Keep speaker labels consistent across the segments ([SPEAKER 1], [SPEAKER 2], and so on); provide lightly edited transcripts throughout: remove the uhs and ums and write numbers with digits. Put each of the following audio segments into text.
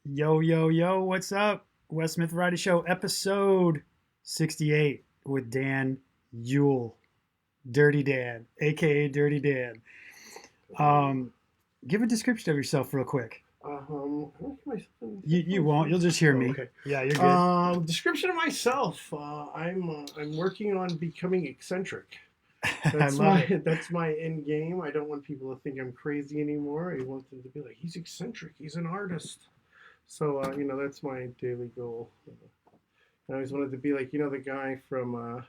[SPEAKER 1] Yo, yo, yo, what's up? Wes Smith Variety Show, episode 68 with Dan Yule, Dirty Dan, aka Dirty Dan. Give a description of yourself real quick. You won't. You'll just hear me.
[SPEAKER 2] Okay.
[SPEAKER 1] Yeah, you're good.
[SPEAKER 2] Description of myself. I'm working on becoming eccentric.
[SPEAKER 1] I love it.
[SPEAKER 2] That's my end game. I don't want people to think I'm crazy anymore. I want them to be like, he's eccentric. He's an artist. So that's my daily goal. I always wanted to be like the guy from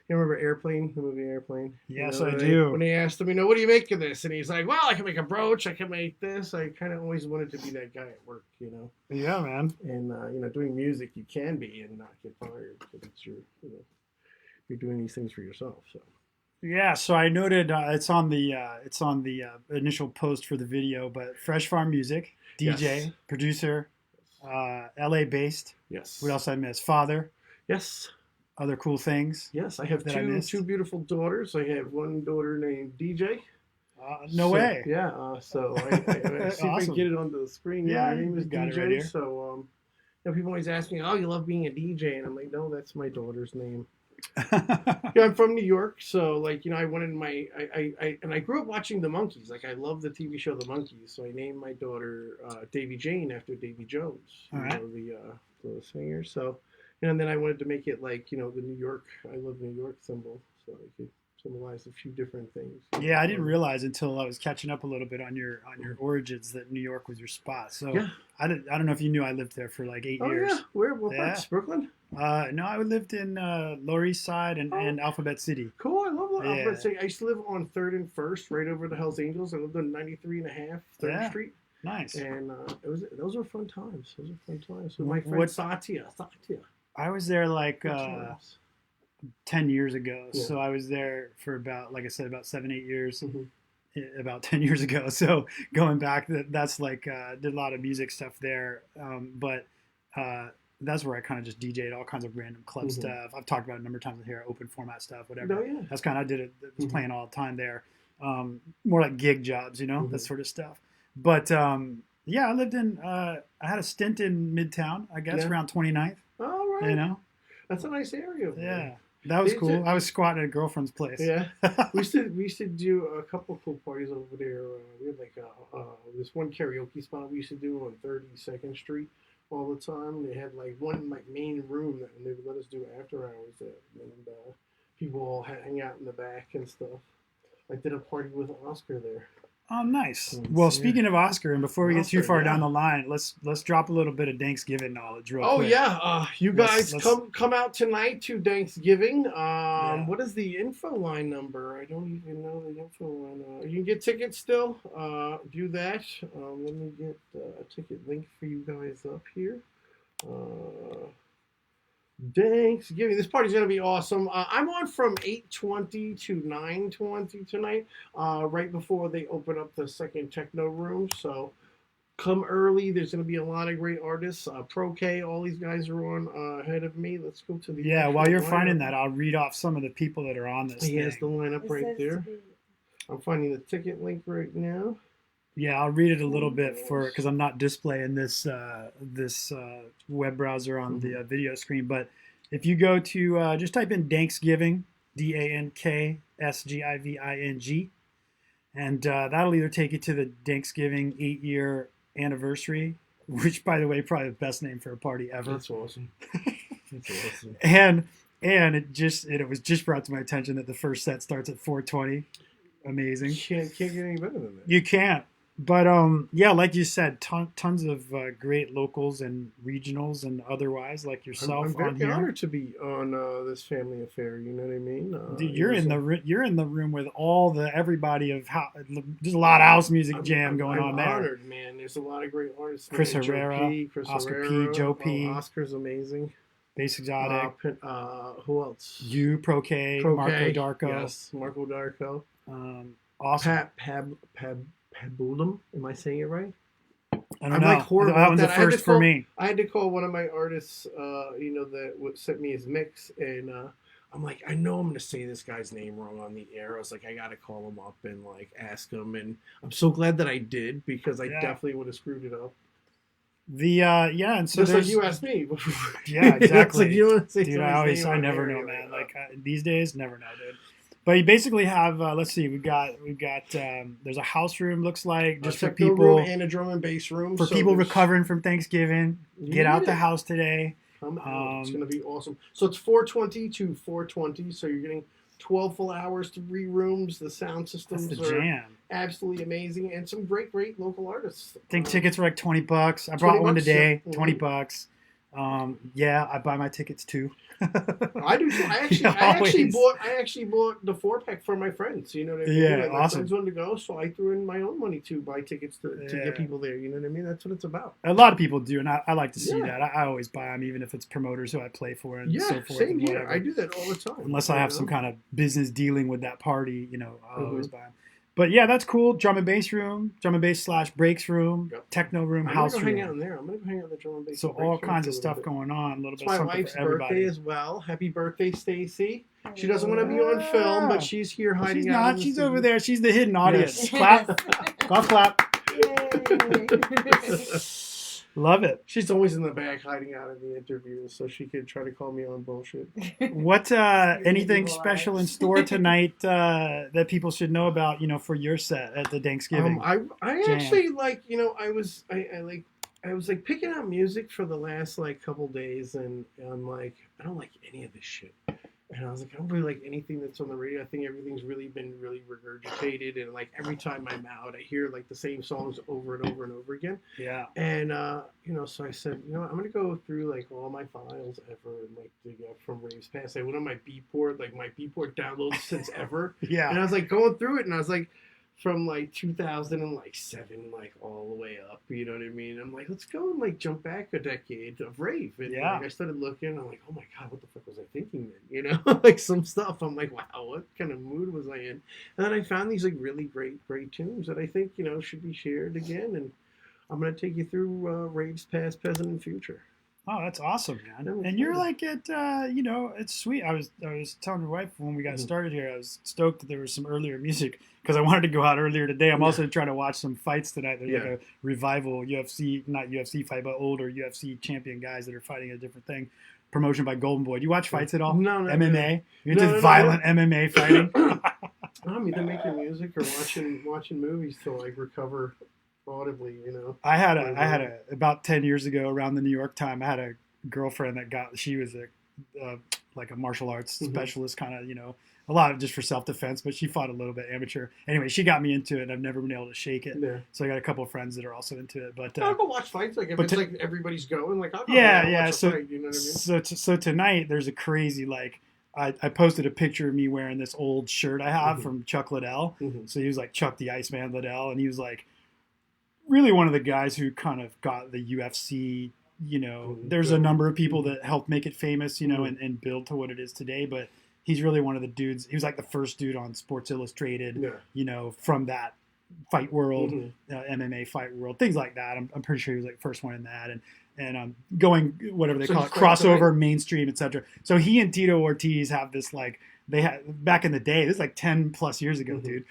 [SPEAKER 2] you remember Airplane, the movie Airplane?
[SPEAKER 1] Yes, I do.
[SPEAKER 2] When they asked him, what do you make of this? And he's like, well, I can make a brooch. I can make this. I kind of always wanted to be that guy at work,
[SPEAKER 1] Yeah, man.
[SPEAKER 2] And doing music, you can be and not get fired because it's your, you're doing these things for yourself. So.
[SPEAKER 1] Yeah, so I noted it's on the initial post for the video, but Fresh Farm Music, DJ,
[SPEAKER 2] Yes.
[SPEAKER 1] producer, LA based.
[SPEAKER 2] Yes.
[SPEAKER 1] What else I missed? Father.
[SPEAKER 2] Yes.
[SPEAKER 1] Other cool things.
[SPEAKER 2] Yes, I have
[SPEAKER 1] that I missed.
[SPEAKER 2] two beautiful daughters. I have one daughter named DJ.
[SPEAKER 1] No way.
[SPEAKER 2] Yeah. So I see if I
[SPEAKER 1] Awesome.
[SPEAKER 2] can get it onto the screen.
[SPEAKER 1] Yeah,
[SPEAKER 2] My name is
[SPEAKER 1] got it
[SPEAKER 2] DJ.
[SPEAKER 1] right here.
[SPEAKER 2] So people always ask me, "Oh, you love being a DJ?" And I'm like, "No, that's my daughter's name." I'm from New York, so I wanted I grew up watching the Monkees. I love the TV show The Monkees, so I named my daughter Davy Jane after Davy Jones,
[SPEAKER 1] All right.
[SPEAKER 2] the singer. So, and then I wanted to make it the New York, I love New York symbol, so I could symbolize a few different things.
[SPEAKER 1] Yeah, I didn't realize until I was catching up a little bit on your origins that New York was your spot. So
[SPEAKER 2] Yeah.
[SPEAKER 1] I don't know if you knew I lived there for like 8
[SPEAKER 2] Oh
[SPEAKER 1] years.
[SPEAKER 2] yeah, what
[SPEAKER 1] Yeah.
[SPEAKER 2] parts? Brooklyn?
[SPEAKER 1] No, I lived in Lower East Side and Alphabet City.
[SPEAKER 2] Cool, I love that.
[SPEAKER 1] Yeah.
[SPEAKER 2] I used to live on 3rd and 1st, right over the Hells Angels. I lived on 93 and a half, 3rd
[SPEAKER 1] Yeah.
[SPEAKER 2] Street.
[SPEAKER 1] Nice.
[SPEAKER 2] And those were fun times. Those were fun times. With
[SPEAKER 1] What-
[SPEAKER 2] my friend
[SPEAKER 1] what-
[SPEAKER 2] Satya.
[SPEAKER 1] I was there like
[SPEAKER 2] Good times.
[SPEAKER 1] 10 years ago.
[SPEAKER 2] Yeah.
[SPEAKER 1] So I was there for about, like I said, about 7-8 years.
[SPEAKER 2] Mhm.
[SPEAKER 1] About 10 years ago. So going back, that's like did a lot of music stuff there. But that's where I kind of just DJ'd all kinds of random club
[SPEAKER 2] Mhm.
[SPEAKER 1] stuff. I've talked about it a number of times here, open format stuff, whatever.
[SPEAKER 2] Oh, yeah.
[SPEAKER 1] That's kind of, I did it, was
[SPEAKER 2] Mhm.
[SPEAKER 1] playing all the time there. More like gig jobs, that
[SPEAKER 2] Mhm.
[SPEAKER 1] sort of stuff. But yeah, I lived in, I had a stint in Midtown, I guess,
[SPEAKER 2] Yeah.
[SPEAKER 1] around 29th,
[SPEAKER 2] All right.
[SPEAKER 1] you
[SPEAKER 2] That's a nice area. over
[SPEAKER 1] Yeah.
[SPEAKER 2] there.
[SPEAKER 1] That was
[SPEAKER 2] Did
[SPEAKER 1] cool.
[SPEAKER 2] you-
[SPEAKER 1] I was squatting at a girlfriend's place.
[SPEAKER 2] Yeah. we used to do a couple cool parties over there. We had this one karaoke spot we used to do on 32nd Street all the time. They had one main room that they would let us do after hours at, and people all hang out in the back and stuff. I did a party with Oscar there.
[SPEAKER 1] Oh, nice.
[SPEAKER 2] Mm,
[SPEAKER 1] Well,
[SPEAKER 2] yeah.
[SPEAKER 1] speaking of Oscar, and before we get too
[SPEAKER 2] Oscar,
[SPEAKER 1] far
[SPEAKER 2] yeah.
[SPEAKER 1] down the line, let's drop a little bit of Thanksgiving knowledge real
[SPEAKER 2] Oh
[SPEAKER 1] quick.
[SPEAKER 2] yeah, you guys
[SPEAKER 1] Let's-
[SPEAKER 2] come out tonight to Thanksgiving.
[SPEAKER 1] Yeah.
[SPEAKER 2] What is the info line number? I don't even know the info line. You can get tickets still. Do that. Let me get a ticket link for you guys up here. Thanksgiving. This party's gonna be awesome. I'm on from 8:20 to 9:20 tonight, right before they open up the second techno room. So come early. There's gonna be a lot of great artists. Pro K, all these guys are on ahead of me. Let's go to the
[SPEAKER 1] Yeah,
[SPEAKER 2] actual
[SPEAKER 1] while you're
[SPEAKER 2] lineup.
[SPEAKER 1] finding that, I'll read off some of the people that are on this
[SPEAKER 2] He has the
[SPEAKER 1] thing.
[SPEAKER 2] lineup right there. I'm finding the ticket link right now.
[SPEAKER 1] Yeah, I'll read it a little bit because I'm not displaying this web browser on the video screen. But if you go to just type in Thanksgiving, DANKSGIVING, and that'll either take you to the Thanksgiving 8-year anniversary, which, by the way, probably the best name for a party ever.
[SPEAKER 2] That's awesome. That's awesome.
[SPEAKER 1] And it was just brought to my attention that the first set starts at 4:20. Amazing.
[SPEAKER 2] Can't get any better than that.
[SPEAKER 1] You can't. But yeah, like you said, tons of great locals and regionals and otherwise, like yourself
[SPEAKER 2] I'm
[SPEAKER 1] on
[SPEAKER 2] very
[SPEAKER 1] here.
[SPEAKER 2] honored to be on this family affair. You know what I mean?
[SPEAKER 1] Dude, you're in the room with all the everybody of there's a lot of house music jam going on
[SPEAKER 2] I'm
[SPEAKER 1] there.
[SPEAKER 2] honored, man. There's a lot of great artists.
[SPEAKER 1] Chris
[SPEAKER 2] man. Joe
[SPEAKER 1] Herrera,
[SPEAKER 2] P, Chris
[SPEAKER 1] Oscar P,
[SPEAKER 2] Herrera.
[SPEAKER 1] Joe P.
[SPEAKER 2] Oh, Oscar's amazing.
[SPEAKER 1] Bass Exotic,
[SPEAKER 2] Who else?
[SPEAKER 1] you, Pro K,
[SPEAKER 2] Pro
[SPEAKER 1] Marco
[SPEAKER 2] K,
[SPEAKER 1] Darko,
[SPEAKER 2] Yes, Marco Darko.
[SPEAKER 1] awesome.
[SPEAKER 2] Pabulum. Am I saying it right?
[SPEAKER 1] I don't
[SPEAKER 2] I'm
[SPEAKER 1] know.
[SPEAKER 2] like horrible
[SPEAKER 1] That
[SPEAKER 2] at
[SPEAKER 1] one's a
[SPEAKER 2] that. I had to
[SPEAKER 1] first for
[SPEAKER 2] call-
[SPEAKER 1] me.
[SPEAKER 2] I had to call one of my artists, that sent me his mix, and I'm like, I know I'm gonna say this guy's name wrong on the air. I was like, I gotta call him up and like ask him, and I'm so glad that I did because I
[SPEAKER 1] Yeah.
[SPEAKER 2] definitely would have screwed it up.
[SPEAKER 1] Yeah, and so
[SPEAKER 2] Just like
[SPEAKER 1] there's
[SPEAKER 2] you asked me.
[SPEAKER 1] yeah,
[SPEAKER 2] It's
[SPEAKER 1] exactly.
[SPEAKER 2] like you don't want to say
[SPEAKER 1] Dude,
[SPEAKER 2] somebody's name
[SPEAKER 1] I
[SPEAKER 2] on
[SPEAKER 1] never
[SPEAKER 2] air.
[SPEAKER 1] know,
[SPEAKER 2] You're
[SPEAKER 1] man.
[SPEAKER 2] like,
[SPEAKER 1] Like these days, never know, dude. But you basically have let's see, we've got there's a house room looks like
[SPEAKER 2] a
[SPEAKER 1] just
[SPEAKER 2] techno room and a drum and bass room.
[SPEAKER 1] for
[SPEAKER 2] So
[SPEAKER 1] people
[SPEAKER 2] there's
[SPEAKER 1] recovering from Thanksgiving.
[SPEAKER 2] you
[SPEAKER 1] Get out
[SPEAKER 2] need
[SPEAKER 1] the
[SPEAKER 2] it.
[SPEAKER 1] house today.
[SPEAKER 2] Come out. It's
[SPEAKER 1] Um,
[SPEAKER 2] gonna be awesome. So it's 420 to 420. So you're getting 12 full hours, 3 rooms. The sound
[SPEAKER 1] that's the
[SPEAKER 2] systems are
[SPEAKER 1] jam.
[SPEAKER 2] absolutely amazing, and some great local artists.
[SPEAKER 1] I think tickets were like $20. I
[SPEAKER 2] 20
[SPEAKER 1] brought one
[SPEAKER 2] bucks,
[SPEAKER 1] today,
[SPEAKER 2] yeah.
[SPEAKER 1] 20 bucks. Yeah, I buy my tickets too.
[SPEAKER 2] I do too. I actually bought the 4-pack for my friends. You know what I mean?
[SPEAKER 1] Yeah,
[SPEAKER 2] Like my
[SPEAKER 1] awesome.
[SPEAKER 2] friends wanted to go, so I threw in my own money to buy tickets to
[SPEAKER 1] Yeah.
[SPEAKER 2] get people there. You know what I mean? That's what it's about.
[SPEAKER 1] A lot of people do, and I like to see
[SPEAKER 2] Yeah.
[SPEAKER 1] that. I always buy them, even if it's promoters who I play for and
[SPEAKER 2] Yeah,
[SPEAKER 1] so forth
[SPEAKER 2] same
[SPEAKER 1] and
[SPEAKER 2] here.
[SPEAKER 1] whatever.
[SPEAKER 2] I do that all the time.
[SPEAKER 1] Unless I
[SPEAKER 2] you
[SPEAKER 1] have
[SPEAKER 2] know?
[SPEAKER 1] some kind of business dealing with that party, I'll always
[SPEAKER 2] Mhm.
[SPEAKER 1] buy them. But yeah, that's cool. Drum and bass room, drum and bass / breaks room,
[SPEAKER 2] Yep.
[SPEAKER 1] techno room,
[SPEAKER 2] I'm
[SPEAKER 1] house
[SPEAKER 2] gonna go hang out
[SPEAKER 1] room.
[SPEAKER 2] in there. I'm gonna go hang out in the drum and bass.
[SPEAKER 1] So
[SPEAKER 2] and
[SPEAKER 1] all
[SPEAKER 2] breaks room
[SPEAKER 1] kinds
[SPEAKER 2] for
[SPEAKER 1] of
[SPEAKER 2] a little
[SPEAKER 1] stuff
[SPEAKER 2] bit.
[SPEAKER 1] going on. A little
[SPEAKER 2] It's
[SPEAKER 1] bit
[SPEAKER 2] my
[SPEAKER 1] something
[SPEAKER 2] wife's
[SPEAKER 1] for everybody.
[SPEAKER 2] birthday as well. Happy birthday, Stacy. She doesn't want to be on film, but she's here hiding
[SPEAKER 1] She's
[SPEAKER 2] out.
[SPEAKER 1] not.
[SPEAKER 2] in the
[SPEAKER 1] She's
[SPEAKER 2] studio.
[SPEAKER 1] over there. She's the hidden audience.
[SPEAKER 2] Yes.
[SPEAKER 1] Clap. Golf clap. Love it.
[SPEAKER 2] She's always in the back hiding out in the interviews so she could try to call me on bullshit.
[SPEAKER 1] What anything
[SPEAKER 3] evil
[SPEAKER 1] special in
[SPEAKER 3] eyes.
[SPEAKER 1] store tonight that people should know about, for your set at the Thanksgiving?
[SPEAKER 2] I
[SPEAKER 1] Jam.
[SPEAKER 2] actually I was like picking out music for the last like couple days, and I'm like, I don't like any of this shit. And I was like, I don't really like anything that's on the radio. I think everything's really been really regurgitated, and like every time I'm out, I hear like the same songs over and over and over again.
[SPEAKER 1] Yeah.
[SPEAKER 2] And so I said, I'm gonna go through like all my files ever and like dig up from Raves Past. I went on my Beatport, like my Beatport downloads since ever.
[SPEAKER 1] Yeah.
[SPEAKER 2] And I was like going through it, and I was like, from like 2007, like all the way up. You know what I mean? I'm like, let's go and like jump back a decade of rave. And
[SPEAKER 1] Yeah.
[SPEAKER 2] like, I started looking. I'm like, oh my god, what the fuck was I thinking then? Like some stuff. I'm like, wow, what kind of mood was I in? And then I found these like really great tunes that I think should be shared again. And I'm gonna take you through raves past, present, and future.
[SPEAKER 1] Oh, that's awesome,
[SPEAKER 2] That
[SPEAKER 1] man.
[SPEAKER 2] was
[SPEAKER 1] And you're
[SPEAKER 2] fun.
[SPEAKER 1] like it's sweet. I was telling your wife when we got
[SPEAKER 2] Mhm.
[SPEAKER 1] started here, I was stoked that there was some earlier music because I wanted to go out earlier today. I'm
[SPEAKER 2] Yeah.
[SPEAKER 1] also trying to watch some fights tonight. There's
[SPEAKER 2] Yeah.
[SPEAKER 1] like a revival UFC, not UFC fight, but older UFC champion guys that are fighting a different thing. Promotion by Golden Boy. Do you watch fights at all?
[SPEAKER 2] No, no,
[SPEAKER 1] MMA? You're
[SPEAKER 2] No,
[SPEAKER 1] into
[SPEAKER 2] no,
[SPEAKER 1] violent MMA fighting?
[SPEAKER 2] I'm either making music or watching movies to like recover audibly.
[SPEAKER 1] I had a about 10 years ago around the New York time. I had a girlfriend she was like a martial arts
[SPEAKER 2] Mhm.
[SPEAKER 1] specialist, kind of a lot of just for self defense, but she fought a little bit amateur. Anyway, she got me into it, and I've never been able to shake it.
[SPEAKER 2] Yeah.
[SPEAKER 1] So I got a couple of friends that are also into it. But
[SPEAKER 2] I'll go watch fights. Like if
[SPEAKER 1] but
[SPEAKER 2] it's
[SPEAKER 1] to-
[SPEAKER 2] like everybody's going, like I'll go
[SPEAKER 1] yeah.
[SPEAKER 2] watch a
[SPEAKER 1] So
[SPEAKER 2] fight. You know what I mean?
[SPEAKER 1] so tonight there's a crazy like. I posted a picture of me wearing this old shirt I have
[SPEAKER 2] Mhm.
[SPEAKER 1] from Chuck Liddell.
[SPEAKER 2] Mhm.
[SPEAKER 1] So he was like Chuck the Iceman Liddell, and he was like really one of the guys who kind of got the UFC. There's a number of people that helped make it famous,
[SPEAKER 2] Mhm.
[SPEAKER 1] and build to what it is today. But he's really one of the dudes. He was like the first dude on Sports Illustrated,
[SPEAKER 2] Yeah.
[SPEAKER 1] from that fight world,
[SPEAKER 2] Mhm.
[SPEAKER 1] MMA fight world, things like that. I'm pretty sure he was like first one in that, and going whatever they
[SPEAKER 2] So
[SPEAKER 1] call
[SPEAKER 2] he's
[SPEAKER 1] it,
[SPEAKER 2] fighting
[SPEAKER 1] crossover, mainstream, etc. So he and Tito Ortiz have this like they had back in the day. This is like 10+ years ago,
[SPEAKER 2] Mhm.
[SPEAKER 1] dude.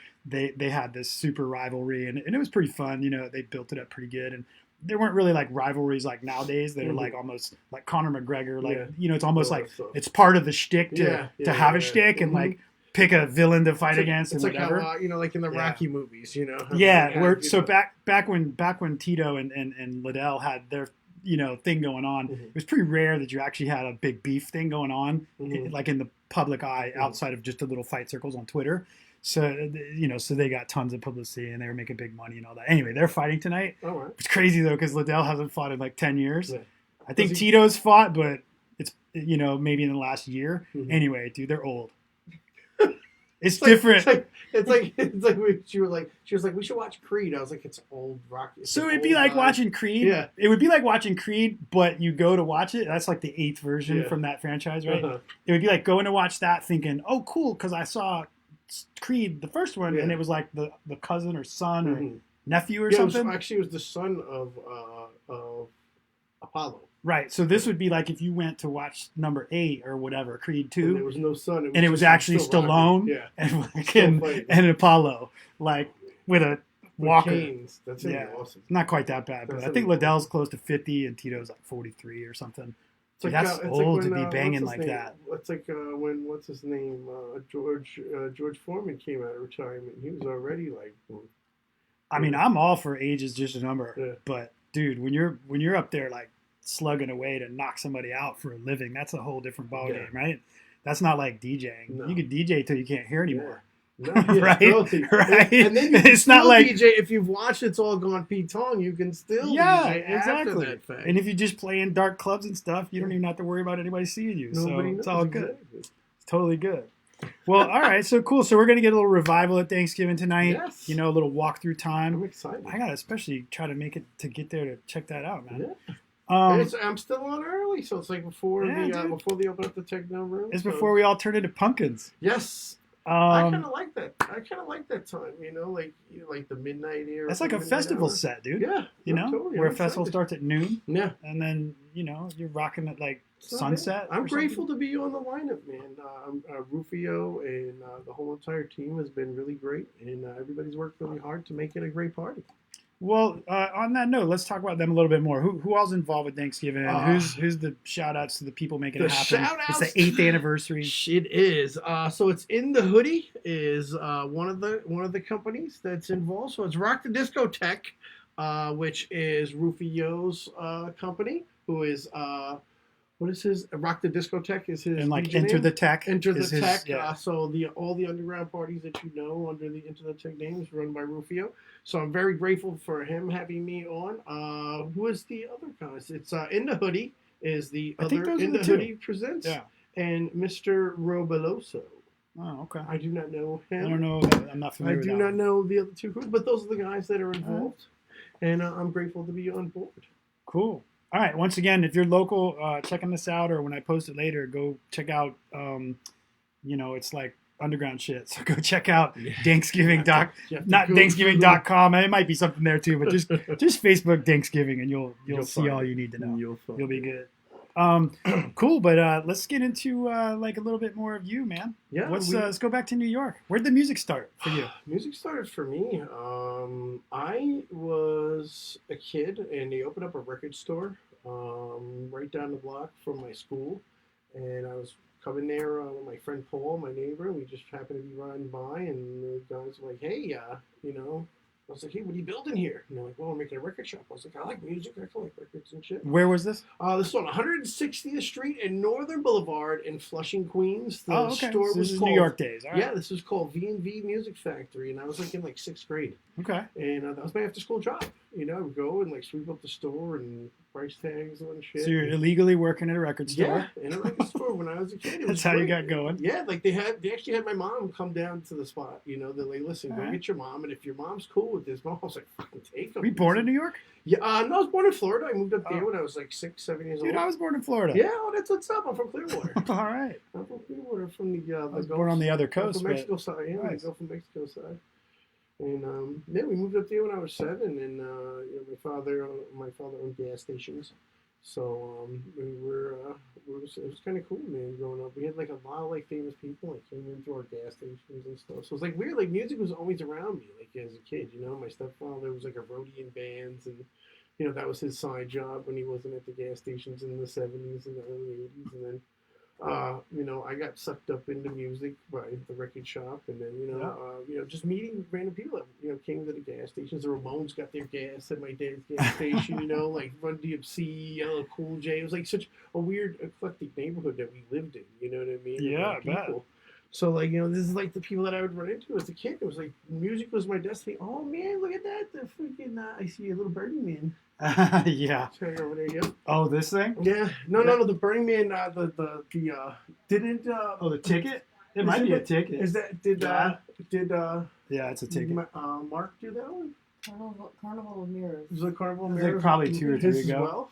[SPEAKER 1] They had this super rivalry, and it was pretty fun. They built it up pretty good, and there weren't really like rivalries like nowadays that are
[SPEAKER 2] Mhm.
[SPEAKER 1] like almost like Conor McGregor. Like
[SPEAKER 2] Yeah.
[SPEAKER 1] it's almost
[SPEAKER 2] All
[SPEAKER 1] like
[SPEAKER 2] that stuff.
[SPEAKER 1] it's part of the shtick to
[SPEAKER 2] Yeah,
[SPEAKER 1] have a
[SPEAKER 2] yeah.
[SPEAKER 1] shtick and
[SPEAKER 2] Mhm.
[SPEAKER 1] like pick a villain to fight
[SPEAKER 2] It's like,
[SPEAKER 1] against
[SPEAKER 2] it's
[SPEAKER 1] and
[SPEAKER 2] like
[SPEAKER 1] whatever.
[SPEAKER 2] how like in the
[SPEAKER 1] Yeah.
[SPEAKER 2] Rocky movies, how
[SPEAKER 1] Yeah,
[SPEAKER 2] they
[SPEAKER 1] where
[SPEAKER 2] have,
[SPEAKER 1] so back when Tito and Liddell had their thing going on,
[SPEAKER 2] Mhm.
[SPEAKER 1] it was pretty rare that you actually had a big beef thing going on,
[SPEAKER 2] Mhm.
[SPEAKER 1] like in the public eye,
[SPEAKER 2] Mhm.
[SPEAKER 1] outside of just the little fight circles on Twitter. So so they got tons of publicity and they were making big money and all that. Anyway, they're fighting tonight.
[SPEAKER 2] All right.
[SPEAKER 1] It's crazy though because Liddell hasn't fought in like 10 years.
[SPEAKER 2] Yeah.
[SPEAKER 1] I think
[SPEAKER 2] Does he-
[SPEAKER 1] Tito's fought, but it's maybe in the last year.
[SPEAKER 2] Mhm.
[SPEAKER 1] Anyway, dude, they're old. It's
[SPEAKER 2] It's like-
[SPEAKER 1] different.
[SPEAKER 2] It's like she was like we should watch Creed. I was like, it's old Rocky. It's
[SPEAKER 1] So
[SPEAKER 2] an
[SPEAKER 1] it'd be
[SPEAKER 2] old
[SPEAKER 1] like
[SPEAKER 2] guy.
[SPEAKER 1] watching Creed.
[SPEAKER 2] Yeah.
[SPEAKER 1] It would be like watching Creed, but you go to watch it. That's like the 8th version
[SPEAKER 2] Yeah.
[SPEAKER 1] from that franchise, right?
[SPEAKER 2] Uh-huh.
[SPEAKER 1] It would be like going to watch that thinking, oh, cool, because I saw Creed, the first one,
[SPEAKER 2] Yeah.
[SPEAKER 1] and it was like the cousin or son or
[SPEAKER 2] Mhm.
[SPEAKER 1] nephew or
[SPEAKER 2] Yeah, it was
[SPEAKER 1] something.
[SPEAKER 2] actually it was the son of Apollo.
[SPEAKER 1] Right. So this would be like if you went to watch number 8 or whatever, Creed 2.
[SPEAKER 2] And there was no sun.
[SPEAKER 1] And it was actually Stallone and Apollo, like with a walker.
[SPEAKER 2] Canes. That's awesome.
[SPEAKER 1] Not quite that bad, but I think Liddell's close to 50 and Tito's like 43 or something. Like, that's old to be banging like that.
[SPEAKER 2] It's like when what's his name George Foreman came out of retirement. He was already like.
[SPEAKER 1] I mean, I'm all for age is just a number, but dude, when you're up there like slugging away to knock somebody out for a living, that's a whole different ballgame, right? That's not like DJing. No. You can DJ till you can't hear anymore. No, right? Right.
[SPEAKER 2] And then you can it's not like DJ. If you've watched It's All Gone Pete Tong, you can still DJ exactly. After that fact.
[SPEAKER 1] And if you just play in dark clubs and stuff, you don't even have to worry about anybody seeing you. Nobody knows. It's all good. It's totally good. Well, all right, so cool. So we're gonna get a little revival at Thanksgiving tonight.
[SPEAKER 2] Yes.
[SPEAKER 1] You know, a little walkthrough time.
[SPEAKER 2] I'm excited.
[SPEAKER 1] I gotta especially try to make it to get there to check that out, man.
[SPEAKER 2] Yeah. I'm still on early, so it's like before before they open up the techno room.
[SPEAKER 1] It's before we all turn into pumpkins.
[SPEAKER 2] Yes. I kind of like that. I kind of like that time, like the midnight era.
[SPEAKER 1] That's like a festival set, dude.
[SPEAKER 2] Yeah.
[SPEAKER 1] Totally. Where a festival starts at noon.
[SPEAKER 2] Yeah.
[SPEAKER 1] And then, you're rocking at like sunset.
[SPEAKER 2] I'm grateful to be on the lineup, man. Rufio and the whole entire team has been really great, and everybody's worked really hard to make it a great party.
[SPEAKER 1] Well, on that note, let's talk about them a little bit more. Who all's involved with Thanksgiving? And who's the shout-outs to the people making it happen? It's the 8th anniversary.
[SPEAKER 2] It is. So it's In the Hoodie is one of the companies that's involved. So it's Rock the Discotheque, which is Rufio's company, who is what is his Rock the Discotheque is his
[SPEAKER 1] and like Enter
[SPEAKER 2] name.
[SPEAKER 1] the Tech.
[SPEAKER 2] Enter the Tech. So all the underground parties that you know under the Enter the Tech name is run by Rufio. So I'm very grateful for him having me on. Who is the other guys? It's In the Hoodie is the other In the Hoodie presents.
[SPEAKER 1] Yeah.
[SPEAKER 2] And Mr. Robeloso.
[SPEAKER 1] Oh, okay.
[SPEAKER 2] I do not know him.
[SPEAKER 1] I don't know. I'm not familiar.
[SPEAKER 2] I do not know the other two groups, but those are the guys that are involved, and I'm grateful to be on board.
[SPEAKER 1] Cool. All right. Once again, if you're local, checking this out, or when I post it later, go check out. It's like underground shit. So go check out Thanksgiving not Thanksgiving.com. It might be something there too, but just Facebook Thanksgiving, and you'll see all you need to know. You'll be good. Cool, but let's get into like a little bit more of you, man.
[SPEAKER 2] Yeah.
[SPEAKER 1] Let's go back to New York. Where'd the music start for you?
[SPEAKER 2] Music started for me. I was a kid, and they opened up a record store right down the block from my school, and I was coming there with my friend Paul, my neighbor, and we just happened to be riding by, and the guys were like, "Hey, I was like, hey, what are you building here? And they're like, well, we're making a record shop. I was like, I like music. I collect records and shit.
[SPEAKER 1] Where was this?
[SPEAKER 2] This is on 160th Street and Northern Boulevard in Flushing, Queens. The store
[SPEAKER 1] was called New York days. All right.
[SPEAKER 2] Yeah, this was called V&V Music Factory, and I was like in like 6th grade.
[SPEAKER 1] Okay.
[SPEAKER 2] And that was my after-school job. I would go and like sweep up the store and price tags and shit.
[SPEAKER 1] So you're illegally working at a record store?
[SPEAKER 2] Yeah, in a record store when I was a kid.
[SPEAKER 1] That's how you got going?
[SPEAKER 2] Yeah, like they actually had my mom come down to the spot. They're like, listen, go get your mom, and if your mom's cool with this, mom was like, fucking take them.
[SPEAKER 1] Were you born in New York?
[SPEAKER 2] Yeah, no, I was born in Florida. I moved up there when I was like 6, 7 years old.
[SPEAKER 1] Dude, I was born in Florida.
[SPEAKER 2] Yeah, that's what's up. I'm from Clearwater.
[SPEAKER 1] All right.
[SPEAKER 2] I'm from Clearwater, from the
[SPEAKER 1] I was born on the other coast.
[SPEAKER 2] From Mexico side, yeah. Nice. I go from Mexico side. And we moved up there when I was 7, and my father owned gas stations, so it was kind of cool, man. Growing up, we had like a lot of like famous people like came into our gas stations and stuff. So it was like weird. Like music was always around me, like as a kid. My stepfather was like a roadie in bands, and that was his side job when he wasn't at the gas stations in the 70s and the early 80s, and then. I got sucked up into music by the record shop, and then just meeting random people that came to the gas stations. The Ramones got their gas at my dad's gas station. Like Run DMC, LL Cool J. It was like such a weird eclectic neighborhood that we lived in. You know what I mean?
[SPEAKER 1] Yeah,
[SPEAKER 2] I bet. So this is like the people that I would run into as a kid. It was like music was my destiny. Oh man, look at that! The freaking I see a little Burning Man.
[SPEAKER 1] Yeah.
[SPEAKER 2] Right over there, yeah.
[SPEAKER 1] Oh, this thing?
[SPEAKER 2] Yeah. No. The Burning Man. Didn't.
[SPEAKER 1] The ticket? It might be a ticket.
[SPEAKER 2] Is that
[SPEAKER 1] Yeah, it's a ticket.
[SPEAKER 2] Mark do that one?
[SPEAKER 3] Carnival of Mirrors.
[SPEAKER 2] It was a Carnival of
[SPEAKER 1] Mirrors.
[SPEAKER 2] Mirrors.
[SPEAKER 1] Like probably 2 or 3 ago.
[SPEAKER 2] Well?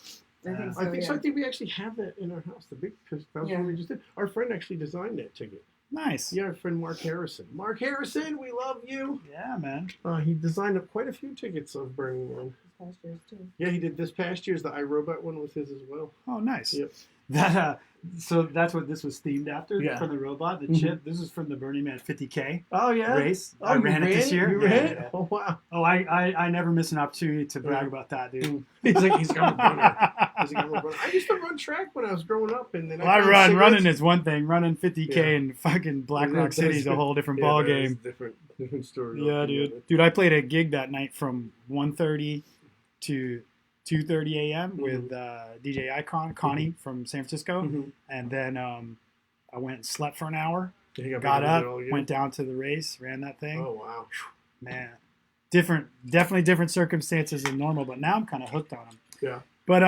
[SPEAKER 3] I think so.
[SPEAKER 2] I think we actually have that in our house. The big, because that's what we just did. Our friend actually designed that ticket.
[SPEAKER 1] Nice.
[SPEAKER 2] Yeah, our friend Mark Harrison. Mark Harrison, we love you.
[SPEAKER 1] Yeah, man.
[SPEAKER 2] He designed up quite a few tickets of Burning Man.
[SPEAKER 3] This past year's too.
[SPEAKER 2] Yeah, he did this past year's. The iRobot one was his as well.
[SPEAKER 1] Oh, nice.
[SPEAKER 2] Yep.
[SPEAKER 1] That so that's what this was themed after.
[SPEAKER 2] Yeah.
[SPEAKER 1] From the robot, the
[SPEAKER 2] Mhm.
[SPEAKER 1] chip. This is from the Burning Man 50K
[SPEAKER 2] Oh yeah.
[SPEAKER 1] race.
[SPEAKER 2] Oh,
[SPEAKER 1] I
[SPEAKER 2] you
[SPEAKER 1] ran it this year.
[SPEAKER 2] You
[SPEAKER 1] Yeah,
[SPEAKER 2] ran
[SPEAKER 1] yeah,
[SPEAKER 2] it?
[SPEAKER 1] yeah.
[SPEAKER 2] Oh wow.
[SPEAKER 1] Oh, I never miss an opportunity to brag about that, dude.
[SPEAKER 2] He's like I'm a runner. He's like I'm a runner. I used to run track when I was growing up, and then
[SPEAKER 1] Well,
[SPEAKER 2] I found
[SPEAKER 1] running
[SPEAKER 2] cigarettes.
[SPEAKER 1] is one thing. Running 50K
[SPEAKER 2] Yeah.
[SPEAKER 1] in fucking Black
[SPEAKER 2] Yeah,
[SPEAKER 1] Rock City is a whole different ball
[SPEAKER 2] that is
[SPEAKER 1] game.
[SPEAKER 2] different story.
[SPEAKER 1] Yeah,
[SPEAKER 2] altogether.
[SPEAKER 1] dude. I played a gig that night from 1:30 to 2:30 a.m. with DJ Icon Connie from San Francisco,
[SPEAKER 2] Mhm.
[SPEAKER 1] and then I went and slept for an hour.
[SPEAKER 2] You got
[SPEAKER 1] Got
[SPEAKER 2] back into
[SPEAKER 1] up,
[SPEAKER 2] it all again?
[SPEAKER 1] went down to the race, ran that thing.
[SPEAKER 2] Oh wow.
[SPEAKER 1] Man, definitely different circumstances than normal, but now I'm kind of hooked on them.
[SPEAKER 2] Yeah.
[SPEAKER 1] But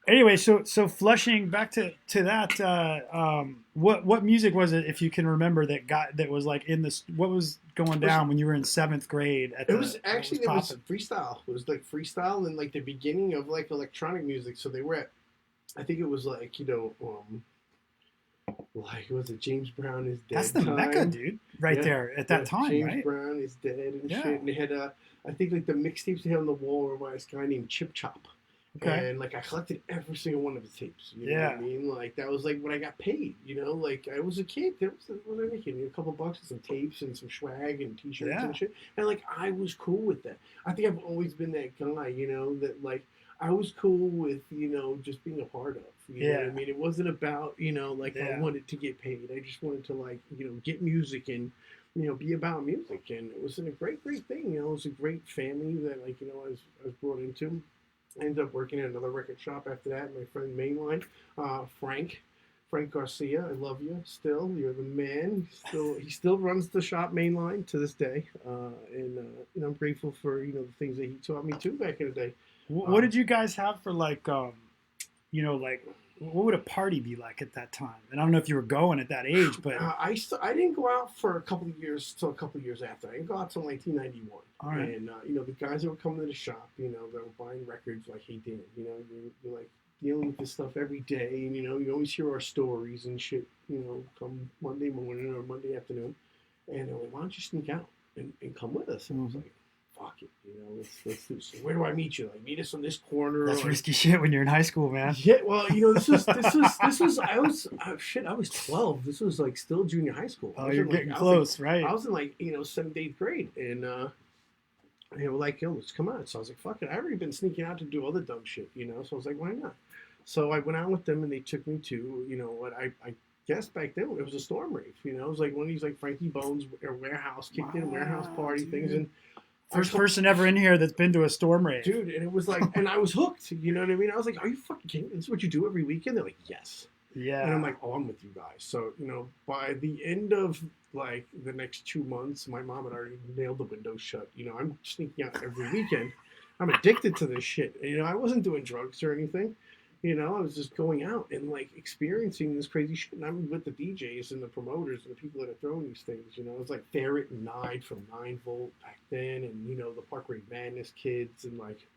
[SPEAKER 1] anyway, so Flushing, back to that. What music was it, if you can remember, that was like in this? What was going down when you were in 7th grade?
[SPEAKER 2] It was freestyle. It was like freestyle and like the beginning of like electronic music. So they were at, I think it was like like was it James Brown is dead?
[SPEAKER 1] That's the
[SPEAKER 2] time.
[SPEAKER 1] mecca, dude, right
[SPEAKER 2] Yeah.
[SPEAKER 1] there at that time,
[SPEAKER 2] James
[SPEAKER 1] right?
[SPEAKER 2] Brown is dead and
[SPEAKER 1] Yeah.
[SPEAKER 2] shit. And they had I think like the mixtapes they had on the wall were by this guy named Chip Chop.
[SPEAKER 1] Okay.
[SPEAKER 2] And like I collected every single one of his tapes. You know
[SPEAKER 1] Yeah.
[SPEAKER 2] what I mean? Like that was like when I got paid. You know, like I was a kid. What was I making? A couple bucks and some tapes and some swag and T-shirts
[SPEAKER 1] Yeah.
[SPEAKER 2] and shit. And like I was cool with that. I think I've always been that guy. You know that like I was cool with just being a part of. You know what I mean? It wasn't about like I wanted to get paid. I just wanted to like get music and be about music. And it was a great thing. It was a great family that like I was brought into. I ended up working at another record shop after that. My friend Mainline, Frank Garcia, I love you still. You're the man. He still runs the shop Mainline to this day, and I'm grateful for the things that he taught me too back in the day.
[SPEAKER 1] What did you guys have for like what would a party be like at that time? And I don't know if you were going at that age, but
[SPEAKER 2] I didn't go out for a couple of years till a couple of years after. I didn't go out till 1991.
[SPEAKER 1] All right.
[SPEAKER 2] And the guys that were coming to the shop, that were buying records like, hey Dan, you're like dealing with this stuff every day, and you always hear our stories and shit, come Monday morning or Monday afternoon, and they're like, why don't you sneak out and come with us? And I was like, fuck it, let's do this. So where do I meet you? Like, meet us on this corner.
[SPEAKER 1] that's risky shit when you're in high school, man.
[SPEAKER 2] Yeah, well, this was I was 12. This was like still junior high school.
[SPEAKER 1] Oh, you're getting close, right?
[SPEAKER 2] I was in like 7th, 8th grade, and they were like, yo, let's come out. So I was like, fuck it. I already been sneaking out to do other dumb shit, So I was like, why not? So I went out with them, and they took me to what I guess back then it was a storm rave. It was like one of these like Frankie Bones or warehouse kicked in warehouse party things, and
[SPEAKER 1] First person ever in here that's been to a storm rave.
[SPEAKER 2] dude, and it was like, and I was hooked. You know what I mean? I was like, are you fucking kidding me? This is what you do every weekend? They're like, yes.
[SPEAKER 1] Yeah.
[SPEAKER 2] And I'm like, oh, I'm with you guys. So, by the end of like the next 2 months, my mom had already nailed the windows shut. I'm sneaking out every weekend. I'm addicted to this shit. I wasn't doing drugs or anything. I was just going out and like experiencing this crazy shit. And I'm with the DJs and the promoters and the people that are throwing these things. It was like Ferret and Nide from 9 Volt back then, and the Parkway Madness kids and like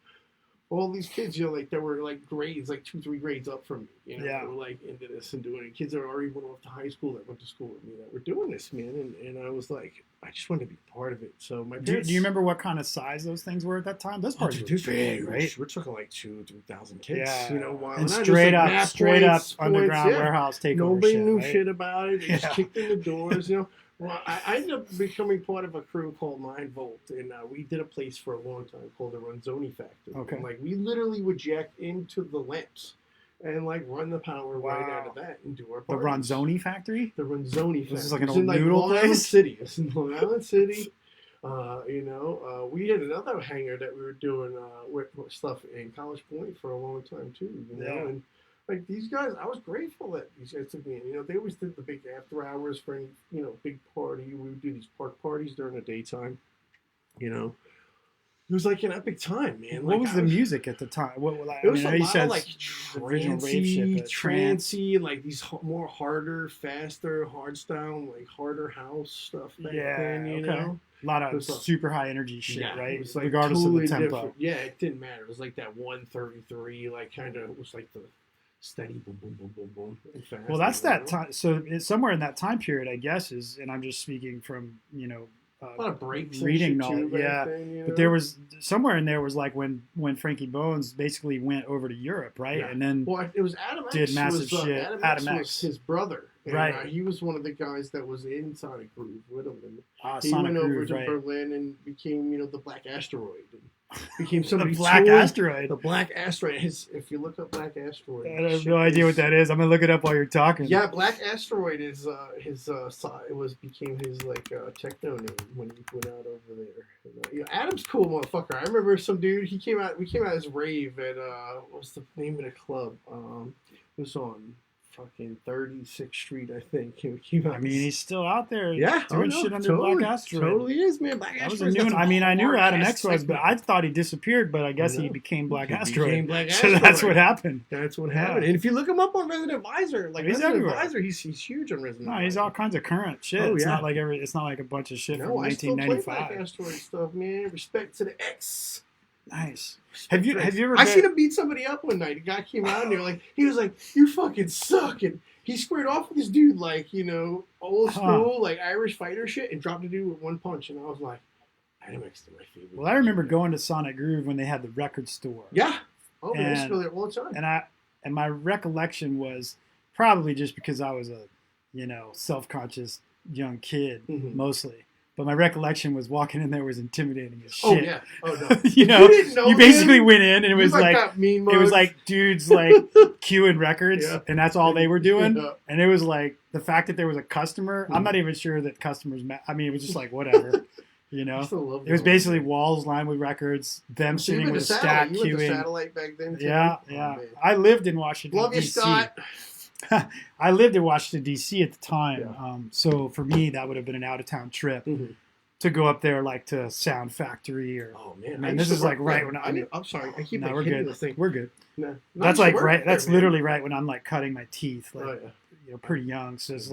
[SPEAKER 2] all these kids, like that were like grades, like 2-3 grades up from me.
[SPEAKER 1] Yeah.
[SPEAKER 2] They were like into this and doing it. Kids that already went off to high school that went to school with me that were doing this, man. And I was like, I just wanted to be part of it. So my parents,
[SPEAKER 1] do you remember what kind of size those things were at that time? Those parties were big, right?
[SPEAKER 2] We're talking like 2,000-3,000 kids.
[SPEAKER 1] Yeah.
[SPEAKER 2] While
[SPEAKER 1] And
[SPEAKER 2] not
[SPEAKER 1] straight
[SPEAKER 2] just,
[SPEAKER 1] up,
[SPEAKER 2] like,
[SPEAKER 1] straight up
[SPEAKER 2] points,
[SPEAKER 1] underground
[SPEAKER 2] yeah.
[SPEAKER 1] warehouse takeover.
[SPEAKER 2] Nobody
[SPEAKER 1] shit,
[SPEAKER 2] knew
[SPEAKER 1] right?
[SPEAKER 2] shit about it. They
[SPEAKER 1] Yeah.
[SPEAKER 2] just kicked in the doors. Well, I ended up becoming part of a crew called 9 Volt, and we did a place for a long time called the Ronzoni Factory.
[SPEAKER 1] Okay.
[SPEAKER 2] And, like, we literally would jack into the lamps and like run the power right out
[SPEAKER 1] Wow.
[SPEAKER 2] of that and do our
[SPEAKER 1] The
[SPEAKER 2] parties.
[SPEAKER 1] Ronzoni factory?
[SPEAKER 2] The Ronzoni Factory.
[SPEAKER 1] This is like an
[SPEAKER 2] It's
[SPEAKER 1] old
[SPEAKER 2] in,
[SPEAKER 1] noodle
[SPEAKER 2] Long Island
[SPEAKER 1] place?
[SPEAKER 2] City. It's in Long Island City. We had another hangar that we were doing with stuff in College Point for a long time too.
[SPEAKER 1] Yeah.
[SPEAKER 2] And like these guys, I was grateful that these guys took me in. They always did the big after hours for any big party. We would do these park parties during the daytime. It was like an epic time, man.
[SPEAKER 1] What
[SPEAKER 2] like,
[SPEAKER 1] was the music at the time?
[SPEAKER 2] It was a
[SPEAKER 1] you
[SPEAKER 2] lot
[SPEAKER 1] said
[SPEAKER 2] of like
[SPEAKER 1] the original rave shit, but
[SPEAKER 2] trancey, and like these more harder, faster, hardstyle, like harder house stuff back then. You know,
[SPEAKER 1] a lot
[SPEAKER 2] It
[SPEAKER 1] of
[SPEAKER 2] was like-
[SPEAKER 1] super high energy shit,
[SPEAKER 2] Yeah,
[SPEAKER 1] right?
[SPEAKER 2] it was like
[SPEAKER 1] Regardless
[SPEAKER 2] totally
[SPEAKER 1] of the tempo.
[SPEAKER 2] different. Yeah, it didn't matter. It was like that 133, like kind of was like the steady, boom, boom, boom, boom, boom, and fast.
[SPEAKER 1] Well, that's that time. So it's somewhere in that time period, I guess, and I'm just speaking from
[SPEAKER 2] A lot of breaks
[SPEAKER 1] reading
[SPEAKER 2] and shit
[SPEAKER 1] knowledge.
[SPEAKER 2] too back
[SPEAKER 1] Yeah,
[SPEAKER 2] then, you know?
[SPEAKER 1] but there was somewhere in there was like when Frankie Bones basically went over to Europe, right?
[SPEAKER 2] Yeah.
[SPEAKER 1] And then
[SPEAKER 2] Well, it was Adam X.
[SPEAKER 1] did massive shit.
[SPEAKER 2] Adam X was his brother. And,
[SPEAKER 1] Right.
[SPEAKER 2] he was one of the guys that was in Sonic Groove with him. And he
[SPEAKER 1] Sonic
[SPEAKER 2] went over
[SPEAKER 1] Groove,
[SPEAKER 2] to
[SPEAKER 1] right.
[SPEAKER 2] Berlin and became, the Black Asteroid. And became somebody
[SPEAKER 1] The Black Asteroid.
[SPEAKER 2] The Black Asteroid. If you look up Black Asteroid,
[SPEAKER 1] I have no idea what that is. I'm gonna look it up while you're talking.
[SPEAKER 2] Yeah, Black Asteroid is became his techno name when he went out over there. And, Adam's cool motherfucker. I remember some dude. We came out as rave at what's the name of the club? It was on fucking 36th Street, I think.
[SPEAKER 1] I mean, he's still out there.
[SPEAKER 2] Yeah,
[SPEAKER 1] doing shit under Black Asteroid.
[SPEAKER 2] Totally is, man. Black
[SPEAKER 1] That was
[SPEAKER 2] Asteroid.
[SPEAKER 1] a new one. I mean, I knew Adam X was, but I thought he disappeared. But I guess he became Black Asteroid. So that's what happened.
[SPEAKER 2] That's what happened. And if you look him up on Resident Advisor,
[SPEAKER 1] he's
[SPEAKER 2] Resident
[SPEAKER 1] everywhere.
[SPEAKER 2] Advisor, he's huge on Resident Advisor.
[SPEAKER 1] No, he's all kinds of current shit.
[SPEAKER 2] Oh,
[SPEAKER 1] It's
[SPEAKER 2] yeah.
[SPEAKER 1] not like it's not like a bunch of shit from
[SPEAKER 2] I still play
[SPEAKER 1] 1995.
[SPEAKER 2] Black Asteroid stuff, man. Respect to the X.
[SPEAKER 1] Nice. Have you ever?
[SPEAKER 2] I seen him beat somebody up one night. A guy came out and he was like, "You fucking suck," and he squared off with this dude old school Irish fighter shit, and dropped the dude with one punch. And I was like, Adam X is my favorite.
[SPEAKER 1] Well, I remember going to Sonic Groove when they had the record store.
[SPEAKER 2] Yeah. Oh, man, I used to go there all the time.
[SPEAKER 1] And my recollection was probably just because I was a self-conscious young kid mostly. But my recollection was walking in there was intimidating as shit.
[SPEAKER 2] Oh yeah. Oh no.
[SPEAKER 1] You basically went in and it was
[SPEAKER 2] it
[SPEAKER 1] was like dudes queuing records and that's all they were doing.
[SPEAKER 2] Yeah.
[SPEAKER 1] And it was like the fact that there was a customer. I'm not even sure that customers. I mean, it was just like whatever. It was basically walls lined with records. Them sitting with a stack
[SPEAKER 2] queuing. You went to
[SPEAKER 1] queuing.
[SPEAKER 2] satellite back then too?
[SPEAKER 1] Yeah, yeah. I lived in Washington.
[SPEAKER 2] Love you,
[SPEAKER 1] D.C.
[SPEAKER 2] Scott.
[SPEAKER 1] I lived in Washington, D.C. at the time.
[SPEAKER 2] Yeah.
[SPEAKER 1] So for me, that would have been an out-of-town trip to go up there to Sound Factory or...
[SPEAKER 2] Oh, man.
[SPEAKER 1] Man, this is right when
[SPEAKER 2] I'm sorry. I keep
[SPEAKER 1] we're
[SPEAKER 2] hitting
[SPEAKER 1] good.
[SPEAKER 2] this thing.
[SPEAKER 1] We're good.
[SPEAKER 2] No,
[SPEAKER 1] that's that's literally right when I'm cutting my teeth. Pretty young. So it's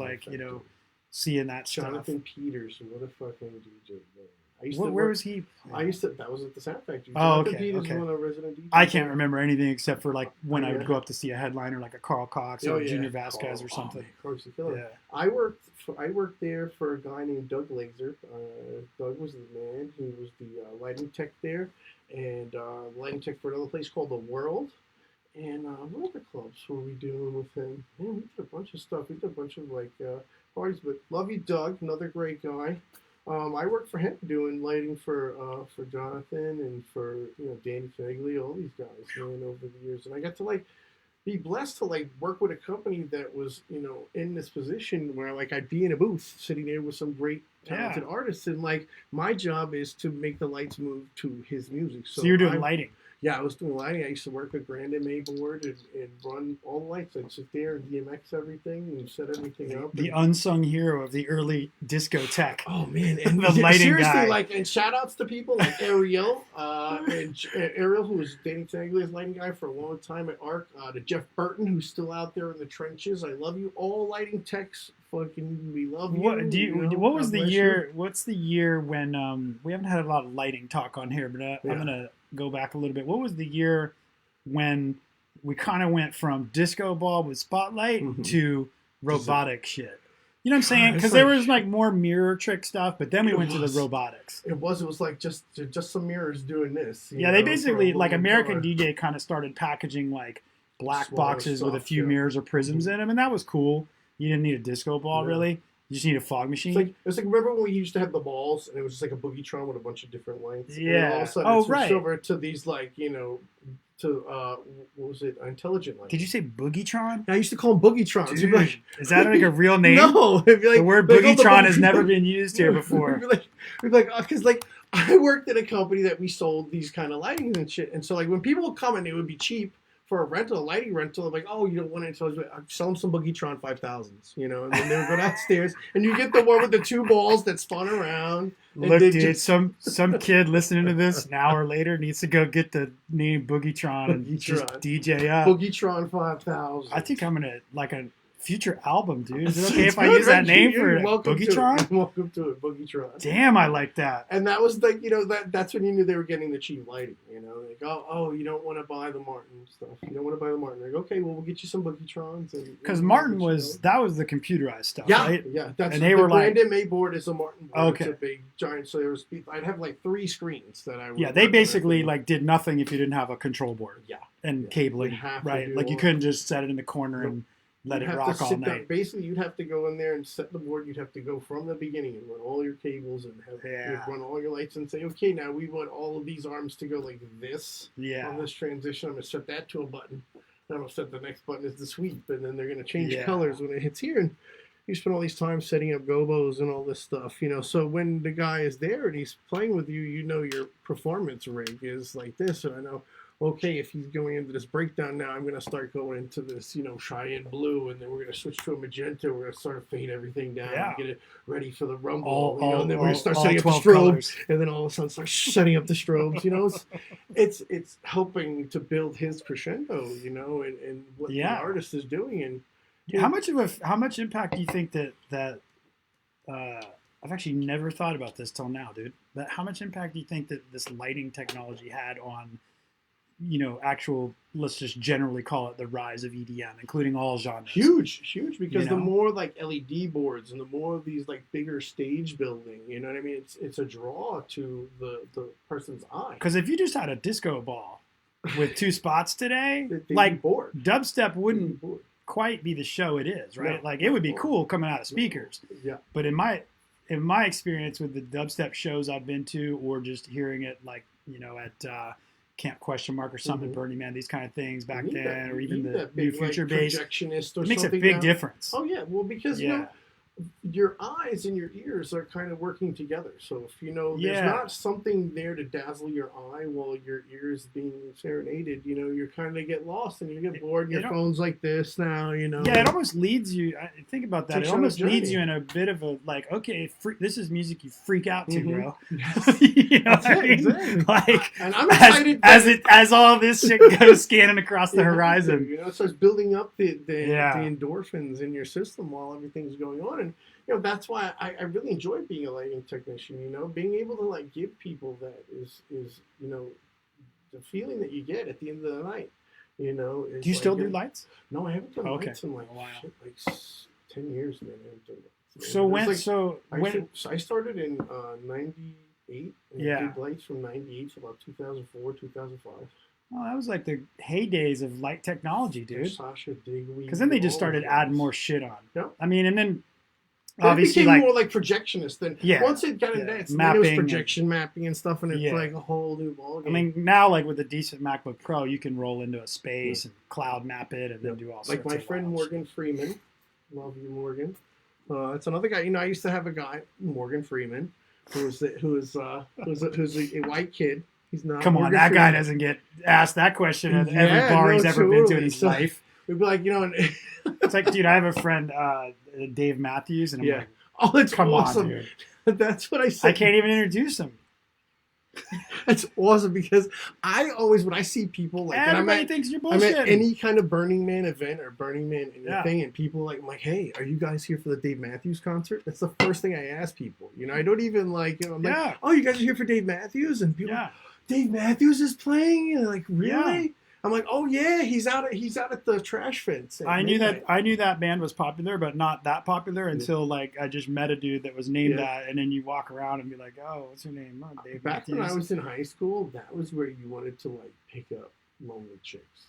[SPEAKER 1] seeing that stuff.
[SPEAKER 2] Jonathan Peters, what a fucking DJ, man.
[SPEAKER 1] Where was he?
[SPEAKER 2] That was at the Sound Factory.
[SPEAKER 1] Oh, okay.
[SPEAKER 2] Peters was one of the resident DJs.
[SPEAKER 1] I can't remember anything except for when I would go up to see a headliner like a Carl Cox or Junior Vasquez or something.
[SPEAKER 2] Yeah. I worked there for a guy named Doug Laser. Doug was the man. He was the lighting tech there, and lighting tech for another place called The World. And what other clubs were we doing with him? Man, we did a bunch of stuff. We did a bunch of parties. But love you, Doug. Another great guy. I worked for him doing lighting for Jonathan and for Danny Fagley, all these guys, man, over the years, and I got to be blessed to work with a company that was in this position where I'd be in a booth sitting there with some great talented artists, and my job is to make the lights move to his music.
[SPEAKER 1] So you're doing lighting.
[SPEAKER 2] Yeah, I was doing lighting. I used to work with Grand MA board and run all the lights. I'd sit there and DMX everything and set everything up.
[SPEAKER 1] The unsung hero of the early discotheque.
[SPEAKER 2] Oh man, and
[SPEAKER 1] the lighting guy.
[SPEAKER 2] And shout outs to people like Ariel, Ariel, who was Danny Taglia's lighting guy for a long time at ARC, to Jeff Burton, who's still out there in the trenches. I love you, all lighting techs. Fucking, we love you.
[SPEAKER 1] What was the year? What's the year when we haven't had a lot of lighting talk on here, but I'm gonna go back a little bit. What was the year when we kind of went from disco ball with spotlight to robotic shit? You know what I'm saying? Because there was more mirror trick stuff, but then we went to the robotics.
[SPEAKER 2] It was just some mirrors doing this.
[SPEAKER 1] They basically American DJ kind of started packaging black boxes with a few mirrors or prisms in them, and that was cool. You didn't need a disco ball, really. You just need a fog machine.
[SPEAKER 2] It's remember when we used to have the balls, and it was just a Boogietron with a bunch of different lights?
[SPEAKER 1] Yeah.
[SPEAKER 2] And all of a sudden it switched over to these, what was it? Intelligent lights.
[SPEAKER 1] Did you say Boogietron?
[SPEAKER 2] I used to call them Boogietrons.
[SPEAKER 1] Dude, is that a real name?
[SPEAKER 2] No.
[SPEAKER 1] The word Boogietron has never been used here before.
[SPEAKER 2] We'd be because I worked at a company that we sold these kind of lighting and shit, and so when people would come and it would be cheap for a rental, a lighting rental, I'm like, oh, you don't want it, so I'd sell them some Boogietron 5000s, and then they would go downstairs, and you get the one with the two balls that spun around.
[SPEAKER 1] Look, dude, some kid listening to this an hour later needs to go get the name Boogietron and just DJ up.
[SPEAKER 2] Boogietron 5000.
[SPEAKER 1] I think I'm gonna future album, dude. Is it okay
[SPEAKER 2] It's
[SPEAKER 1] if I
[SPEAKER 2] good,
[SPEAKER 1] use that
[SPEAKER 2] right?
[SPEAKER 1] name
[SPEAKER 2] You're
[SPEAKER 1] for
[SPEAKER 2] welcome to it.
[SPEAKER 1] Boogietron?
[SPEAKER 2] Welcome to it, Boogietron.
[SPEAKER 1] Damn, I like that.
[SPEAKER 2] And that was like, that's when you knew they were getting the cheap lighting, like, oh, you don't want to buy the Martin stuff. You don't want to buy the Martin. Like, okay, well, we'll get you some Boogietrons.
[SPEAKER 1] Because Martin that was the computerized stuff,
[SPEAKER 2] yeah,
[SPEAKER 1] right?
[SPEAKER 2] Yeah, that's
[SPEAKER 1] and they
[SPEAKER 2] the
[SPEAKER 1] were like,
[SPEAKER 2] Brand MA board is a Martin board.
[SPEAKER 1] Okay.
[SPEAKER 2] It's a big, giant, so I'd have like 3 screens that I would.
[SPEAKER 1] Yeah, they basically like did nothing if you didn't have a control board.
[SPEAKER 2] Yeah.
[SPEAKER 1] And cabling, right? Like you couldn't just set it in the corner and let it rock all night.
[SPEAKER 2] Basically, you'd have to go in there and set the board. You'd have to go from the beginning and run all your cables and run all your lights and say, okay, now we want all of these arms to go like this on this transition. I'm going to set that to a button. And I'm going to set the next button as the sweep. And then they're going to change colors when it hits here. And you spend all these time setting up gobos and all this stuff, So when the guy is there and he's playing with you, your performance rig is like this. And I know, okay, if he's going into this breakdown now, I'm going to start going into this, Cheyenne blue, and then we're going to switch to a magenta. We're going to start to fade everything down and get it ready for the rumble. And then we're going to start setting up the strobes, colors. And then all of a sudden start setting up the strobes. It's helping to build his crescendo, and what the artist is doing. And
[SPEAKER 1] how much impact do you think that I've actually never thought about this till now, dude. But how much impact do you think that this lighting technology had on actual, let's just generally call it the rise of EDM, including all genres?
[SPEAKER 2] Huge, because the more like LED boards and the more of these like bigger stage building, you know what I mean? It's a draw to the person's eye.
[SPEAKER 1] Because if you just had a disco ball with 2 spots today, like dubstep wouldn't quite be the show it is, right?
[SPEAKER 2] No,
[SPEAKER 1] like it would be cool coming out of speakers.
[SPEAKER 2] Yeah.
[SPEAKER 1] But in my experience with the dubstep shows I've been to, or just hearing it like at Camp Question Mark or something, Burning Man, these kind of things back then, or even the New Future Bass,
[SPEAKER 2] projectionist or
[SPEAKER 1] it makes a
[SPEAKER 2] something
[SPEAKER 1] big
[SPEAKER 2] now.
[SPEAKER 1] difference.
[SPEAKER 2] Oh yeah, well because your eyes and your ears are kind of working together. So if there's not something there to dazzle your eye while your ears being serenaded, you kind of get lost and you get bored. And your phone's like this now,
[SPEAKER 1] Yeah, it almost leads you. I think about that. It almost leads you in a bit of a like, okay, this is music you freak out to, bro.
[SPEAKER 2] Exactly.
[SPEAKER 1] Like,
[SPEAKER 2] and I'm excited
[SPEAKER 1] as all this shit goes scanning across the horizon.
[SPEAKER 2] It starts building up the endorphins in your system while everything's going on. And that's why I really enjoy being a lighting technician. Being able to like give people that is the feeling that you get at the end of the night. Do
[SPEAKER 1] you still do lights?
[SPEAKER 2] No, I haven't done lights in like 10 years, man. I haven't done lights. I started in '98 and did lights from '98 to about 2004, 2005.
[SPEAKER 1] Well, that was like the heydays of light technology, dude.
[SPEAKER 2] Sasha Digweed.
[SPEAKER 1] Because then they just started adding more shit on.
[SPEAKER 2] Yeah.
[SPEAKER 1] I mean, and then
[SPEAKER 2] obviously it became more like projectionist than once it got into that,
[SPEAKER 1] mapping,
[SPEAKER 2] it was projection mapping and stuff, and it's like a whole new ballgame.
[SPEAKER 1] I mean, now like with a decent MacBook Pro, you can roll into a space and cloud map it, and then do all sorts of
[SPEAKER 2] my friend Morgan Freeman. Love you, Morgan. That's another guy. I used to have a guy, Morgan Freeman, who's a white kid. He's not.
[SPEAKER 1] Come on,
[SPEAKER 2] Morgan
[SPEAKER 1] that
[SPEAKER 2] Freeman.
[SPEAKER 1] guy doesn't get asked that question at every bar he's ever been to in his life.
[SPEAKER 2] We'd be like,
[SPEAKER 1] it's like, dude, I have a friend, Dave Matthews, and I'm like,
[SPEAKER 2] oh, that's
[SPEAKER 1] come
[SPEAKER 2] awesome.
[SPEAKER 1] on, dude.
[SPEAKER 2] That's what I said.
[SPEAKER 1] I can't even introduce him.
[SPEAKER 2] That's awesome because I always, when I see people like,
[SPEAKER 1] everybody thinks you're bullshit.
[SPEAKER 2] I'm at any kind of Burning Man event or Burning Man anything, and people I'm like, hey, are you guys here for the Dave Matthews concert? That's the first thing I ask people. I don't even like, I'm like, oh, you guys are here for Dave Matthews, and people, Dave Matthews is playing, and like, really?
[SPEAKER 1] Yeah.
[SPEAKER 2] I'm like, oh yeah, he's out at the trash fence.
[SPEAKER 1] I knew that band was popular, but not that popular until like I just met a dude that was named that, and then you walk around and be like, oh, what's your name? Oh, Dave
[SPEAKER 2] Back
[SPEAKER 1] Matthews.
[SPEAKER 2] when I was in high school, that was where you wanted to like pick up lonely chicks.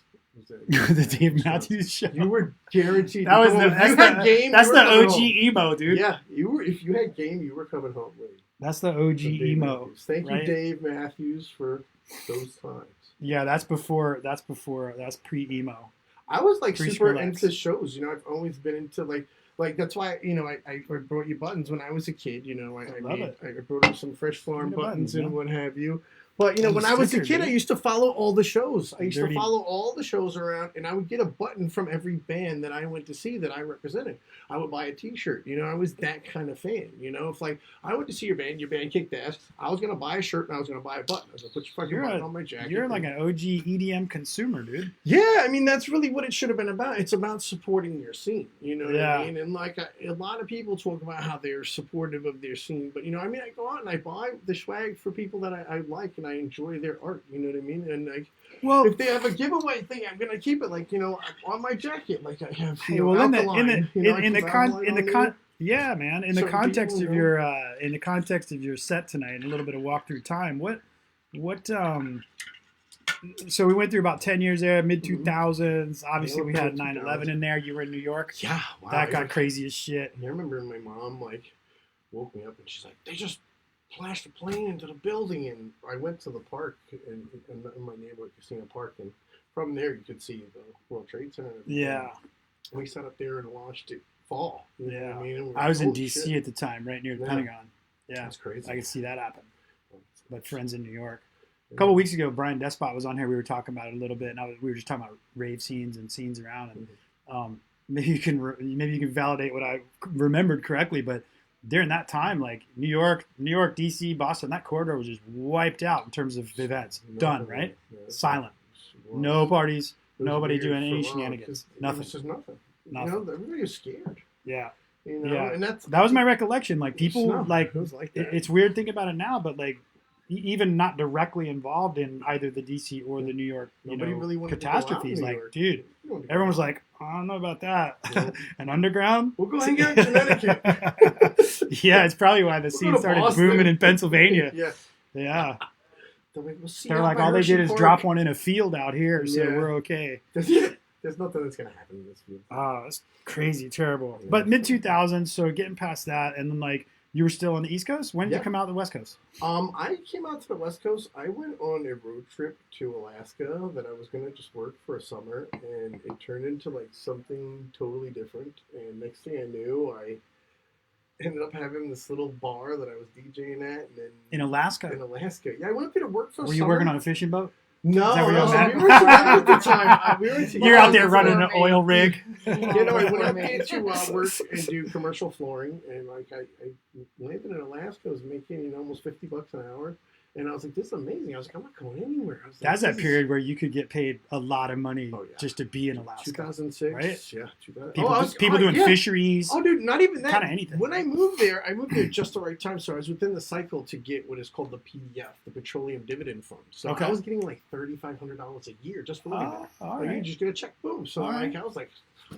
[SPEAKER 1] The Dave Matthews show.
[SPEAKER 2] You were guaranteed.
[SPEAKER 1] That's the OG emo, dude.
[SPEAKER 2] Yeah, if you had game, you were coming home late.
[SPEAKER 1] That's the OG emo.
[SPEAKER 2] Matthews. Thank you, Dave Matthews, for those times.
[SPEAKER 1] Yeah, that's pre-emo.
[SPEAKER 2] I was like super into shows. I've always been into like that's why I brought you buttons when I was a kid. I brought you some Fresh Farm buttons and what have you. But,
[SPEAKER 1] And
[SPEAKER 2] when
[SPEAKER 1] the
[SPEAKER 2] I was a
[SPEAKER 1] sticker,
[SPEAKER 2] kid, I
[SPEAKER 1] dude.
[SPEAKER 2] used to follow all the shows. I used
[SPEAKER 1] Dirty.
[SPEAKER 2] to follow all the shows around, and I would get a button from every band that I went to see that I represented. I would buy a T-shirt. I was that kind of fan. If, like, I went to see your band kicked ass, I was going to buy a shirt, and I was going to buy a button. I was going to put your fucking button on my jacket.
[SPEAKER 1] You're like an OG EDM consumer, dude.
[SPEAKER 2] Yeah, I mean, that's really what it should have been about. It's about supporting your scene. You know what
[SPEAKER 1] Yeah.
[SPEAKER 2] I mean? And, like, a lot of people talk about how they're supportive of their scene. But, I go out and I buy the swag for people that I like and I enjoy their art. You know what I mean? And, like,
[SPEAKER 1] Well,
[SPEAKER 2] if they have a giveaway thing, I'm gonna keep it, like, on my jacket, like I have.
[SPEAKER 1] hey, well, in the
[SPEAKER 2] Certain
[SPEAKER 1] context
[SPEAKER 2] people,
[SPEAKER 1] in the context of your set tonight and a little bit of walkthrough time, what so we went through about 10 years there, mid 2000s. Obviously, we had 9/11 in there. You were in New York.
[SPEAKER 2] Yeah, wow,
[SPEAKER 1] that got crazy as shit.
[SPEAKER 2] I remember my mom woke me up and she's like, "They just flashed a plane into the building," and I went to the park in my neighborhood, Casino Park, and from there you could see the World Trade Center.
[SPEAKER 1] Yeah.
[SPEAKER 2] And we sat up there and watched it fall. You know what I mean?
[SPEAKER 1] I was in D.C. at the time, right near the Pentagon. Yeah,
[SPEAKER 2] that's crazy.
[SPEAKER 1] I could see that happen. But friends in New York. A couple weeks ago, Brian Despot was on here. We were talking about it a little bit, and we were just talking about rave scenes and scenes around. And maybe you can validate what I remembered correctly, but during that time, like New York, DC, Boston, that corridor was just wiped out in terms of events. Done, right? Silent. No parties. Nobody doing any shenanigans. Nothing.
[SPEAKER 2] It's just nothing.
[SPEAKER 1] Nothing.
[SPEAKER 2] Everybody was scared.
[SPEAKER 1] Yeah.
[SPEAKER 2] Yeah. And that
[SPEAKER 1] was my recollection. Like people,
[SPEAKER 2] it was like that.
[SPEAKER 1] It's weird thinking about it now, but like even not directly involved in either the DC or the New York,
[SPEAKER 2] really
[SPEAKER 1] catastrophes. Like,
[SPEAKER 2] York.
[SPEAKER 1] Dude, everyone was like, I don't know about that. And underground?
[SPEAKER 2] We'll go hang out in Connecticut.
[SPEAKER 1] Yeah, it's probably why the scene started booming in Pennsylvania.
[SPEAKER 2] Yeah.
[SPEAKER 1] They're like, all they did is drop one in a field out here, so we're okay.
[SPEAKER 2] There's nothing that's going to happen in this field.
[SPEAKER 1] Oh, it's crazy, terrible. Yeah. But mid-2000s, so getting past that, and then, like, you were still on the East Coast? When did you come out to the West Coast?
[SPEAKER 2] I came out to the West Coast. I went on a road trip to Alaska that I was going to just work for a summer, and it turned into, like, something totally different. And next thing I knew, I ended up having this little bar that I was DJing at. And then
[SPEAKER 1] in Alaska?
[SPEAKER 2] In Alaska. Yeah, I went up there to work for a summer.
[SPEAKER 1] Were you working on a fishing boat?
[SPEAKER 2] No,
[SPEAKER 1] we were
[SPEAKER 2] together at the time.
[SPEAKER 1] You're out there running an oil rig.
[SPEAKER 2] I went up there to work and do commercial flooring, and like I landed in Alaska. I was making almost $50 an hour, and I was like, "This is amazing." I was like, "I'm not going anywhere." I was like,
[SPEAKER 1] that's that period where you could get paid a lot of money just to be in Alaska.
[SPEAKER 2] 2006,
[SPEAKER 1] right?
[SPEAKER 2] Yeah, 2000.
[SPEAKER 1] People doing fisheries.
[SPEAKER 2] Oh, dude, not even that.
[SPEAKER 1] Kind of anything.
[SPEAKER 2] When I moved there just the right time, so I was within the cycle to get what is called the PDF, the Petroleum Dividend Fund. So I was getting like $3,500 a year just for living there.
[SPEAKER 1] All
[SPEAKER 2] right. You just get a check, boom. So I was like,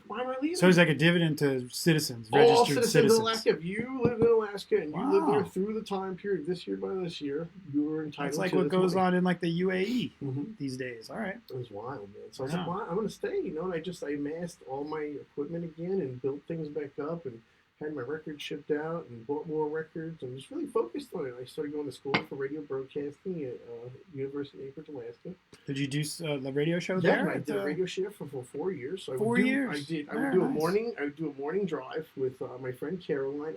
[SPEAKER 2] why am I leaving?
[SPEAKER 1] So it's like a dividend to citizens,
[SPEAKER 2] all
[SPEAKER 1] registered
[SPEAKER 2] citizens in Alaska. If you live in Alaska and you live there through the time period, this year by this year, you were entitled to
[SPEAKER 1] That's like what goes on in like the UAE
[SPEAKER 2] Mm-hmm.
[SPEAKER 1] these days. All right.
[SPEAKER 2] It was wild, man. So I was like, well, I'm going to stay, and I amassed all my equipment again and built things back up and had my records shipped out and bought more records and just really focused on it. I started going to school for radio broadcasting at University of Anchorage, Alaska.
[SPEAKER 1] Did you do the radio show there?
[SPEAKER 2] Yeah, I did a radio show for 4 years. So
[SPEAKER 1] 4 years?
[SPEAKER 2] I did. I would do a morning drive with my friend Caroline.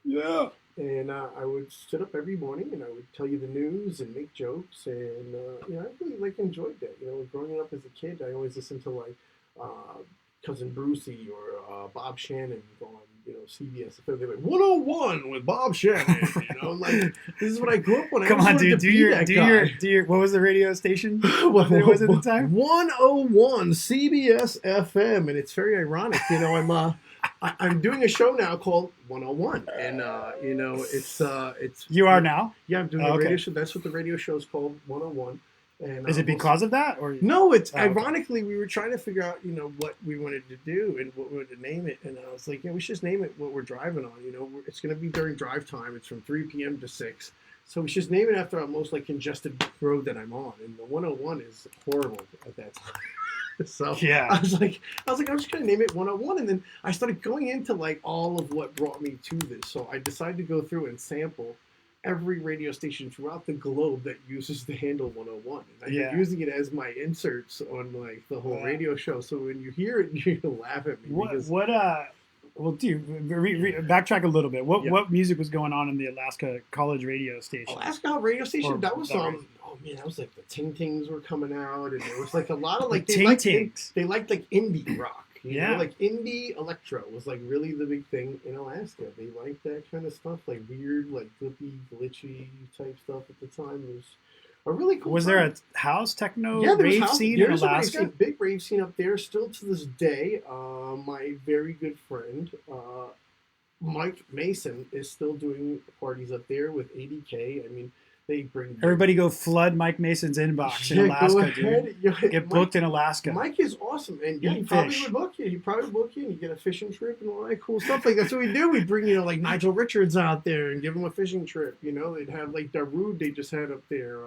[SPEAKER 1] Yeah.
[SPEAKER 2] And I would sit up every morning and I would tell you the news and make jokes. And, I really enjoyed that. Growing up as a kid, I always listened to Cousin Brucey or Bob Shannon on CBS. They're like 101 with Bob Shannon. This is what I grew up on.
[SPEAKER 1] Come on, dude. Do your. What was the radio station? What was it at the time?
[SPEAKER 2] 101 CBS FM, and it's very ironic. I'm doing a show now called 101, and it's.
[SPEAKER 1] You are now?
[SPEAKER 2] Yeah, I'm doing a radio show. That's what the radio show is called, 101. And,
[SPEAKER 1] is it because of that, or
[SPEAKER 2] no? It's ironically we were trying to figure out what we wanted to do and what we wanted to name it, and I was like, we should just name it what we're driving on. It's going to be during drive time. It's from 3 p.m. to 6, so we should just name it after our most congested road that I'm on, and the 101 is horrible at that time. So
[SPEAKER 1] yeah,
[SPEAKER 2] I was like, I'm just gonna name it 101, and then I started going into all of what brought me to this. So I decided to go through and sample every radio station throughout the globe that uses the handle 101. And I've been using it as my inserts on the whole radio show. So when you hear it, you're gonna laugh at me.
[SPEAKER 1] Well, dude, backtrack a little bit.
[SPEAKER 2] Yeah.
[SPEAKER 1] What music was going on in the Alaska college radio station?
[SPEAKER 2] Alaska radio station.
[SPEAKER 1] Or
[SPEAKER 2] That was
[SPEAKER 1] that radio.
[SPEAKER 2] Oh man, that was like the Ting Tings were coming out, and there was like a lot of like
[SPEAKER 1] The
[SPEAKER 2] they liked
[SPEAKER 1] Ting-Tings.
[SPEAKER 2] they liked like indie rock. You
[SPEAKER 1] Yeah.
[SPEAKER 2] know, like indie electro was like really the big thing in Alaska. They liked that kind of stuff, like weird, like flippy, glitchy type stuff at the time. It was a really cool.
[SPEAKER 1] Was
[SPEAKER 2] time.
[SPEAKER 1] there a house techno
[SPEAKER 2] Yeah, there was
[SPEAKER 1] rave scene in
[SPEAKER 2] there's a rave
[SPEAKER 1] Alaska?
[SPEAKER 2] scene, big rave scene up there. Still to this day, my very good friend Mike Mason is still doing parties up there with 80K. I mean, they bring
[SPEAKER 1] Everybody go flood Mike Mason's inbox in
[SPEAKER 2] Yeah,
[SPEAKER 1] Alaska,
[SPEAKER 2] go ahead.
[SPEAKER 1] dude.
[SPEAKER 2] Yeah,
[SPEAKER 1] Get
[SPEAKER 2] Mike-
[SPEAKER 1] booked in Alaska.
[SPEAKER 2] Mike is awesome, and yeah,
[SPEAKER 1] Eat
[SPEAKER 2] he probably
[SPEAKER 1] fish.
[SPEAKER 2] would book you. He probably book you, and you get a fishing trip and all that cool stuff. Like that's what we do. We bring like Nigel Richards out there and give him a fishing trip. You know, they'd have like Darude they just had up there.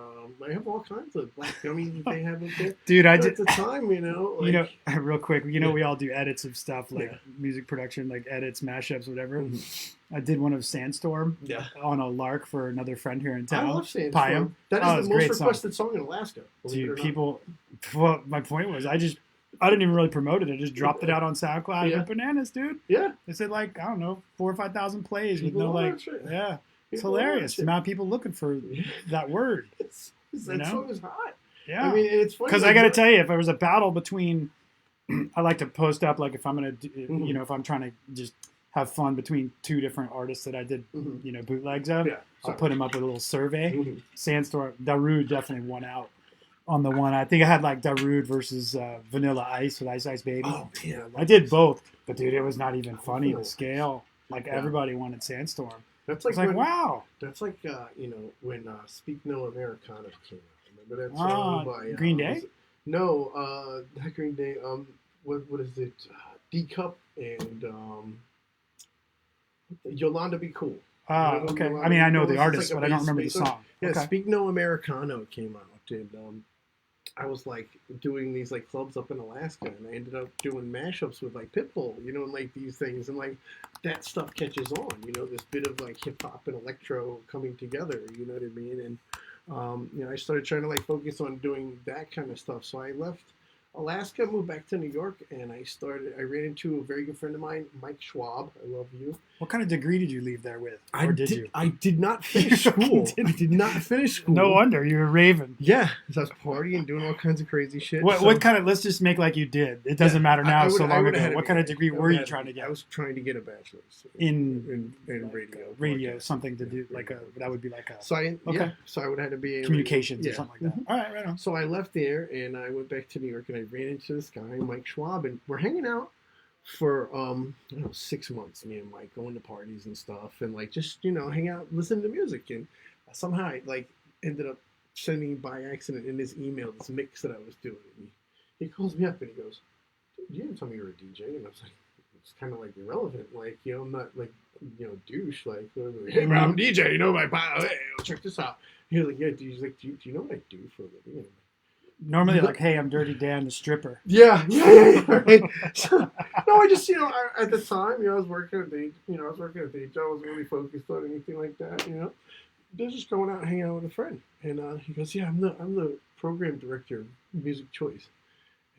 [SPEAKER 2] They have all kinds of black gummies they have up there.
[SPEAKER 1] Dude, I
[SPEAKER 2] But
[SPEAKER 1] did.
[SPEAKER 2] at the time, you know, like,
[SPEAKER 1] You know, real quick,
[SPEAKER 2] Yeah.
[SPEAKER 1] we all do edits of stuff like
[SPEAKER 2] Yeah.
[SPEAKER 1] music production, like edits, mashups, whatever.
[SPEAKER 2] Mhm.
[SPEAKER 1] I did one of Sandstorm
[SPEAKER 2] yeah.
[SPEAKER 1] on a lark for another friend here in
[SPEAKER 2] I
[SPEAKER 1] town.
[SPEAKER 2] love Sandstorm.
[SPEAKER 1] Payam.
[SPEAKER 2] That
[SPEAKER 1] Oh,
[SPEAKER 2] is
[SPEAKER 1] it's
[SPEAKER 2] the
[SPEAKER 1] a
[SPEAKER 2] most
[SPEAKER 1] great song.
[SPEAKER 2] requested song in Alaska. believe it or
[SPEAKER 1] Dude,
[SPEAKER 2] not.
[SPEAKER 1] people. Well, my point was, I didn't even really promote it. I just dropped it out on SoundCloud.
[SPEAKER 2] Yeah.
[SPEAKER 1] Went bananas, dude.
[SPEAKER 2] Yeah.
[SPEAKER 1] They said like I don't know, 4,000 or 5,000 plays
[SPEAKER 2] People
[SPEAKER 1] with no
[SPEAKER 2] love
[SPEAKER 1] like,
[SPEAKER 2] that shit.
[SPEAKER 1] yeah, it's
[SPEAKER 2] People love that
[SPEAKER 1] hilarious. The
[SPEAKER 2] shit.
[SPEAKER 1] amount of people looking for that word.
[SPEAKER 2] That
[SPEAKER 1] know?
[SPEAKER 2] song is hot.
[SPEAKER 1] Yeah,
[SPEAKER 2] I mean, and it's funny
[SPEAKER 1] because I got to tell you, if there was a battle between, I like to post up like if I'm gonna,
[SPEAKER 2] Mhm.
[SPEAKER 1] if I'm trying to just have fun between two different artists that I did,
[SPEAKER 2] Mhm.
[SPEAKER 1] bootlegs of.
[SPEAKER 2] Yeah.
[SPEAKER 1] I'll put them up with a little survey.
[SPEAKER 2] Mhm.
[SPEAKER 1] Sandstorm, Darude definitely won out on the one. I think I had like Darude versus Vanilla Ice with Ice Ice Baby.
[SPEAKER 2] Oh man,
[SPEAKER 1] I did both, but dude, it was not even funny
[SPEAKER 2] Vanilla
[SPEAKER 1] to scale. Like
[SPEAKER 2] Yeah.
[SPEAKER 1] everybody wanted Sandstorm.
[SPEAKER 2] That's
[SPEAKER 1] It's
[SPEAKER 2] like
[SPEAKER 1] like
[SPEAKER 2] when,
[SPEAKER 1] wow,
[SPEAKER 2] That's like when Speak No Americana came out. Remember that
[SPEAKER 1] Ah,
[SPEAKER 2] song by
[SPEAKER 1] Green Day?
[SPEAKER 2] was it- No, not Green Day. What is it? D Cup and Yolanda Be Cool.
[SPEAKER 1] okay.
[SPEAKER 2] Yolanda
[SPEAKER 1] I mean, I
[SPEAKER 2] Be
[SPEAKER 1] know
[SPEAKER 2] Cool
[SPEAKER 1] the
[SPEAKER 2] is
[SPEAKER 1] artist,
[SPEAKER 2] like a
[SPEAKER 1] but I don't
[SPEAKER 2] bass-
[SPEAKER 1] remember the
[SPEAKER 2] bass
[SPEAKER 1] song.
[SPEAKER 2] Yeah,
[SPEAKER 1] Okay.
[SPEAKER 2] Speak No Americano came out, and I was like doing these like clubs up in Alaska, and I ended up doing mashups with like Pitbull, and like these things, and like that stuff catches on, this bit of like hip hop and electro coming together, you know what I mean? And I started trying to like focus on doing that kind of stuff. So I left Alaska, moved back to New York, and I ran into a very good friend of mine, Mike Schwab. I love you.
[SPEAKER 1] What kind of degree did you leave there with? Or did you?
[SPEAKER 2] I did not finish
[SPEAKER 1] You
[SPEAKER 2] school.
[SPEAKER 1] didn't.
[SPEAKER 2] I did not finish school.
[SPEAKER 1] No wonder you were raving.
[SPEAKER 2] Yeah, because I was partying, doing all kinds of crazy shit.
[SPEAKER 1] What,
[SPEAKER 2] So-
[SPEAKER 1] what kind of? Let's just make like you did. It doesn't matter now.
[SPEAKER 2] I would-
[SPEAKER 1] so
[SPEAKER 2] I
[SPEAKER 1] long
[SPEAKER 2] would've
[SPEAKER 1] ago.
[SPEAKER 2] had
[SPEAKER 1] What
[SPEAKER 2] a-
[SPEAKER 1] kind of degree
[SPEAKER 2] I
[SPEAKER 1] were
[SPEAKER 2] would've
[SPEAKER 1] you
[SPEAKER 2] had
[SPEAKER 1] trying to get?
[SPEAKER 2] I was trying to get a bachelor's
[SPEAKER 1] in
[SPEAKER 2] radio.
[SPEAKER 1] radio,
[SPEAKER 2] broadcasting.
[SPEAKER 1] something to do like that would be like a
[SPEAKER 2] So I
[SPEAKER 1] Okay.
[SPEAKER 2] so I would have to be
[SPEAKER 1] communications
[SPEAKER 2] yeah.
[SPEAKER 1] or something like that. All right, right on.
[SPEAKER 2] So I left there and I went back to New York and I ran into this guy, Mike Schwab, and we're hanging out for 6 months. Me and Mike going to parties and stuff, and like just hang out, listen to music, and somehow I like ended up sending by accident in his email this mix that I was doing. And he calls me up and he goes, "Dude, you didn't tell me you were a DJ," and I was like, it's kind of like irrelevant, like I'm not like douche, like hey bro, I'm a DJ, my pal, hey, check this out. He was like, yeah, dude. He's like, do you know what I do for a living? And I'm like,
[SPEAKER 1] Normally, like, hey, I'm Dirty Dan, the stripper.
[SPEAKER 2] yeah, right. So, no, I just, at the time, I was working at day, I was working at day job. I wasn't really focused on anything like that, I was just going out and hanging out with a friend, and he goes, yeah, I'm the program director of Music Choice.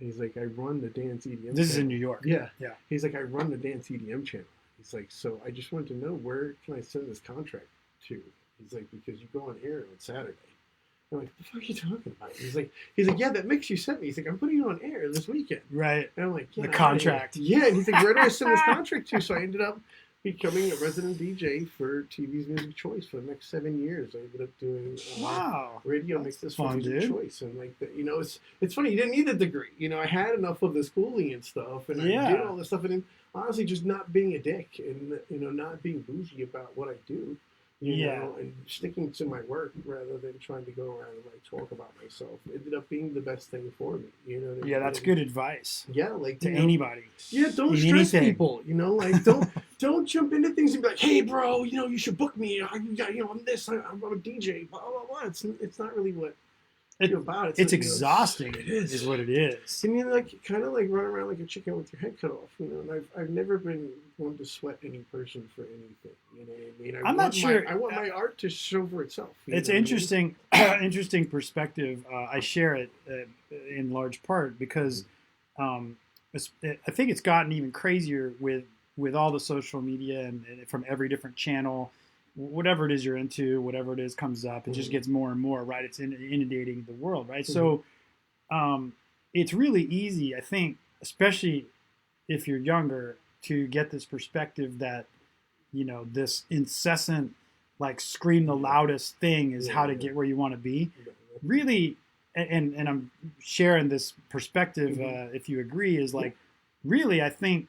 [SPEAKER 2] And he's like, I run the dance EDM.
[SPEAKER 1] This is
[SPEAKER 2] channel.
[SPEAKER 1] in New York.
[SPEAKER 2] Yeah,
[SPEAKER 1] Yeah.
[SPEAKER 2] He's like, I run the dance EDM channel. He's like, so I just wanted to know where can I send this contract to? He's like, because you go on air on Saturday. I'm like, what the fuck are you talking about? He's like, yeah, that mix you sent me. He's like, I'm putting it on air this weekend.
[SPEAKER 1] Right.
[SPEAKER 2] And I'm like, yeah,
[SPEAKER 1] The contract.
[SPEAKER 2] Yeah, and he's like, where do I send this contract to? So I ended up becoming a resident DJ for TV's Music Choice for the next 7 years. I ended up doing
[SPEAKER 1] Wow.
[SPEAKER 2] radio
[SPEAKER 1] That's
[SPEAKER 2] mixes
[SPEAKER 1] fun,
[SPEAKER 2] for Music
[SPEAKER 1] dude.
[SPEAKER 2] Choice, and like it's funny. You didn't need the degree. I had enough of the schooling and stuff, and
[SPEAKER 1] Yeah.
[SPEAKER 2] I did all this stuff, and then honestly, just not being a dick and not being bougie about what I do. And sticking to my work rather than trying to go around and like talk about myself ended up being the best thing for me. You know what I mean?
[SPEAKER 1] Yeah, that's good advice
[SPEAKER 2] Yeah, like
[SPEAKER 1] to anybody.
[SPEAKER 2] Yeah, don't
[SPEAKER 1] in
[SPEAKER 2] stress
[SPEAKER 1] anything.
[SPEAKER 2] people. Like don't jump into things and be like, hey, bro, you should book me. I'm this. I'm a DJ. Blah blah blah. It's not really what you're about.
[SPEAKER 1] It's
[SPEAKER 2] like,
[SPEAKER 1] exhausting.
[SPEAKER 2] It is
[SPEAKER 1] what it is.
[SPEAKER 2] And you like kind of like run around like a chicken with your head cut off. And I've never been one to sweat any person for anything. You know what I mean?
[SPEAKER 1] I'm not sure.
[SPEAKER 2] I want my art to show for itself.
[SPEAKER 1] It's
[SPEAKER 2] know what I mean?
[SPEAKER 1] interesting, interesting perspective. I share it in large part because I think it's gotten even crazier with with all the social media and from every different channel, whatever it is you're into, whatever it is comes up, it just gets more and more, right? It's inundating the world, right? So it's really easy, I think, especially if you're younger, to get this perspective that, this incessant, like, scream the loudest thing is how to get where you want to be. Really, and I'm sharing this perspective, if you agree, is like, really, I think,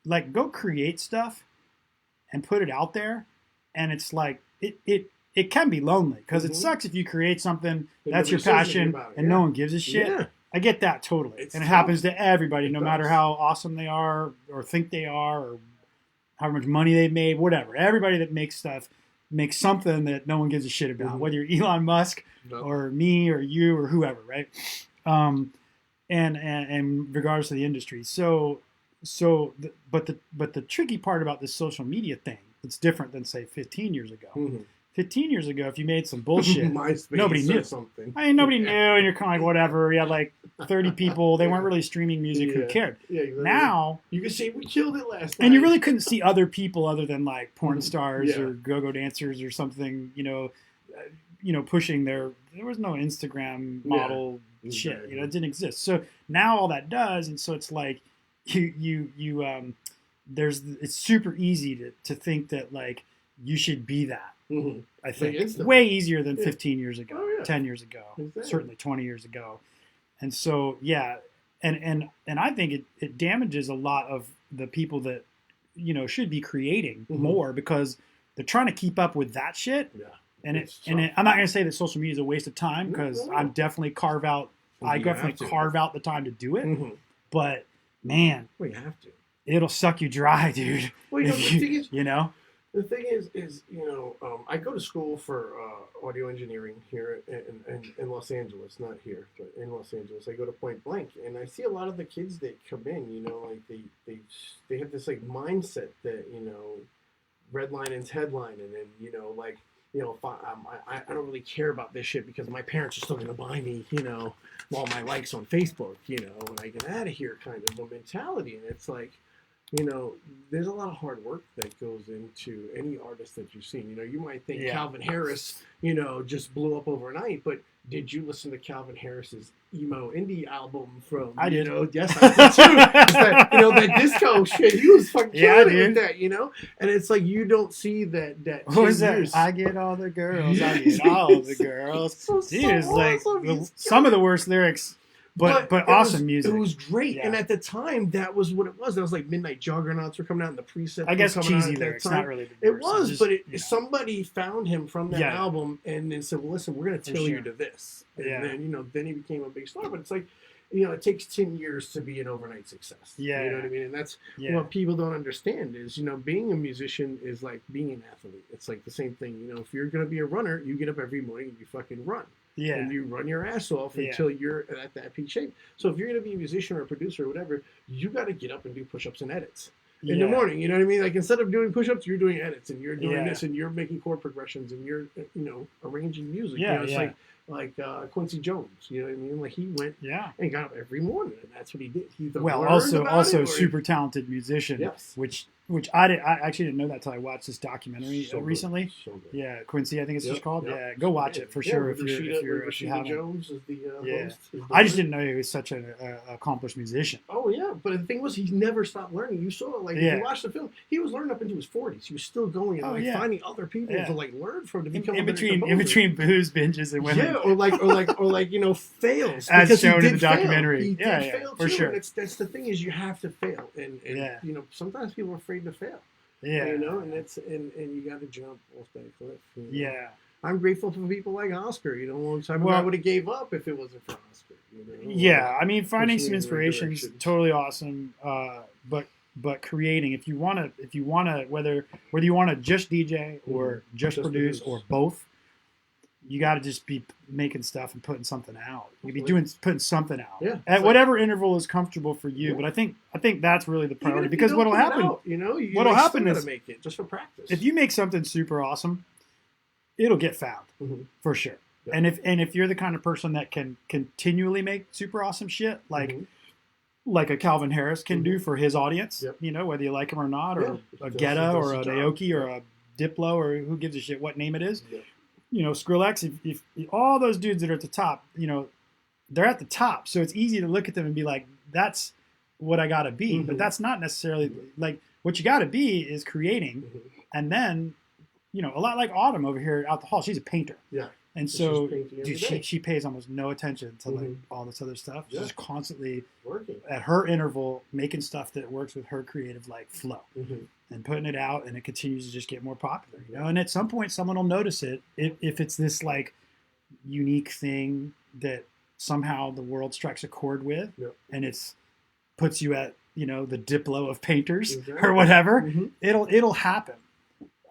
[SPEAKER 1] like, go create stuff and put it out there. And it's like, it can be lonely because it sucks if you create something that's your passion and no one gives a shit. Yeah. I get that totally. And it happens to everybody, no matter how awesome they are or think they are or how much money they've made, whatever. Everybody that makes stuff makes something that no one gives a shit about, whether you're Elon Musk or me or you or whoever, right? And regardless of the industry. But the tricky part about this social media thing, it's different than, say, 15 years ago. 15 years ago, if you made some bullshit, nobody knew. Something. I mean, nobody knew, and you're kind of like, whatever. You had like 30 people. They weren't really streaming music. Who cared? Yeah, exactly. Now,
[SPEAKER 2] you could say we killed it last night.
[SPEAKER 1] And you really couldn't see other people other than like porn stars or go-go dancers or something, pushing their... There was no Instagram model shit. Exactly. It didn't exist. So now all that does, and so it's like, it's super easy to think that, like, you should be that. I think way easier than 15 years ago, 10 years ago, certainly 20 years ago. And so, and I think it damages a lot of the people that, should be creating more because they're trying to keep up with that shit. Yeah. And I'm not going to say that social media is a waste of time because I definitely carve out the time to do it. But man,
[SPEAKER 2] you have to.
[SPEAKER 1] It'll suck you dry, dude.
[SPEAKER 2] Well, the thing is, I go to school for audio engineering here in Los Angeles, not here, but in Los Angeles. I go to Point Blank, and I see a lot of the kids that come in, like they have this like mindset that, red line and headline, and then, like, if I don't really care about this shit because my parents are still going to buy me, all my likes on Facebook, when I get out of here kind of a mentality. And it's like, there's a lot of hard work that goes into any artist that you've seen. You might think Calvin Harris, just blew up overnight, but did you listen to Calvin Harris's emo indie album from?
[SPEAKER 1] I did.
[SPEAKER 2] Yes, I did too. That disco shit. He was fucking killing it with that, And it's like you don't see that.
[SPEAKER 1] What was that? I get all the girls. I get all the girls. Dude, it's like some of the worst lyrics. But awesome music.
[SPEAKER 2] It was great. Yeah. And at the time, that was what it was. That was like Midnight Juggernauts were coming out in the preset.
[SPEAKER 1] I guess cheesy lyrics, not really the
[SPEAKER 2] worst. It was, but somebody found him from that album and then said, well, listen, we're going to tell you to this. And then, then he became a big star. But it's like, it takes 10 years to be an overnight success. Yeah. You know what I mean? And that's what people don't understand is, being a musician is like being an athlete. It's like the same thing. If you're going to be a runner, you get up every morning and you fucking run. Yeah. And you run your ass off until you're at that peak shape. So if you're going to be a musician or a producer or whatever, you got to get up and do push-ups and edits in the morning. You know what I mean? Like instead of doing push-ups, you're doing edits and you're doing this and you're making chord progressions and you're, arranging music.
[SPEAKER 1] Yeah,
[SPEAKER 2] it's like Quincy Jones. You know what I mean? Like he went and got up every morning and that's what he did. He
[SPEAKER 1] also super talented musician, which I actually didn't know that until I watched this documentary recently. So good. Yeah, Quincy, I think it's just called. Yep. Yeah, go watch it for sure if you haven't.
[SPEAKER 2] Jones is the host.
[SPEAKER 1] I just didn't know he was such an accomplished musician.
[SPEAKER 2] Oh yeah, but the thing was, he never stopped learning. You saw if you watched the film, he was learning up into his 40s. He was still going and finding other people to like learn from to become
[SPEAKER 1] in between booze binges and women.
[SPEAKER 2] Yeah, or like fails
[SPEAKER 1] as shown in the documentary.
[SPEAKER 2] He did fail for sure. And that's the thing is you have to fail, and sometimes people are afraid to fail. Yeah, and it's and you got to jump off that cliff.
[SPEAKER 1] Yeah,
[SPEAKER 2] I'm grateful for people like Oscar. A long time ago I would have gave up if it wasn't for Oscar.
[SPEAKER 1] Yeah, I mean, finding some inspiration is totally awesome. But creating, if you want to, whether you want to just DJ or just produce or both, you got to just be making stuff and putting something out. You be putting something out at whatever interval is comfortable for you. But I think that's really the priority because what'll happen, what'll happen is
[SPEAKER 2] make it just for practice.
[SPEAKER 1] If you make something super awesome, it'll get found for sure. Yeah. And if you're the kind of person that can continually make super awesome shit, like like a Calvin Harris can do for his audience.
[SPEAKER 2] Yep.
[SPEAKER 1] You know, whether you like him or not, or a
[SPEAKER 2] Does
[SPEAKER 1] Guetta or
[SPEAKER 2] the
[SPEAKER 1] an
[SPEAKER 2] job.
[SPEAKER 1] Aoki or a Diplo or who gives a shit what name it is.
[SPEAKER 2] Yep.
[SPEAKER 1] You know, Skrillex. If all those dudes that are at the top, you know, they're at the top, so it's easy to look at them and be like, that's what I gotta be.
[SPEAKER 2] Mhm.
[SPEAKER 1] But that's not necessarily like what you gotta be is creating, and then, you know, a lot like Autumn over here out the hall. She's a painter.
[SPEAKER 2] Yeah.
[SPEAKER 1] And
[SPEAKER 2] She's
[SPEAKER 1] so,
[SPEAKER 2] painting every
[SPEAKER 1] dude,
[SPEAKER 2] day.
[SPEAKER 1] she pays almost no attention to like
[SPEAKER 2] Mhm.
[SPEAKER 1] all this other stuff.
[SPEAKER 2] Yeah.
[SPEAKER 1] She's just constantly
[SPEAKER 2] Working.
[SPEAKER 1] at her interval making stuff that works with her creative like flow
[SPEAKER 2] Mhm.
[SPEAKER 1] and putting it out, and it continues to just get more popular. You know, and at some point, someone will notice it if it's this like unique thing that somehow the world strikes a chord with,
[SPEAKER 2] Yep.
[SPEAKER 1] and it's puts you at, you know, the Diplo of painters
[SPEAKER 2] Exactly.
[SPEAKER 1] or whatever.
[SPEAKER 2] Mhm.
[SPEAKER 1] It'll happen.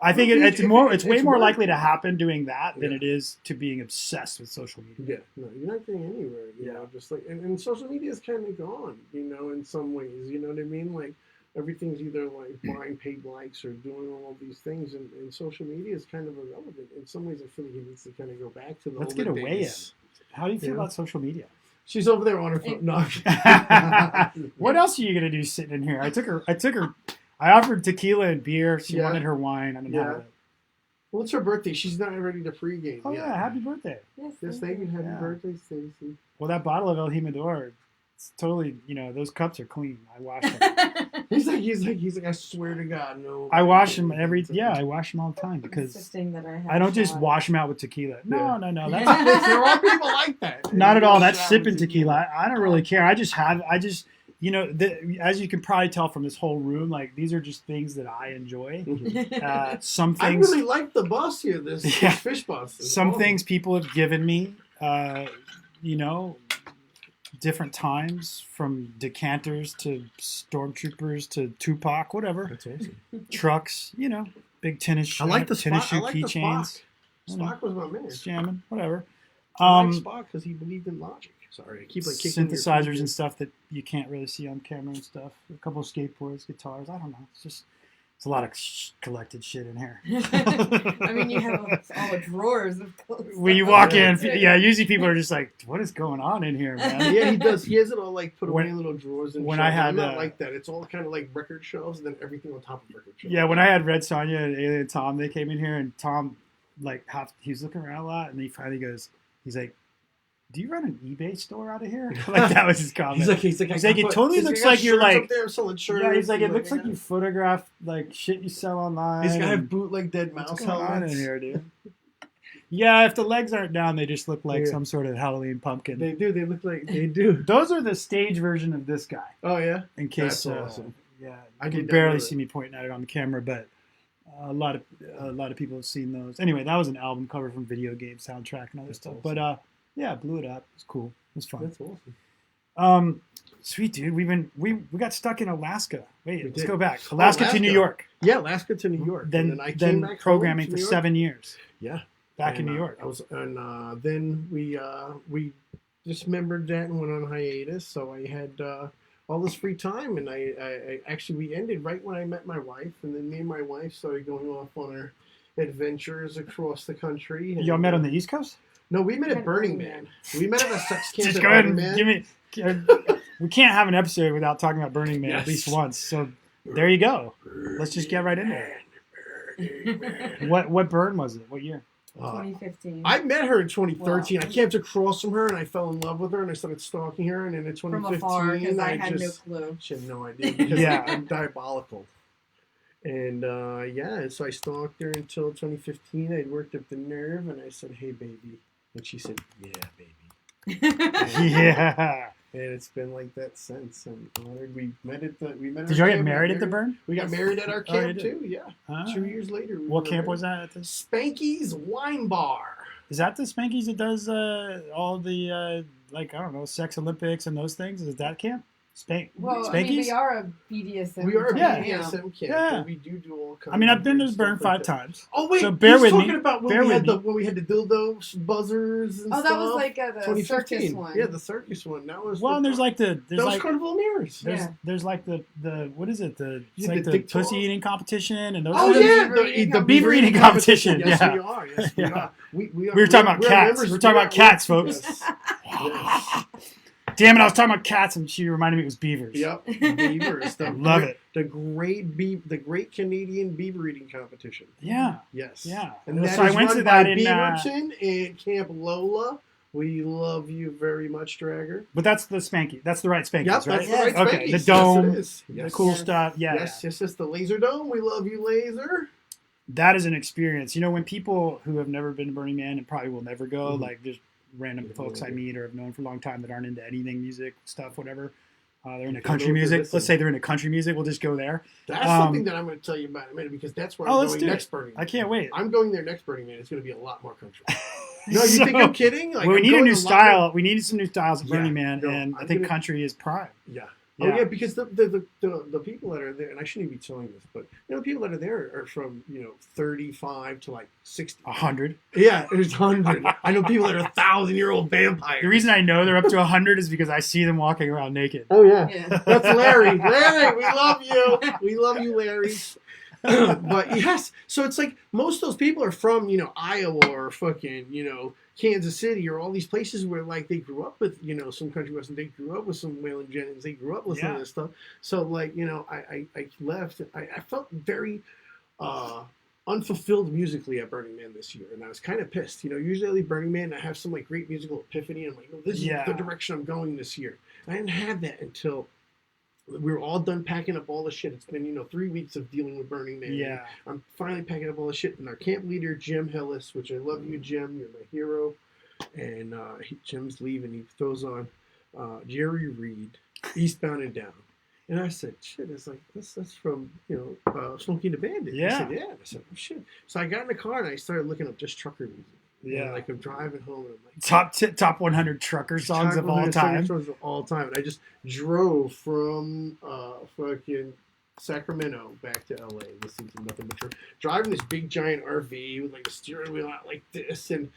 [SPEAKER 1] I think
[SPEAKER 2] Well,
[SPEAKER 1] it's more. It's way
[SPEAKER 2] it's
[SPEAKER 1] more
[SPEAKER 2] work.
[SPEAKER 1] likely to happen doing that than
[SPEAKER 2] Yeah.
[SPEAKER 1] it is to being obsessed with social media.
[SPEAKER 2] Yeah, no, you're not getting anywhere. You know, just like and social media is kind of gone. You know, in some ways, you know what I mean. Like everything's either like buying paid likes or doing all of these things, and social media is kind of irrelevant. In some ways, I feel like it needs to kind of go back to the
[SPEAKER 1] Let's
[SPEAKER 2] older
[SPEAKER 1] get away
[SPEAKER 2] days.
[SPEAKER 1] How do you feel
[SPEAKER 2] Yeah.
[SPEAKER 1] about social media?
[SPEAKER 2] She's over there on her phone. No.
[SPEAKER 1] What else are you gonna do sitting in here? I took her. I offered tequila and beer. She
[SPEAKER 2] Yeah.
[SPEAKER 1] wanted her wine. I didn't
[SPEAKER 2] Yeah.
[SPEAKER 1] have it.
[SPEAKER 2] Well, it's her birthday. She's not ready to pregame.
[SPEAKER 1] Oh
[SPEAKER 2] yet.
[SPEAKER 1] yeah, happy birthday.
[SPEAKER 2] Yes, thank you. Happy
[SPEAKER 1] Yeah.
[SPEAKER 2] birthday, Stacy.
[SPEAKER 1] Well, that bottle of El Jimador, it's totally, you know, those cups are clean. I wash them.
[SPEAKER 2] He's like. I swear to God, no.
[SPEAKER 1] I wash them I wash them all the time because
[SPEAKER 3] Insisting that I have
[SPEAKER 1] I don't just
[SPEAKER 3] shot.
[SPEAKER 1] wash them out with tequila. No,
[SPEAKER 2] Yeah.
[SPEAKER 1] no, that's
[SPEAKER 2] There are people like that.
[SPEAKER 1] not at all. That's
[SPEAKER 2] Shout
[SPEAKER 1] sipping
[SPEAKER 2] out
[SPEAKER 1] tequila. I don't really care. I just, you know, as you can probably tell from this whole room, like these are just things that I enjoy. Some
[SPEAKER 2] I
[SPEAKER 1] things,
[SPEAKER 2] really like the bus here. This
[SPEAKER 1] Yeah.
[SPEAKER 2] fish bus. It's
[SPEAKER 1] some
[SPEAKER 2] awesome.
[SPEAKER 1] things people have given me, you know, different times, from decanters to stormtroopers to Tupac, whatever,
[SPEAKER 2] That's awesome.
[SPEAKER 1] trucks, you know, big tennis shoe, tennis shoe keychains,
[SPEAKER 2] Spock was my man.
[SPEAKER 1] jamming, whatever.
[SPEAKER 2] I like Spock because he believed in logic. Sorry, I keep like kicking your
[SPEAKER 1] synthesizers
[SPEAKER 2] feet.
[SPEAKER 1] and stuff that you can't really see on camera and stuff. A couple of skateboards, guitars. I don't know. It's a lot of collected shit in here.
[SPEAKER 3] I mean, you have all the drawers of clothes.
[SPEAKER 1] When you walk in, yeah, usually people are just like, "What is going on in here, man?"
[SPEAKER 2] Yeah, he does. He has it all like put away
[SPEAKER 1] When-
[SPEAKER 2] in little drawers and
[SPEAKER 1] when
[SPEAKER 2] shelves.
[SPEAKER 1] I had,
[SPEAKER 2] I'm not
[SPEAKER 1] uh,
[SPEAKER 2] like that. It's all kind of like record shelves and then everything on top of record shelves.
[SPEAKER 1] Yeah, when I had Red Sonja and Alien Tom, they came in here, and Tom, like, he was looking around a lot, and he finally goes, he's like, "Do you run an eBay store out of here?" Like, that was his comment.
[SPEAKER 2] He's like,
[SPEAKER 1] it totally looks like you're like,
[SPEAKER 2] up there selling shirts.
[SPEAKER 1] yeah, he's like, it looks
[SPEAKER 2] yeah.
[SPEAKER 1] like you photograph like shit you sell online.
[SPEAKER 2] He's got
[SPEAKER 1] and
[SPEAKER 2] bootleg dead
[SPEAKER 1] what's
[SPEAKER 2] mouse
[SPEAKER 1] going on
[SPEAKER 2] helmets.
[SPEAKER 1] in here, dude? Yeah, if the legs aren't down, they just look like
[SPEAKER 2] Yeah.
[SPEAKER 1] some sort of Halloween pumpkin.
[SPEAKER 2] They do. They look like they do.
[SPEAKER 1] Those are the stage version of this guy.
[SPEAKER 2] Oh yeah.
[SPEAKER 1] In case,
[SPEAKER 2] That's awesome.
[SPEAKER 1] yeah,
[SPEAKER 2] I
[SPEAKER 1] you
[SPEAKER 2] did
[SPEAKER 1] can
[SPEAKER 2] not
[SPEAKER 1] barely
[SPEAKER 2] know
[SPEAKER 1] see me pointing at it on the camera, but a lot of people have seen those. Anyway, that was an album cover from video game soundtrack and other
[SPEAKER 2] That's
[SPEAKER 1] stuff.
[SPEAKER 2] awesome.
[SPEAKER 1] But yeah, blew it up. It was cool. It was fun.
[SPEAKER 2] That's awesome.
[SPEAKER 1] Sweet dude, we got stuck in Alaska. Wait,
[SPEAKER 2] We
[SPEAKER 1] let's
[SPEAKER 2] did.
[SPEAKER 1] go back. Alaska to
[SPEAKER 2] Alaska.
[SPEAKER 1] New York.
[SPEAKER 2] Yeah, Alaska to New York.
[SPEAKER 1] Then
[SPEAKER 2] and then I came back home
[SPEAKER 1] programming
[SPEAKER 2] to
[SPEAKER 1] for
[SPEAKER 2] New York.
[SPEAKER 1] 7 years
[SPEAKER 2] Yeah.
[SPEAKER 1] back in
[SPEAKER 2] And,
[SPEAKER 1] New York.
[SPEAKER 2] I was, and then we dismembered that and went on hiatus. So I had all this free time, and I actually we ended right when I met my wife, and then me and my wife started going off on our adventures across the country. And,
[SPEAKER 1] Y'all met on the East Coast?
[SPEAKER 2] No, we met at Burning Man. We met at a sex camp
[SPEAKER 1] Just
[SPEAKER 2] at
[SPEAKER 1] go ahead
[SPEAKER 2] Burning
[SPEAKER 1] and
[SPEAKER 2] Man.
[SPEAKER 1] give me. We can't have an episode without talking about Burning Man at
[SPEAKER 2] Yes.
[SPEAKER 1] least once. So there you go. Let's just get right into it. What burn was it? What year?
[SPEAKER 3] 2015.
[SPEAKER 2] I met her in 2013.
[SPEAKER 3] Wow.
[SPEAKER 2] I camped across from her, and I fell in love with her, and I started stalking her. And then in
[SPEAKER 3] From
[SPEAKER 2] 2015,
[SPEAKER 3] afar, because I had
[SPEAKER 2] just,
[SPEAKER 3] no clue.
[SPEAKER 2] she had no idea because
[SPEAKER 1] Yeah.
[SPEAKER 2] I'm diabolical. And so I stalked her until 2015. I'd worked up the nerve, and I said, "Hey, baby," and she said, "Yeah, baby."
[SPEAKER 1] Yeah.
[SPEAKER 2] And it's been like that since. I'm honored. We met at our
[SPEAKER 1] Did y'all get
[SPEAKER 2] camp.
[SPEAKER 1] married at the burn?
[SPEAKER 2] We got married at our
[SPEAKER 1] Oh, you
[SPEAKER 2] camp
[SPEAKER 1] did?
[SPEAKER 2] too. Yeah,
[SPEAKER 1] Ah.
[SPEAKER 2] 2 years later.
[SPEAKER 1] What camp was that at this?
[SPEAKER 2] Spanky's Wine Bar.
[SPEAKER 1] Is that the Spanky's that does all the like, I don't know, Sex Olympics and those things? Is it that camp?
[SPEAKER 3] Well, I mean,
[SPEAKER 1] Spanky's?
[SPEAKER 3] we are a BDSM.
[SPEAKER 2] We are a
[SPEAKER 1] Yeah.
[SPEAKER 2] BDSM camp.
[SPEAKER 1] Yeah.
[SPEAKER 2] And we do all kinds.
[SPEAKER 1] I mean, I've
[SPEAKER 2] of
[SPEAKER 1] been to
[SPEAKER 2] weird
[SPEAKER 1] the burn
[SPEAKER 2] stuff like
[SPEAKER 1] 5
[SPEAKER 2] that.
[SPEAKER 1] times.
[SPEAKER 2] Oh wait,
[SPEAKER 1] So bear
[SPEAKER 2] he's
[SPEAKER 1] with
[SPEAKER 2] talking
[SPEAKER 1] me.
[SPEAKER 2] about when
[SPEAKER 1] Bear
[SPEAKER 2] we
[SPEAKER 1] with
[SPEAKER 2] had
[SPEAKER 1] me.
[SPEAKER 2] when we had the dildo buzzers and
[SPEAKER 3] Oh,
[SPEAKER 2] stuff.
[SPEAKER 3] that was like the
[SPEAKER 2] 2015.
[SPEAKER 3] circus one.
[SPEAKER 2] Yeah, the circus one. That was.
[SPEAKER 1] Well, and there's like
[SPEAKER 2] that was Carnival Mirrors.
[SPEAKER 1] there's like the what is it? It's
[SPEAKER 2] Yeah,
[SPEAKER 1] like
[SPEAKER 2] the
[SPEAKER 1] the
[SPEAKER 2] dick
[SPEAKER 1] pussy
[SPEAKER 2] talk.
[SPEAKER 1] eating competition and those.
[SPEAKER 2] Oh
[SPEAKER 3] the
[SPEAKER 2] yeah,
[SPEAKER 3] beaver
[SPEAKER 2] the
[SPEAKER 1] beaver eating competition,
[SPEAKER 2] Yes,
[SPEAKER 1] yeah.
[SPEAKER 2] we are. Yes, we
[SPEAKER 1] Yeah.
[SPEAKER 2] are. We are.
[SPEAKER 1] We were talking about
[SPEAKER 2] we're
[SPEAKER 1] cats.
[SPEAKER 2] members-
[SPEAKER 1] We're talking about cats, folks.
[SPEAKER 2] Yes. Yes.
[SPEAKER 1] Damn it! I was talking about cats, and she reminded me it was beavers.
[SPEAKER 2] Yep, beavers.
[SPEAKER 1] Love it.
[SPEAKER 2] The great Canadian beaver eating competition.
[SPEAKER 1] Yeah.
[SPEAKER 2] Yes.
[SPEAKER 1] Yeah.
[SPEAKER 2] And that
[SPEAKER 1] So I
[SPEAKER 2] is
[SPEAKER 1] went
[SPEAKER 2] run
[SPEAKER 1] to that
[SPEAKER 2] by
[SPEAKER 1] in.
[SPEAKER 2] Beaverton and Camp Lola. We love you very much, Dragger.
[SPEAKER 1] But that's the Spanky. That's the right Spankies,
[SPEAKER 2] Yep,
[SPEAKER 1] right?
[SPEAKER 2] that's the right
[SPEAKER 1] Okay,
[SPEAKER 2] Spankies.
[SPEAKER 1] the dome,
[SPEAKER 2] Yes, it is.
[SPEAKER 1] the
[SPEAKER 2] Yes.
[SPEAKER 1] cool stuff. Yeah.
[SPEAKER 2] Yes, it's the Laser Dome. We love you, Laser.
[SPEAKER 1] That is an experience. You know, when people who have never been to Burning Man and probably will never go,
[SPEAKER 2] Mhm.
[SPEAKER 1] like just random folks I meet or have known for a long time that aren't into anything, music stuff, whatever. They're into country music. Let's say they're into country music. We'll just go there.
[SPEAKER 2] That's something that I'm going to tell you about in a minute because that's where I'm
[SPEAKER 1] let's
[SPEAKER 2] going
[SPEAKER 1] do it.
[SPEAKER 2] next Burning Man.
[SPEAKER 1] I can't wait.
[SPEAKER 2] I'm going there next Burning Man. It's going to be a lot more country. No, you
[SPEAKER 1] So-
[SPEAKER 2] think I'm kidding? Like,
[SPEAKER 1] well, we
[SPEAKER 2] I'm
[SPEAKER 1] need a
[SPEAKER 2] going
[SPEAKER 1] new
[SPEAKER 2] lot
[SPEAKER 1] style.
[SPEAKER 2] more-
[SPEAKER 1] We need some new styles at
[SPEAKER 2] Yeah,
[SPEAKER 1] Burning Man,
[SPEAKER 2] no,
[SPEAKER 1] and I
[SPEAKER 2] I'm
[SPEAKER 1] think
[SPEAKER 2] gonna-
[SPEAKER 1] country is prime.
[SPEAKER 2] Yeah.
[SPEAKER 1] Yeah.
[SPEAKER 2] Oh yeah, because the people that are there, and I shouldn't even be telling this, but the people that are there are from 35 to like 60.
[SPEAKER 1] 100.
[SPEAKER 2] Yeah, there's 100. I know people that are 1,000-year-old vampires.
[SPEAKER 1] The reason I know they're up to 100 is because I see them walking around naked.
[SPEAKER 2] Oh yeah,
[SPEAKER 3] Yeah.
[SPEAKER 2] that's Larry. Larry, we love you. We love you, Larry. But yes, so it's like most of those people are from Iowa or fucking Kansas City or all these places where like they grew up with some country western. They grew up with some Waylon Jennings. They grew up listening to this stuff. So like I left. I felt very unfulfilled musically at Burning Man this year, and I was kind of pissed. Usually I leave Burning Man and I have some like great musical epiphany. And I'm like, no, this is the direction I'm going this year. I didn't have that until we were all done packing up all the shit. It's been 3 weeks of dealing with Burning Man.
[SPEAKER 1] Yeah.
[SPEAKER 2] I'm finally packing up all the shit. And our camp leader, Jim Hillis, which I love you, Jim. You're my hero. And Jim's leaving. He throws on Jerry Reed, Eastbound and Down. And I said, shit, it's like, that's from, Smokey and the Bandit.
[SPEAKER 1] Yeah.
[SPEAKER 2] I said, yeah. I said, oh, shit. So I got in the car and I started looking up just trucker music.
[SPEAKER 1] Yeah.
[SPEAKER 2] And, like I'm driving home and I'm like,
[SPEAKER 1] top 100 trucker songs of all time.
[SPEAKER 2] Songs of all time. And I just drove from fucking Sacramento back to LA listening to nothing but driving this big giant RV with like a steering wheel out like this, and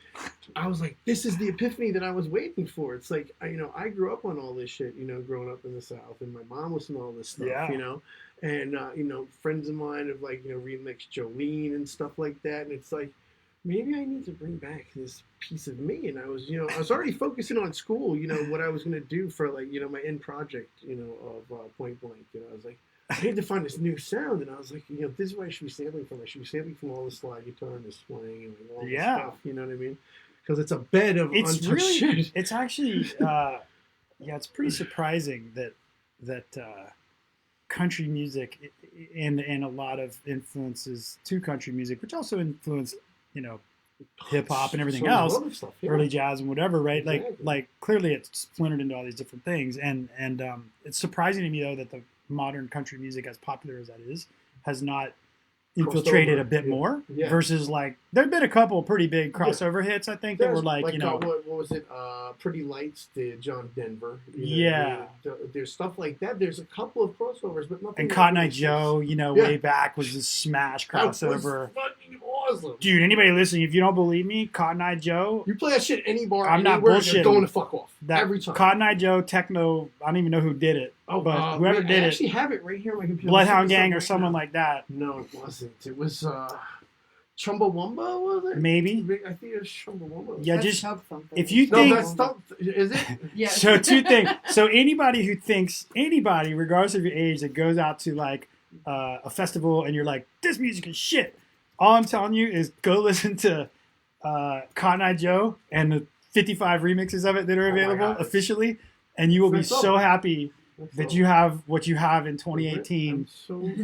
[SPEAKER 2] I was like, this is the epiphany that I was waiting for. It's like I grew up on all this shit, growing up in the South, and my mom listened to all this stuff, and friends of mine have like remixed Jolene and stuff like that, and it's like, maybe I need to bring back this piece of me. And I was, I was already focusing on school, what I was going to do for like, my end project, of Point Blank. I was like, I need to find this new sound. And I was like, this is what I should be sampling from. I should be sampling from all the slide guitar and the swing and all this stuff. You know what I mean? Because it's a bed of untouched shit.
[SPEAKER 1] It's actually, it's pretty surprising that country music and a lot of influences to country music, which also influenced hip hop and everything else,
[SPEAKER 2] stuff,
[SPEAKER 1] early jazz and whatever, right?
[SPEAKER 2] Exactly.
[SPEAKER 1] Like clearly it's splintered into all these different things, and it's surprising to me though that the modern country music, as popular as that is, has not infiltrated a bit more. Versus like there've been a couple pretty big crossover hits, I think, that were like
[SPEAKER 2] what was it? Pretty Lights did John Denver. There's stuff like that. There's a couple of crossovers, but nothing.
[SPEAKER 1] And Cotton Eye Joe, way back was this smash crossover.
[SPEAKER 2] That was fucking awesome.
[SPEAKER 1] Dude, anybody listening, if you don't believe me, Cotton Eye Joe.
[SPEAKER 2] You play that shit any bar,
[SPEAKER 1] I'm not
[SPEAKER 2] anywhere,
[SPEAKER 1] bullshitting.
[SPEAKER 2] you're going to fuck off. Every time.
[SPEAKER 1] Cotton Eye Joe, techno, I don't even know who did it. But whoever did it.
[SPEAKER 2] I actually have it right here on my computer.
[SPEAKER 1] Bloodhound Gang or someone like that.
[SPEAKER 2] No, it wasn't. It was Chumbawamba, was it?
[SPEAKER 1] Maybe.
[SPEAKER 2] I think it was Chumbawamba.
[SPEAKER 1] Yeah,
[SPEAKER 3] That's
[SPEAKER 1] just
[SPEAKER 3] Chub Thumper.
[SPEAKER 1] if you
[SPEAKER 2] No,
[SPEAKER 1] think
[SPEAKER 2] that's is it?
[SPEAKER 3] Yeah.
[SPEAKER 1] so, two things. So anybody who thinks regardless of your age, that goes out to like a festival and you're like, this music is shit. All I'm telling you is go listen to Cotton Eye Joe and the 55 remixes of it that are available officially, and you will be so happy that you have what you have in 2018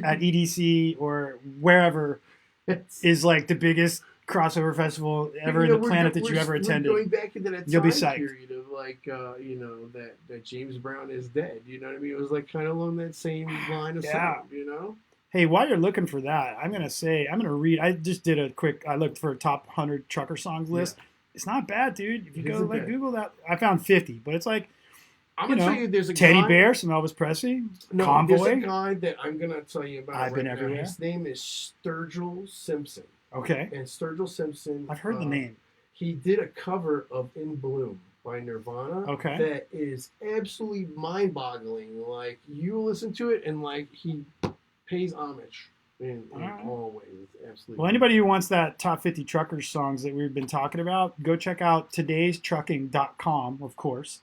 [SPEAKER 1] at EDC or wherever is like the biggest crossover festival ever in the planet that you ever attended.
[SPEAKER 2] Going back into that
[SPEAKER 1] You'll be
[SPEAKER 2] time
[SPEAKER 1] psyched.
[SPEAKER 2] period of like, that James Brown is dead. You know what I mean? It was like kind of along that same line of sound.
[SPEAKER 1] Hey, while you're looking for that, I'm gonna read. I just did I looked for a top 100 trucker songs list. Yeah. It's not bad, dude. If you go Google that, I found 50, but it's like,
[SPEAKER 2] I'm gonna tell you, there's a
[SPEAKER 1] Teddy
[SPEAKER 2] guy,
[SPEAKER 1] Bear, some Elvis Presley,
[SPEAKER 2] no,
[SPEAKER 1] Convoy.
[SPEAKER 2] There's a guy that I'm gonna tell you about.
[SPEAKER 1] I've been
[SPEAKER 2] now.
[SPEAKER 1] everywhere.
[SPEAKER 2] His name is Sturgill Simpson.
[SPEAKER 1] Okay.
[SPEAKER 2] And Sturgill Simpson.
[SPEAKER 1] I've heard the name.
[SPEAKER 2] He did a cover of "In Bloom" by Nirvana.
[SPEAKER 1] Okay.
[SPEAKER 2] That is absolutely mind-boggling. Like you listen to it, and like he pays homage in all ways. It's absolutely.
[SPEAKER 1] Well, anybody who wants that top 50 truckers songs that we've been talking about, go check out todaystrucking.com, of course.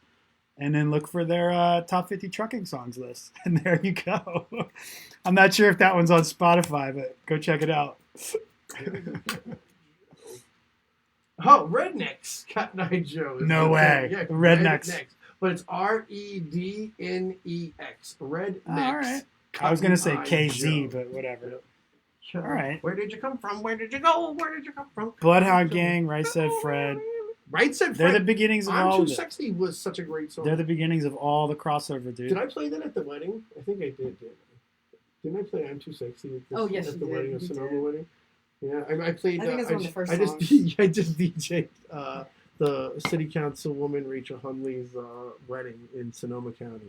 [SPEAKER 1] and then look for their top 50 trucking songs list, and there you go. I'm not sure if that one's on Spotify, but go check it out.
[SPEAKER 2] Oh, Rednecks Cotton Eye Joe.
[SPEAKER 1] No way.
[SPEAKER 2] Yeah,
[SPEAKER 1] Rednecks.
[SPEAKER 2] But it's REDNEX. Rednecks.
[SPEAKER 1] All right. I was gonna say
[SPEAKER 2] Cotton Eye
[SPEAKER 1] KZ,
[SPEAKER 2] Joe.
[SPEAKER 1] but whatever.
[SPEAKER 2] Yep.
[SPEAKER 1] All right.
[SPEAKER 2] Where did you come from? Where did you go? Where did you come from?
[SPEAKER 1] Bloodhound Gang, Right Said Fred.
[SPEAKER 2] Right Said
[SPEAKER 1] They're
[SPEAKER 2] Fred.
[SPEAKER 1] the beginnings of
[SPEAKER 2] I'm
[SPEAKER 1] all
[SPEAKER 2] Too
[SPEAKER 1] of it.
[SPEAKER 2] Sexy was such a great song.
[SPEAKER 1] They're the beginnings of all the crossover, dude.
[SPEAKER 2] Did I play that at the wedding? I think I did. Didn't I play I'm Too Sexy at,
[SPEAKER 3] Oh, yes,
[SPEAKER 2] at
[SPEAKER 3] you
[SPEAKER 2] the
[SPEAKER 3] did.
[SPEAKER 2] wedding of
[SPEAKER 3] You
[SPEAKER 2] Sonoma
[SPEAKER 3] did.
[SPEAKER 2] wedding? Yeah, I played.
[SPEAKER 3] I think it's one of the first
[SPEAKER 2] I just
[SPEAKER 3] songs.
[SPEAKER 2] I just DJ'd the city councilwoman Rachel Hunley's wedding in Sonoma County,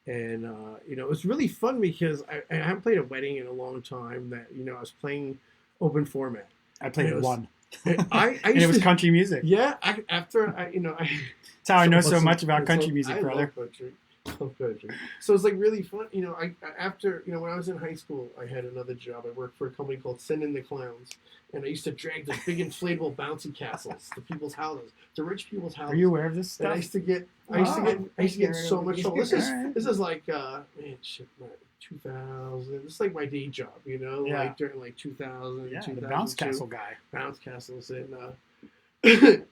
[SPEAKER 2] and it was really fun because I haven't played a wedding in a long time. That I was playing open format.
[SPEAKER 1] I played
[SPEAKER 2] It was-
[SPEAKER 1] one.
[SPEAKER 2] I
[SPEAKER 1] And
[SPEAKER 2] used
[SPEAKER 1] it was
[SPEAKER 2] to,
[SPEAKER 1] country music.
[SPEAKER 2] yeah.
[SPEAKER 1] That's how I know so
[SPEAKER 2] listen,
[SPEAKER 1] much about country
[SPEAKER 2] I
[SPEAKER 1] music, brother.
[SPEAKER 2] love country. Love country. So it's like really fun. After when I was in high school, I had another job. I worked for a company called Send in the Clowns, and I used to drag those big inflatable bouncy castles to people's houses, to rich people's houses.
[SPEAKER 1] Are you aware of this
[SPEAKER 2] And I
[SPEAKER 1] stuff?
[SPEAKER 2] used to get,
[SPEAKER 3] Wow.
[SPEAKER 2] so much trouble. This is
[SPEAKER 1] Alright.
[SPEAKER 2] this is like man, shit, 2000. This is like my day job,
[SPEAKER 1] Yeah.
[SPEAKER 2] like during like 2000,
[SPEAKER 1] Yeah, the
[SPEAKER 2] 2002.
[SPEAKER 1] bounce castle guy.
[SPEAKER 2] Bounce castles, and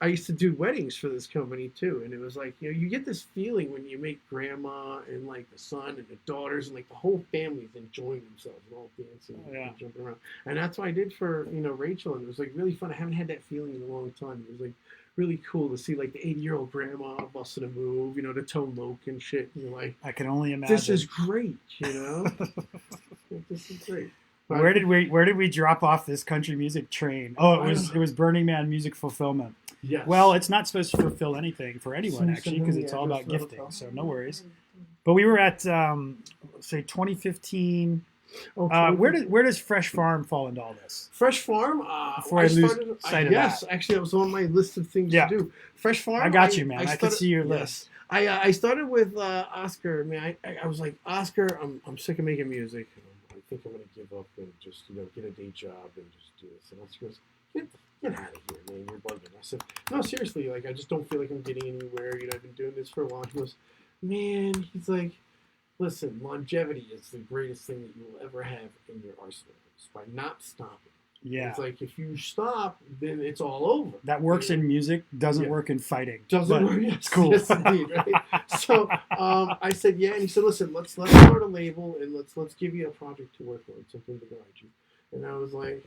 [SPEAKER 2] I used to do weddings for this company too, and it was like you get this feeling when you make grandma and like the son and the daughters and like the whole family's enjoying themselves and all dancing and jumping around, and that's what I did for Rachel, and it was like really fun. I haven't had that feeling in a long time. It was like really cool to see like the 80-year-old grandma busting a move, to Tone Loc and shit. And you're like,
[SPEAKER 1] I can only imagine.
[SPEAKER 2] this is great, Like, this is great. But
[SPEAKER 1] Where did we drop off this country music train? Oh, it was Burning Man Music Fulfillment.
[SPEAKER 2] yes.
[SPEAKER 1] Well, it's not supposed to fulfill anything for anyone
[SPEAKER 2] Send
[SPEAKER 1] actually
[SPEAKER 2] them
[SPEAKER 1] because
[SPEAKER 2] the
[SPEAKER 1] it's all
[SPEAKER 2] address
[SPEAKER 1] about
[SPEAKER 2] of the
[SPEAKER 1] gifting.
[SPEAKER 2] hotel.
[SPEAKER 1] So no worries. But we were at say 2015.
[SPEAKER 2] Oh,
[SPEAKER 1] Where does Fresh Farm fall into all this?
[SPEAKER 2] Fresh Farm?
[SPEAKER 1] Before I lose sight of
[SPEAKER 2] yes,
[SPEAKER 1] that.
[SPEAKER 2] actually, that was on my list of things
[SPEAKER 1] Yeah.
[SPEAKER 2] to do. Fresh Farm.
[SPEAKER 1] I got you, man. I could see your
[SPEAKER 2] yes.
[SPEAKER 1] list.
[SPEAKER 2] I started with Oscar. I was like, Oscar, I'm sick of making music. I think I'm gonna give up and just get a day job and just do this. And Oscar goes, get out of here, man. You're bugging. I said, no, seriously. Like, I just don't feel like I'm getting anywhere. I've been doing this for a while. He goes, man. He's like, listen, longevity is the greatest thing that you will ever have in your arsenal. It's by not stopping.
[SPEAKER 1] Yeah.
[SPEAKER 2] It's like if you stop, then it's all over.
[SPEAKER 1] That works in music, doesn't
[SPEAKER 2] Yeah.
[SPEAKER 1] work in fighting.
[SPEAKER 2] Doesn't
[SPEAKER 1] But
[SPEAKER 2] work. Yes,
[SPEAKER 1] It's cool.
[SPEAKER 2] Yes, indeed, right? So I said, yeah, and he said, listen, let's start a label and let's give you a project to work on, something to guide you. And I was like,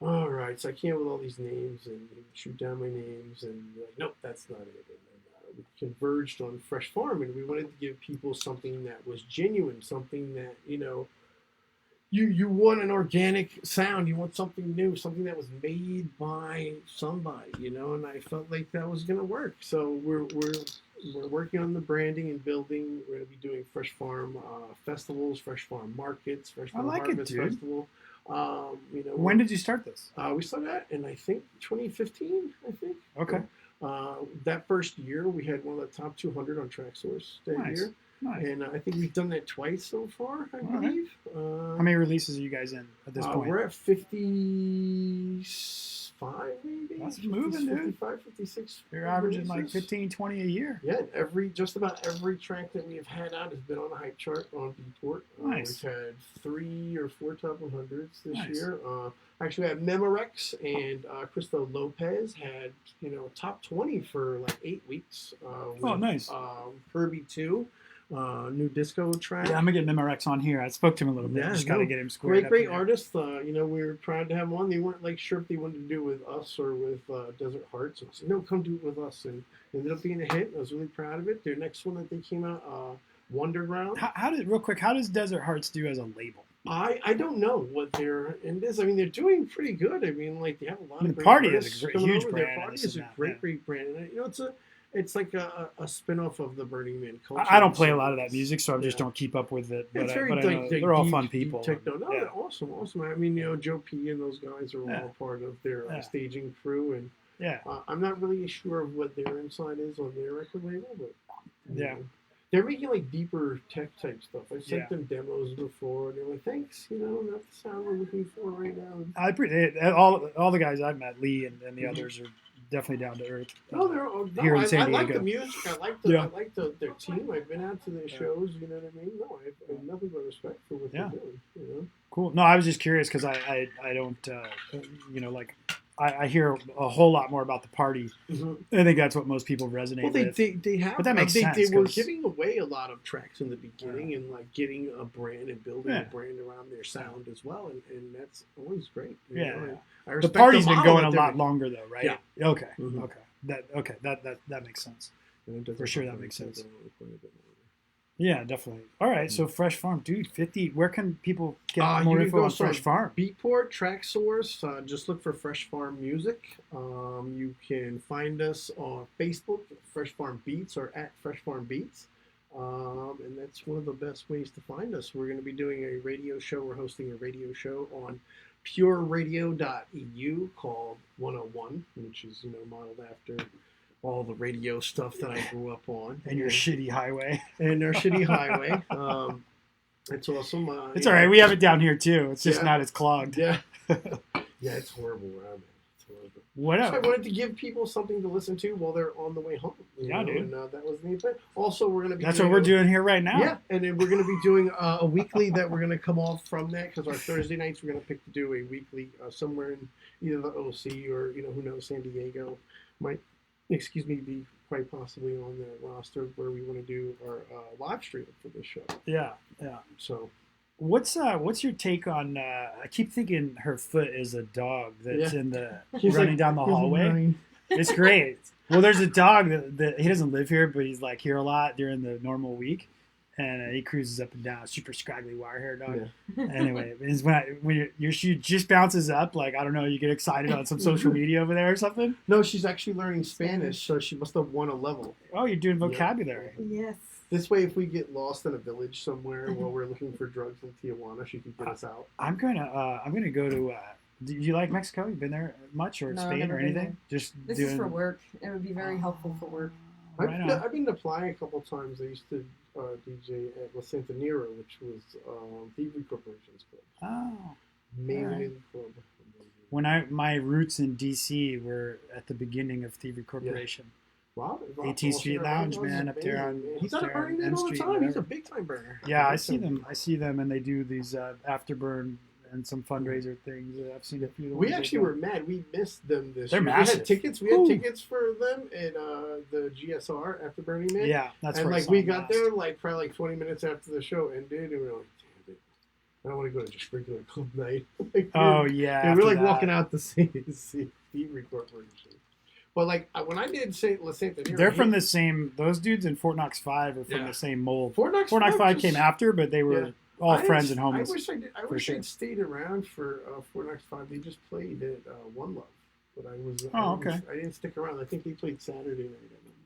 [SPEAKER 2] all right. So I came up with all these names and shoot down my names, and like, nope, that's not it. And then we converged on Fresh Farm, and we wanted to give people something that was genuine, something that you want an organic sound. You want something new, something that was made by somebody, and I felt like that was going to work. So we're working on the branding and building. We're going to be doing Fresh Farm festivals, Fresh Farm markets, Fresh Farm
[SPEAKER 1] like it,
[SPEAKER 2] Harvest
[SPEAKER 1] dude.
[SPEAKER 2] Festival.
[SPEAKER 1] When did you start this?
[SPEAKER 2] We started that in, I think, 2015, I think.
[SPEAKER 1] Okay.
[SPEAKER 2] That first year, we had one of the top 200 on TrackSource that
[SPEAKER 1] Nice.
[SPEAKER 2] year.
[SPEAKER 1] Nice.
[SPEAKER 2] And I think we've done that twice so far, I
[SPEAKER 1] right.
[SPEAKER 2] believe.
[SPEAKER 1] How many releases are you guys in at this point?
[SPEAKER 2] We're at 55, maybe.
[SPEAKER 1] That's moving, dude.
[SPEAKER 2] 55, 56.
[SPEAKER 1] You're averaging like
[SPEAKER 2] releases.
[SPEAKER 1] 15, 20 a year.
[SPEAKER 2] Yeah, just about every track that we have had out has been on the hype chart on Beatport.
[SPEAKER 1] Nice.
[SPEAKER 2] We've had 3 or 4 top 100s this
[SPEAKER 1] Nice.
[SPEAKER 2] year. Actually, we had Memorex and Cristo Lopez had top 20 for like 8 weeks.
[SPEAKER 1] Oh, nice.
[SPEAKER 2] Herbie 2, new disco track.
[SPEAKER 1] Yeah, I'm gonna get Memorex on here. I spoke to him a little bit.
[SPEAKER 2] Yeah,
[SPEAKER 1] Just gotta
[SPEAKER 2] no,
[SPEAKER 1] get him squared
[SPEAKER 2] Great
[SPEAKER 1] up.
[SPEAKER 2] artist. We're proud to have him on. They weren't like sure if they wanted to do it with us or with Desert Hearts. So I said, no, come do it with us. And it ended up being a hit. I was really proud of it. Their next one that they came out, Wonderground.
[SPEAKER 1] How does Desert Hearts do as a label?
[SPEAKER 2] I don't know what they're in this. I mean, they're doing pretty good. I mean, like they have a lot of great
[SPEAKER 1] Party is a
[SPEAKER 2] artists
[SPEAKER 1] great-
[SPEAKER 2] coming
[SPEAKER 1] huge
[SPEAKER 2] over.
[SPEAKER 1] brand
[SPEAKER 2] Their
[SPEAKER 1] and
[SPEAKER 2] Party
[SPEAKER 1] this
[SPEAKER 2] is a
[SPEAKER 1] and that,
[SPEAKER 2] great,
[SPEAKER 1] yeah.
[SPEAKER 2] great brand. And it's like a spin-off of the Burning Man culture.
[SPEAKER 1] I don't play a lot of that music, so I just
[SPEAKER 2] Yeah.
[SPEAKER 1] don't keep up with it. But,
[SPEAKER 2] It's
[SPEAKER 1] I,
[SPEAKER 2] very
[SPEAKER 1] but I know
[SPEAKER 2] like
[SPEAKER 1] they're all
[SPEAKER 2] deep-
[SPEAKER 1] fun
[SPEAKER 2] deep
[SPEAKER 1] people.
[SPEAKER 2] Techno. No,
[SPEAKER 1] Yeah.
[SPEAKER 2] they're awesome. I mean, Joe P and those guys are
[SPEAKER 1] Yeah.
[SPEAKER 2] all part of their
[SPEAKER 1] Yeah.
[SPEAKER 2] staging crew, and
[SPEAKER 1] Yeah.
[SPEAKER 2] I'm not really sure of what their inside is on their record label, but
[SPEAKER 1] Yeah.
[SPEAKER 2] they're making like deeper tech type stuff. I've sent
[SPEAKER 1] Yeah.
[SPEAKER 2] them demos before, and they're like, "Thanks, not the sound we're looking for right now."
[SPEAKER 1] I appreciate all the guys I've met, Lee and the others are definitely down to earth.
[SPEAKER 2] No, no,
[SPEAKER 1] Here in San
[SPEAKER 2] I like
[SPEAKER 1] Diego.
[SPEAKER 2] the music. I like their team. I've been out to their shows. You know what I mean? No, I have nothing but respect for what they're doing. You know?
[SPEAKER 1] Cool. No, I was just curious because I don't like I hear a whole lot more about the party.
[SPEAKER 2] Mm-hmm.
[SPEAKER 1] I think that's what most people resonate
[SPEAKER 2] Well,
[SPEAKER 1] with.
[SPEAKER 2] they have,
[SPEAKER 1] but that makes
[SPEAKER 2] they,
[SPEAKER 1] sense.
[SPEAKER 2] They were giving away a lot of tracks in the beginning and like getting a brand and building a brand around their sound as well, and that's always great. You know?
[SPEAKER 1] The party's been going a lot
[SPEAKER 2] making.
[SPEAKER 1] longer though, right?
[SPEAKER 2] Yeah.
[SPEAKER 1] Okay.
[SPEAKER 2] Mm-hmm.
[SPEAKER 1] Okay. That makes sense. For sure, that makes sense.
[SPEAKER 2] Quite a bit more.
[SPEAKER 1] Yeah, definitely. All right, so Fresh Farm, dude, 50. Where can people get more
[SPEAKER 2] You can
[SPEAKER 1] info
[SPEAKER 2] go
[SPEAKER 1] on Fresh Farm?
[SPEAKER 2] Beatport, Track Source. Just look for Fresh Farm Music. You can find us on Facebook, Fresh Farm Beats, or at Fresh Farm Beats. And that's one of the best ways to find us. We're going to be doing a radio show. We're hosting a radio show on pureradio.eu called 101, which is modeled after all the radio stuff that I grew up on.
[SPEAKER 1] And your shitty highway.
[SPEAKER 2] And our shitty highway. It's awesome.
[SPEAKER 1] It's all right. We have it down here too. It's just not as clogged.
[SPEAKER 2] Yeah. Yeah, it's horrible where I'm at. It's horrible.
[SPEAKER 1] Whatever.
[SPEAKER 2] So I wanted to give people something to listen to while they're on the way home.
[SPEAKER 1] Yeah, dude.
[SPEAKER 2] And that was the main thing. Also, we're going to be
[SPEAKER 1] That's what we're doing here right now.
[SPEAKER 2] Yeah, and then we're going to be doing a weekly that we're going to come off from that because our Thursday nights we're going to pick to do a weekly somewhere in either the OC or, who knows, San Diego might be quite possibly on the roster where we want to do our live stream for this show.
[SPEAKER 1] Yeah.
[SPEAKER 2] So,
[SPEAKER 1] what's your take on? I keep thinking her foot is a dog that's in the running down the hallway. It's great. Well, there's a dog that he doesn't live here, but he's like here a lot during the normal week, and he cruises up and down. Super scraggly wire hair dog. Yeah. Anyway, it's when she just bounces up, like I don't know, you get excited on some social media over there or something.
[SPEAKER 2] No, she's actually learning Spanish, so she must have won a level.
[SPEAKER 1] Oh, you're doing vocabulary.
[SPEAKER 3] Yes.
[SPEAKER 2] This way, if we get lost in a village somewhere while we're looking for drugs in Tijuana, she can get us out.
[SPEAKER 1] I'm gonna go to. Do you like Mexico? You been there much, or Spain, or anything? Just
[SPEAKER 3] this is for work. It would be very helpful for work.
[SPEAKER 2] I've been applying a couple times. I used to DJ at La Santanera, which was Thievery Corporation's club.
[SPEAKER 1] Oh,
[SPEAKER 2] amazing club.
[SPEAKER 1] When my roots in DC were at the beginning of Thievery Corporation.
[SPEAKER 2] Yeah. Wow,
[SPEAKER 1] 18th Street Lounge, man, up there on.
[SPEAKER 2] He's on a Burning Man all the time. He's a big time burner.
[SPEAKER 1] Yeah, I see them, and they do these afterburn and some fundraiser things. I've seen a few of them.
[SPEAKER 2] We actually were mad. We missed them this year.
[SPEAKER 1] Massive.
[SPEAKER 2] We had tickets. We had tickets for them at the GSR after Burning Man.
[SPEAKER 1] Yeah, that's
[SPEAKER 2] and
[SPEAKER 1] where
[SPEAKER 2] we got there probably 20 minutes after the show ended, and we were like, damn it, I don't want to go to just regular club night.
[SPEAKER 1] Yeah.
[SPEAKER 2] We're like walking out to see Thievery Corporation. But when I did La Santanera,
[SPEAKER 1] they're from the same. Those dudes in Fort Knox 5 are from the same mold.
[SPEAKER 2] Fort Knox
[SPEAKER 1] 5 came after, but they were all friends and homies.
[SPEAKER 2] I wish I did. I wish I'd stayed around for Fort Knox 5. They just played at One Love, but I was. I didn't stick around. I think they played Saturday night at One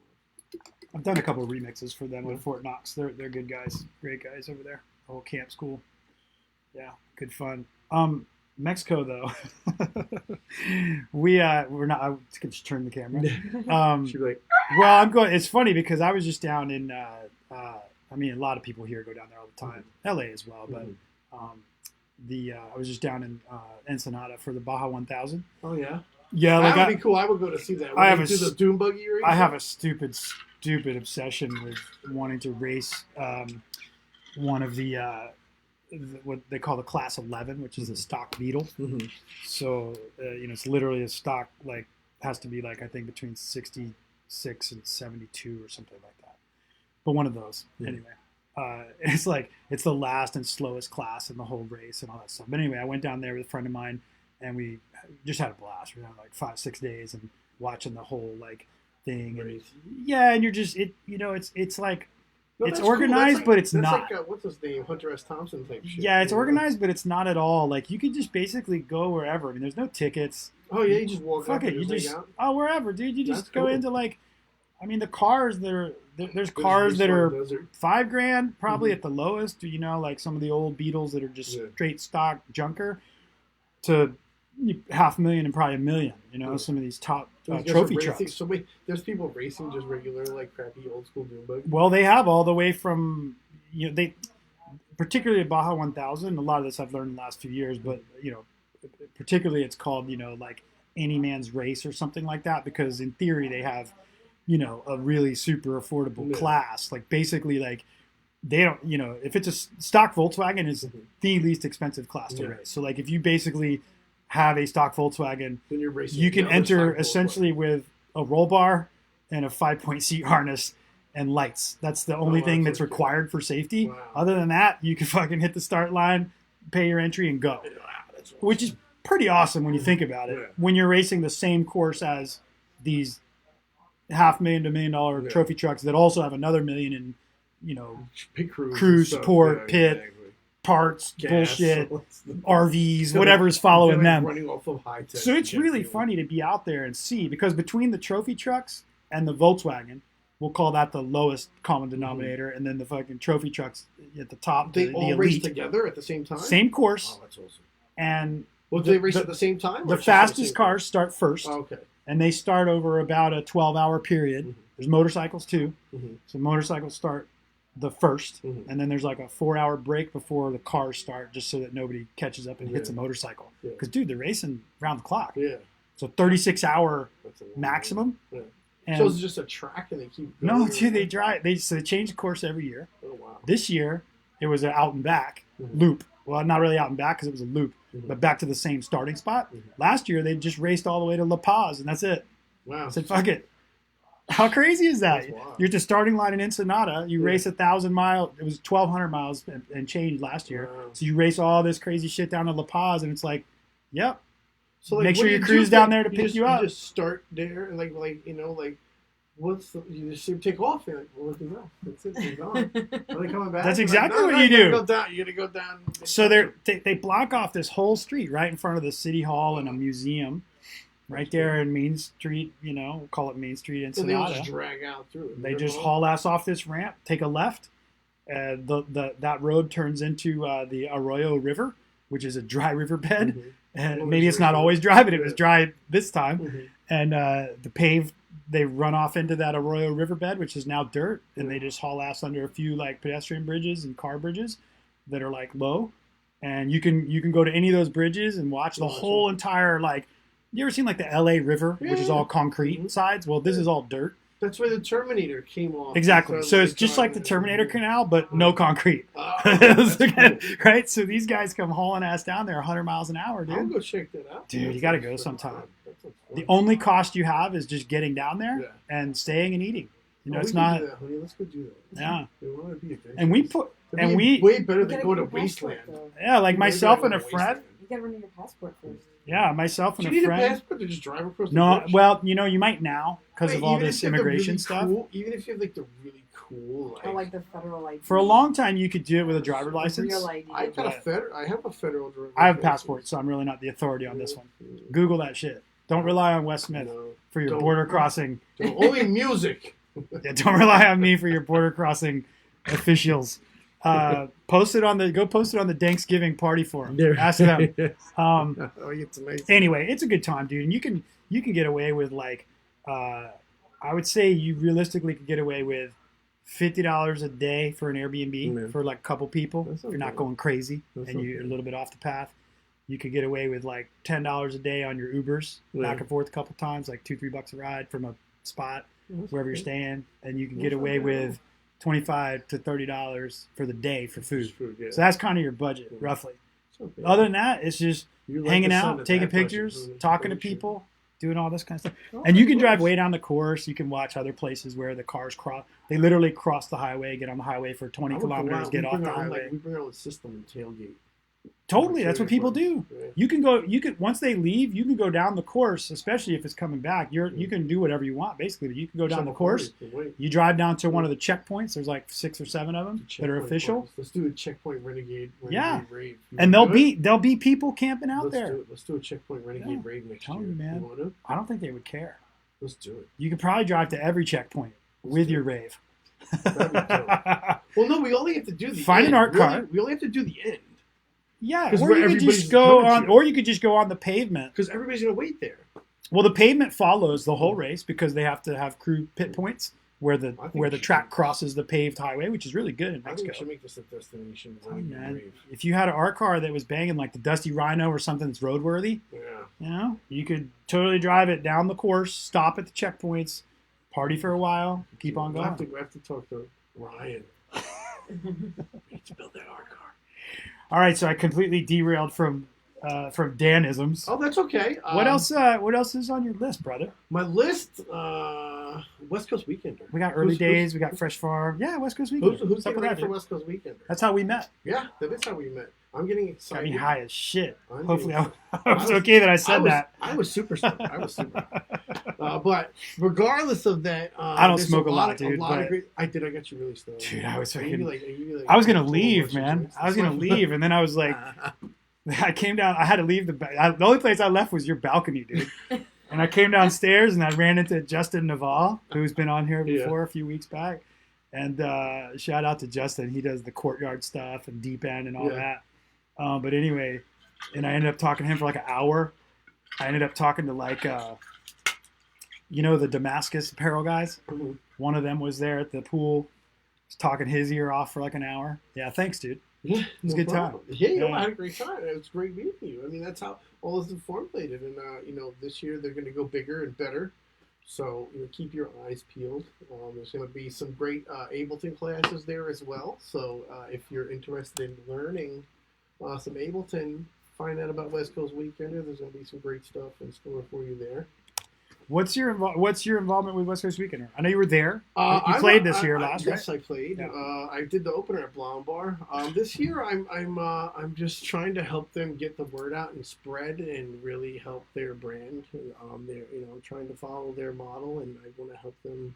[SPEAKER 2] Love.
[SPEAKER 1] I've done a couple of remixes for them with Fort Knox. They're good guys, great guys over there. The whole camp's cool. Yeah, good fun. Mexico though, we're not. I could just turn the camera.
[SPEAKER 2] She'd be like,
[SPEAKER 1] well, I'm going. It's funny because I was just down in. I mean, a lot of people here go down there all the time. LA as well, but I was just down in Ensenada for the Baja 1000.
[SPEAKER 2] Oh yeah.
[SPEAKER 1] Yeah,
[SPEAKER 2] that would be cool. I would go to see that.
[SPEAKER 1] I have
[SPEAKER 2] the Doom Buggy race.
[SPEAKER 1] I have a stupid obsession with wanting to race one of the what they call the Class 11, which is a stock Beetle.
[SPEAKER 2] Mm-hmm.
[SPEAKER 1] So it's literally a stock has to be I think between 66 and 72 or something like that. But one of those anyway. It's the last and slowest class in the whole race and all that stuff. But anyway, I went down there with a friend of mine, and we just had a blast. We were down 5-6 days and watching the whole thing. And and you're just it's like. No, it's organized, cool. But it's not.
[SPEAKER 2] What's his name? Hunter S. Thompson type shit.
[SPEAKER 1] Yeah, it's organized, but it's not at all. You could just basically go wherever. I mean, there's no tickets.
[SPEAKER 2] Oh yeah, you just walk.
[SPEAKER 1] Fuck it, you just wherever, dude. You just go into I mean, the cars that are there's cars that are $5,000 probably at the lowest. Some of the old Beetles that are just straight stock junker to $500,000 and probably $1 million. Some of these top trophy trucks.
[SPEAKER 2] So wait, there's people racing just regular crappy old school Doom Buggy.
[SPEAKER 1] Well, they have all the way from they particularly at Baja 1000. A lot of this I've learned in the last few years, but particularly it's called any man's race or something like that, because in theory they have, you know, a really super affordable class. Like basically, like they don't, you know, if it's a stock Volkswagen is the least expensive class to race. So like if you basically have a stock Volkswagen,
[SPEAKER 2] Then you're racing
[SPEAKER 1] you can
[SPEAKER 2] the other
[SPEAKER 1] enter
[SPEAKER 2] stock
[SPEAKER 1] essentially with a roll bar and a 5-point seat harness and lights. That's the only thing that's required for safety.
[SPEAKER 2] Wow.
[SPEAKER 1] Other than that, you can fucking hit the start line, pay your entry, and go.
[SPEAKER 2] Wow, that's awesome.
[SPEAKER 1] Which is pretty awesome when you think about it.
[SPEAKER 2] Yeah.
[SPEAKER 1] When you're racing the same course as these $500,000 to $1 million trophy trucks that also have another $1 million in, you know,
[SPEAKER 2] Pit
[SPEAKER 1] crew support, pit, parts,
[SPEAKER 2] gas,
[SPEAKER 1] bullshit, RVs, whatever is following them.
[SPEAKER 2] Running off of high tech.
[SPEAKER 1] So it's really funny to be out there and see, because between the trophy trucks and the Volkswagen, we'll call that the lowest common denominator, and then the fucking trophy trucks at the top.
[SPEAKER 2] They
[SPEAKER 1] the
[SPEAKER 2] all
[SPEAKER 1] elite.
[SPEAKER 2] race together at the same time?
[SPEAKER 1] Same course.
[SPEAKER 2] Oh, that's awesome.
[SPEAKER 1] And
[SPEAKER 2] Well, do they race at the same time?
[SPEAKER 1] The fastest cars start first.
[SPEAKER 2] Oh, okay.
[SPEAKER 1] And they start over about a 12-hour period.
[SPEAKER 2] Mm-hmm.
[SPEAKER 1] There's motorcycles too.
[SPEAKER 2] Mm-hmm.
[SPEAKER 1] So motorcycles start the first,
[SPEAKER 2] Mm-hmm.
[SPEAKER 1] and then there's like a 4-hour break before the cars start, just so that nobody catches up and hits a motorcycle. Because dude, they're racing round the clock.
[SPEAKER 2] Yeah.
[SPEAKER 1] So 36-hour
[SPEAKER 2] That's a
[SPEAKER 1] maximum.
[SPEAKER 2] Yeah.
[SPEAKER 1] And
[SPEAKER 2] So it's just a track and they keep going?
[SPEAKER 1] no, dude, they drive. They change the course every year.
[SPEAKER 2] Oh, wow.
[SPEAKER 1] This year, it was an out and back
[SPEAKER 2] Mhm.
[SPEAKER 1] loop. Well, not really out and back because it was a loop,
[SPEAKER 2] Mhm.
[SPEAKER 1] but back to the same starting spot.
[SPEAKER 2] Mhm.
[SPEAKER 1] Last year, they just raced all the way to La Paz, and that's it.
[SPEAKER 2] Wow.
[SPEAKER 1] I said, fuck it. How crazy is that?
[SPEAKER 2] That's wild.
[SPEAKER 1] You're at the starting line in Ensenada. You
[SPEAKER 2] Yeah.
[SPEAKER 1] race 1,000 miles. It was 1,200 miles and change last year.
[SPEAKER 2] Wow.
[SPEAKER 1] So you race all this crazy shit down to La Paz, and it's like, yep.
[SPEAKER 2] So
[SPEAKER 1] Make
[SPEAKER 2] what
[SPEAKER 1] sure
[SPEAKER 2] do
[SPEAKER 1] you
[SPEAKER 2] do?
[SPEAKER 1] cruise down there to pick you up.
[SPEAKER 2] You just start there and like you know like what's the, you just take off and like well you know that's it you're gone. Are they coming back?
[SPEAKER 1] That's
[SPEAKER 2] They're
[SPEAKER 1] exactly
[SPEAKER 2] no,
[SPEAKER 1] what
[SPEAKER 2] no,
[SPEAKER 1] you
[SPEAKER 2] gotta
[SPEAKER 1] do.
[SPEAKER 2] Go down. You gotta go down.
[SPEAKER 1] So they block off this whole street right in front of the city hall and a museum, right there in Main Street. You know, we'll call it Main Street
[SPEAKER 2] So they
[SPEAKER 1] Ensenada.
[SPEAKER 2] just drag out through it.
[SPEAKER 1] They just haul ass off this ramp, take a left. That road turns into the Arroyo River, which is a dry riverbed.
[SPEAKER 2] Mhm.
[SPEAKER 1] And
[SPEAKER 2] Well,
[SPEAKER 1] maybe it's not
[SPEAKER 2] river.
[SPEAKER 1] always dry, but it was
[SPEAKER 2] Yeah.
[SPEAKER 1] dry this time.
[SPEAKER 2] Mhm.
[SPEAKER 1] And the paved, they run off into that Arroyo Riverbed, which is now dirt, and they just haul ass under a few like pedestrian bridges and car bridges that are like low. And you can go to any of those bridges and watch the whole entire like. You ever seen like the LA River, which is
[SPEAKER 2] Yeah.
[SPEAKER 1] all concrete
[SPEAKER 2] Mhm.
[SPEAKER 1] sides? Well, this is all dirt.
[SPEAKER 2] That's where the Terminator came off.
[SPEAKER 1] Exactly.
[SPEAKER 2] That's
[SPEAKER 1] So
[SPEAKER 2] why
[SPEAKER 1] it's
[SPEAKER 2] they
[SPEAKER 1] just like the
[SPEAKER 2] drive
[SPEAKER 1] Terminator
[SPEAKER 2] it.
[SPEAKER 1] Canal, but no concrete.
[SPEAKER 2] Oh, that's cool.
[SPEAKER 1] Right? So these guys come hauling ass down there 100 miles an hour,
[SPEAKER 2] I'll
[SPEAKER 1] dude.
[SPEAKER 2] go check that out.
[SPEAKER 1] Dude,
[SPEAKER 2] That
[SPEAKER 1] you gotta
[SPEAKER 2] sounds
[SPEAKER 1] go
[SPEAKER 2] fun.
[SPEAKER 1] sometime.
[SPEAKER 2] That sounds fun.
[SPEAKER 1] The only cost you have is just getting down there
[SPEAKER 2] Yeah.
[SPEAKER 1] and staying and eating. You know,
[SPEAKER 2] Oh,
[SPEAKER 1] it's
[SPEAKER 2] we can
[SPEAKER 1] not.
[SPEAKER 2] do that, honey. Let's go do that.
[SPEAKER 1] Yeah.
[SPEAKER 2] We want to be adventurous.
[SPEAKER 1] And we put,
[SPEAKER 2] That'd
[SPEAKER 1] and
[SPEAKER 2] be
[SPEAKER 1] we,
[SPEAKER 2] way better
[SPEAKER 3] You
[SPEAKER 2] than
[SPEAKER 3] gotta
[SPEAKER 2] go to
[SPEAKER 3] get your passport,
[SPEAKER 2] Wasteland.
[SPEAKER 3] though.
[SPEAKER 1] yeah, like
[SPEAKER 2] Way
[SPEAKER 1] myself
[SPEAKER 2] better
[SPEAKER 1] and a
[SPEAKER 2] than
[SPEAKER 1] friend.
[SPEAKER 2] Wasteland.
[SPEAKER 3] You gotta run your passport first.
[SPEAKER 1] Yeah, myself
[SPEAKER 2] Do
[SPEAKER 1] and
[SPEAKER 2] you
[SPEAKER 1] a
[SPEAKER 2] need a
[SPEAKER 1] friend.
[SPEAKER 2] passport to just drive across the
[SPEAKER 1] No,
[SPEAKER 2] bridge?
[SPEAKER 1] well, you know, you might now because
[SPEAKER 2] Wait,
[SPEAKER 1] of all
[SPEAKER 2] even
[SPEAKER 1] this
[SPEAKER 2] if you have the
[SPEAKER 1] immigration
[SPEAKER 2] really
[SPEAKER 1] stuff.
[SPEAKER 2] Cool, even if you have like the really cool,
[SPEAKER 3] Or like the federal ID.
[SPEAKER 1] For a long time, you could do it with a driver license.
[SPEAKER 3] Real ID.
[SPEAKER 2] I have a federal driver's
[SPEAKER 1] I have a
[SPEAKER 2] license.
[SPEAKER 1] passport, so I'm really not the authority on this one. Google that shit. Don't rely on Wes Smith
[SPEAKER 2] No.
[SPEAKER 1] for your
[SPEAKER 2] Don't.
[SPEAKER 1] border crossing.
[SPEAKER 2] Only music.
[SPEAKER 1] Yeah, don't rely on me for your border crossing officials. Post it on the Thanksgiving party forum. Ask them.
[SPEAKER 2] Oh, it's amazing.
[SPEAKER 1] Anyway, it's a good time, dude, and you can get away with like, I would say you realistically could get away with $50 a day for an Airbnb
[SPEAKER 2] Yeah.
[SPEAKER 1] for like a couple people.
[SPEAKER 2] That's
[SPEAKER 1] If you're not
[SPEAKER 2] okay.
[SPEAKER 1] going crazy
[SPEAKER 2] That's
[SPEAKER 1] and you're a
[SPEAKER 2] okay.
[SPEAKER 1] little bit off the path. You could get away with like $10 a day on your Ubers,
[SPEAKER 2] Yeah.
[SPEAKER 1] back and forth a couple times, like $2-3 a ride from a spot
[SPEAKER 2] That's
[SPEAKER 1] wherever you're
[SPEAKER 2] okay.
[SPEAKER 1] staying, and you can
[SPEAKER 2] That's
[SPEAKER 1] get away
[SPEAKER 2] okay.
[SPEAKER 1] with $25 to $30 for the day for food.
[SPEAKER 2] Just food, yeah.
[SPEAKER 1] So that's kind of your budget,
[SPEAKER 2] Yeah.
[SPEAKER 1] roughly.
[SPEAKER 2] It's okay.
[SPEAKER 1] Other than that, it's just
[SPEAKER 2] You like
[SPEAKER 1] hanging
[SPEAKER 2] the sun
[SPEAKER 1] out,
[SPEAKER 2] at
[SPEAKER 1] taking
[SPEAKER 2] that budget,
[SPEAKER 1] pictures,
[SPEAKER 2] honey.
[SPEAKER 1] talking to
[SPEAKER 2] Holy shit.
[SPEAKER 1] people, doing all this kind of stuff.
[SPEAKER 2] Oh,
[SPEAKER 1] And you can
[SPEAKER 2] of
[SPEAKER 1] drive
[SPEAKER 2] course.
[SPEAKER 1] way down the course. You can watch other places where the cars cross. They literally cross the highway, get on the highway for 20
[SPEAKER 2] I would go
[SPEAKER 1] kilometers,
[SPEAKER 2] out.
[SPEAKER 1] get
[SPEAKER 2] We
[SPEAKER 1] off
[SPEAKER 2] bring
[SPEAKER 1] the
[SPEAKER 2] our own,
[SPEAKER 1] highway.
[SPEAKER 2] Like, we bring our own system and tailgate.
[SPEAKER 1] Totally, that's what people do.
[SPEAKER 2] Yeah.
[SPEAKER 1] You can go. You could once they leave, you can go down the course, especially if it's coming back. You can do whatever you want, basically. But you can go down the course. You drive down to one of the checkpoints. There's like 6 or 7 of them that are official,
[SPEAKER 2] Points. Let's do a checkpoint renegade
[SPEAKER 1] Yeah.
[SPEAKER 2] rave. You
[SPEAKER 1] and
[SPEAKER 2] wanna do it?
[SPEAKER 1] there'll be people camping out
[SPEAKER 2] Let's
[SPEAKER 1] there.
[SPEAKER 2] Do it. Let's do a checkpoint renegade
[SPEAKER 1] Yeah.
[SPEAKER 2] rave next
[SPEAKER 1] Tell
[SPEAKER 2] year.
[SPEAKER 1] you, man.
[SPEAKER 2] You want to?
[SPEAKER 1] I don't think they would care.
[SPEAKER 2] Let's do it.
[SPEAKER 1] You could probably drive to every checkpoint with your rave.
[SPEAKER 2] That'd be dope. Well, no, we only have to do the
[SPEAKER 1] Find
[SPEAKER 2] end.
[SPEAKER 1] an art
[SPEAKER 2] Really,
[SPEAKER 1] car.
[SPEAKER 2] We only have to do the end
[SPEAKER 1] Yeah,
[SPEAKER 2] 'Cause
[SPEAKER 1] or
[SPEAKER 2] where
[SPEAKER 1] you could
[SPEAKER 2] everybody's
[SPEAKER 1] just go
[SPEAKER 2] coming
[SPEAKER 1] on,
[SPEAKER 2] to.
[SPEAKER 1] or you could just go on the pavement.
[SPEAKER 2] because everybody's gonna wait there.
[SPEAKER 1] Well, the pavement follows the whole race because they have to have crew pit points where
[SPEAKER 2] I think
[SPEAKER 1] the
[SPEAKER 2] we should
[SPEAKER 1] track
[SPEAKER 2] do this.
[SPEAKER 1] crosses the paved highway, which is really good in
[SPEAKER 2] I think we
[SPEAKER 1] Mexico.
[SPEAKER 2] should make this a destination.
[SPEAKER 1] Oh, man.
[SPEAKER 2] Rave.
[SPEAKER 1] If you had an art car that was banging like the Dusty Rhino or something that's roadworthy,
[SPEAKER 2] Yeah.
[SPEAKER 1] you know, you could totally drive it down the course, stop at the checkpoints, party for a while, keep on
[SPEAKER 2] We'll
[SPEAKER 1] going.
[SPEAKER 2] have to talk to Ryan. We need to build that art car.
[SPEAKER 1] All right, so I completely derailed from Danisms.
[SPEAKER 2] Oh, that's okay.
[SPEAKER 1] What else? What else is on your list, brother?
[SPEAKER 2] My list, West Coast Weekender.
[SPEAKER 1] We got Early Days. We got Fresh Farm. Yeah, West Coast Weekend.
[SPEAKER 2] Who's
[SPEAKER 1] What's up
[SPEAKER 2] getting
[SPEAKER 1] with
[SPEAKER 2] ready
[SPEAKER 1] that,
[SPEAKER 2] for
[SPEAKER 1] dude?
[SPEAKER 2] West Coast Weekender?
[SPEAKER 1] That's how we met.
[SPEAKER 2] Yeah, that is how we met. I'm getting
[SPEAKER 1] Got
[SPEAKER 2] excited.
[SPEAKER 1] me high as shit.
[SPEAKER 2] I'm
[SPEAKER 1] Hopefully,
[SPEAKER 2] getting-
[SPEAKER 1] I was okay that I said that.
[SPEAKER 2] I was super stoked. I was super. But regardless of that,
[SPEAKER 1] I don't
[SPEAKER 2] there's
[SPEAKER 1] smoke a lot, dude,
[SPEAKER 2] A lot of
[SPEAKER 1] but-
[SPEAKER 2] great. I got you really stoned.
[SPEAKER 1] Dude, I was
[SPEAKER 2] Are you
[SPEAKER 1] fucking.
[SPEAKER 2] like,
[SPEAKER 1] I was gonna
[SPEAKER 2] total
[SPEAKER 1] leave,
[SPEAKER 2] Russian
[SPEAKER 1] man.
[SPEAKER 2] joints?
[SPEAKER 1] I was gonna leave, and then I was like, I came down. I had to leave the only place I left was your balcony, dude. And I came downstairs and I ran into Justin Naval, who's been on here before a few weeks back. And shout out to Justin. He does the courtyard stuff and deep end and all that. But anyway, and I ended up talking to him for like an hour. I ended up talking to like, the Damascus apparel guys.
[SPEAKER 2] Mhm.
[SPEAKER 1] One of them was there at the pool. Was talking his ear off for like an hour. Yeah, thanks, dude.
[SPEAKER 2] Yeah,
[SPEAKER 1] It's a good time.
[SPEAKER 2] Yeah,
[SPEAKER 1] Yeah.
[SPEAKER 2] I had a great time. It was great meeting you. I mean, that's how all this formulated. And this year they're going to go bigger and better. So keep your eyes peeled. There's going to be some great Ableton classes there as well. So if you're interested in learning some Ableton, find out about West Coast Weekender. There's going to be some great stuff in store for you there.
[SPEAKER 1] What's your involvement with West Coast Weekender? I know you were there. You
[SPEAKER 2] I
[SPEAKER 1] played this year last, right?
[SPEAKER 2] Yes, I played.
[SPEAKER 1] Yeah.
[SPEAKER 2] I did the opener at Blonde Bar. This year, I'm just trying to help them get the word out and spread and really help their brand. I'm trying to follow their model and I want to help them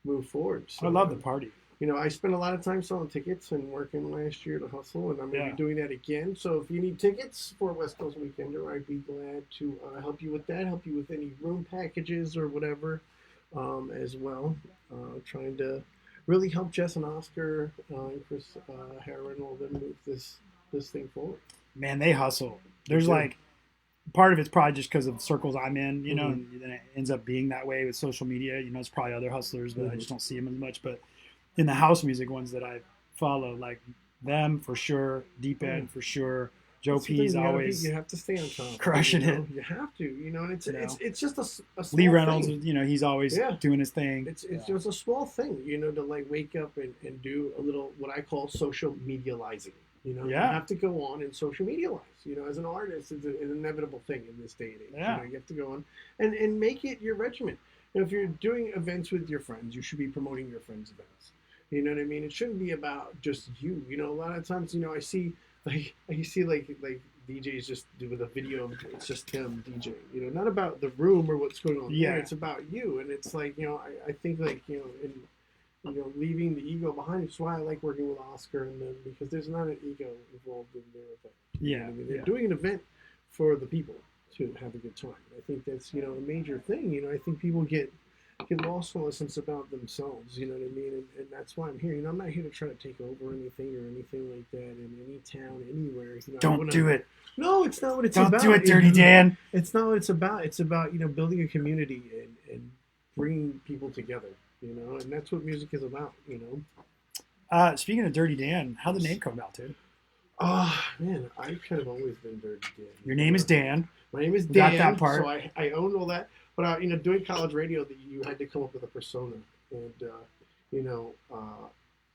[SPEAKER 2] move forward. So,
[SPEAKER 1] I love the party.
[SPEAKER 2] I spent a lot of time selling tickets and working last year to hustle, and I'm going to
[SPEAKER 1] Yeah.
[SPEAKER 2] be doing that again. So if you need tickets for West Coast Weekender, I'd be glad to help you with that, help you with any room packages or whatever as well. Trying to really help Jess and Oscar and Chris Herron, all them move this thing forward.
[SPEAKER 1] Man, they hustle. There's
[SPEAKER 2] Yeah.
[SPEAKER 1] like part of it's probably just because of the circles I'm in,
[SPEAKER 2] Mhm.
[SPEAKER 1] and then it ends up being that way with social media. It's probably other hustlers, but I
[SPEAKER 2] Mhm.
[SPEAKER 1] just don't see them as much. But in the house music ones that I follow, like them for sure, Deep End for sure, Joe
[SPEAKER 2] That's the thing,
[SPEAKER 1] P's always.
[SPEAKER 2] you have to stay on top.
[SPEAKER 1] crushing
[SPEAKER 2] you know?
[SPEAKER 1] it.
[SPEAKER 2] You have to, and it's just a small
[SPEAKER 1] Lee Reynolds,
[SPEAKER 2] thing.
[SPEAKER 1] he's always
[SPEAKER 2] Yeah.
[SPEAKER 1] doing his thing.
[SPEAKER 2] It's just a small thing, to like wake up and do a little what I call social medializing. You
[SPEAKER 1] Yeah.
[SPEAKER 2] have to go on and social medialize. As an artist, it's an inevitable thing in this day and age.
[SPEAKER 1] Yeah.
[SPEAKER 2] You have to go on and make it your regimen. If you're doing events with your friends, you should be promoting your friends' events. You know what I mean? It shouldn't be about just you. A lot of times, I see like DJs just do with a video of it's just him DJing. Not about the room or what's going on
[SPEAKER 1] Yeah.
[SPEAKER 2] there. It's about you, and it's like I think like in leaving the ego behind. It's why I like working with Oscar and them because there's not an ego involved in their event. You know what I mean? They're doing an event for the people to have a good time. I think that's a major thing. I think people get lost in it's about themselves. You know what I mean? And that's why I'm here. I'm not here to try to take over anything or anything like that in any town anywhere.
[SPEAKER 1] Don't do it.
[SPEAKER 2] No, it's not what it's
[SPEAKER 1] Don't
[SPEAKER 2] about.
[SPEAKER 1] do it, Dirty Dan.
[SPEAKER 2] It's not what it's about. It's about building a community and bringing people together. And that's what music is about.
[SPEAKER 1] Speaking of Dirty Dan, how'd the name come about, dude?
[SPEAKER 2] Man, I've kind of always been Dirty Dan.
[SPEAKER 1] Your name is Dan.
[SPEAKER 2] My name is
[SPEAKER 1] We
[SPEAKER 2] Dan.
[SPEAKER 1] got that part.
[SPEAKER 2] So I own all that. But doing college radio, you had to come up with a persona, and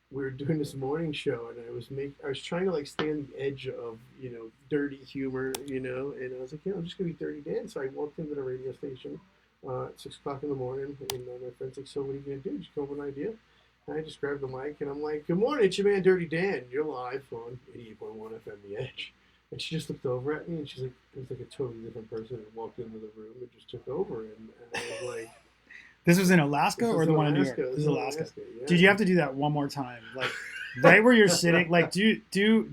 [SPEAKER 2] we were doing this morning show, and I was trying to like stay on the edge of dirty humor, and I was like, I'm just gonna be Dirty Dan. So I walked into the radio station at 6 o'clock in the morning, and my friend's like, so what are you gonna do? Just come up with an idea. And I just grabbed the mic, and I'm like, good morning, it's your man Dirty Dan. You're live on 88.1 FM The Edge. And she just looked over at me, and she's like, it was like a totally different person and walked into the room and just took over. And I was like,
[SPEAKER 1] This was in Alaska
[SPEAKER 2] this
[SPEAKER 1] or
[SPEAKER 2] is
[SPEAKER 1] the one in New York?
[SPEAKER 2] Alaska.
[SPEAKER 1] This is Alaska.
[SPEAKER 2] Yeah.
[SPEAKER 1] Did you have to do that one more time? Like right where you're sitting, like do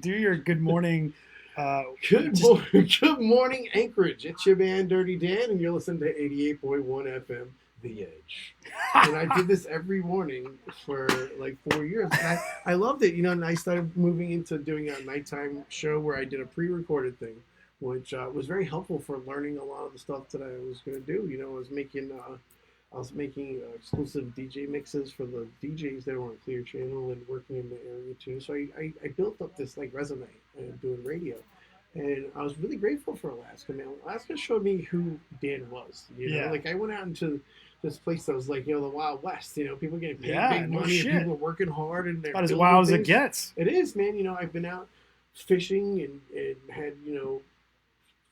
[SPEAKER 1] your good morning
[SPEAKER 2] Good morning, Anchorage. It's your man Dirty Dan, and you're listening to 88.1 FM The Edge. And I did this every morning for like 4 years. And I loved it, and I started moving into doing a nighttime show where I did a pre-recorded thing, which was very helpful for learning a lot of the stuff that I was going to do. I was making I was making exclusive DJ mixes for the DJs that were on Clear Channel and working in the area too. So I built up this like resume doing radio, and I was really grateful for Alaska. Man, Alaska showed me who Dan was. You know,
[SPEAKER 1] Yeah.
[SPEAKER 2] like I went out into this place that was like, you know, the Wild West. You know, people getting paid
[SPEAKER 1] Yeah,
[SPEAKER 2] big
[SPEAKER 1] no
[SPEAKER 2] money
[SPEAKER 1] shit.
[SPEAKER 2] and people are working hard and they're
[SPEAKER 1] About as
[SPEAKER 2] building
[SPEAKER 1] wild as it
[SPEAKER 2] things.
[SPEAKER 1] gets.
[SPEAKER 2] It is, man. You know, I've been out fishing and had, you know,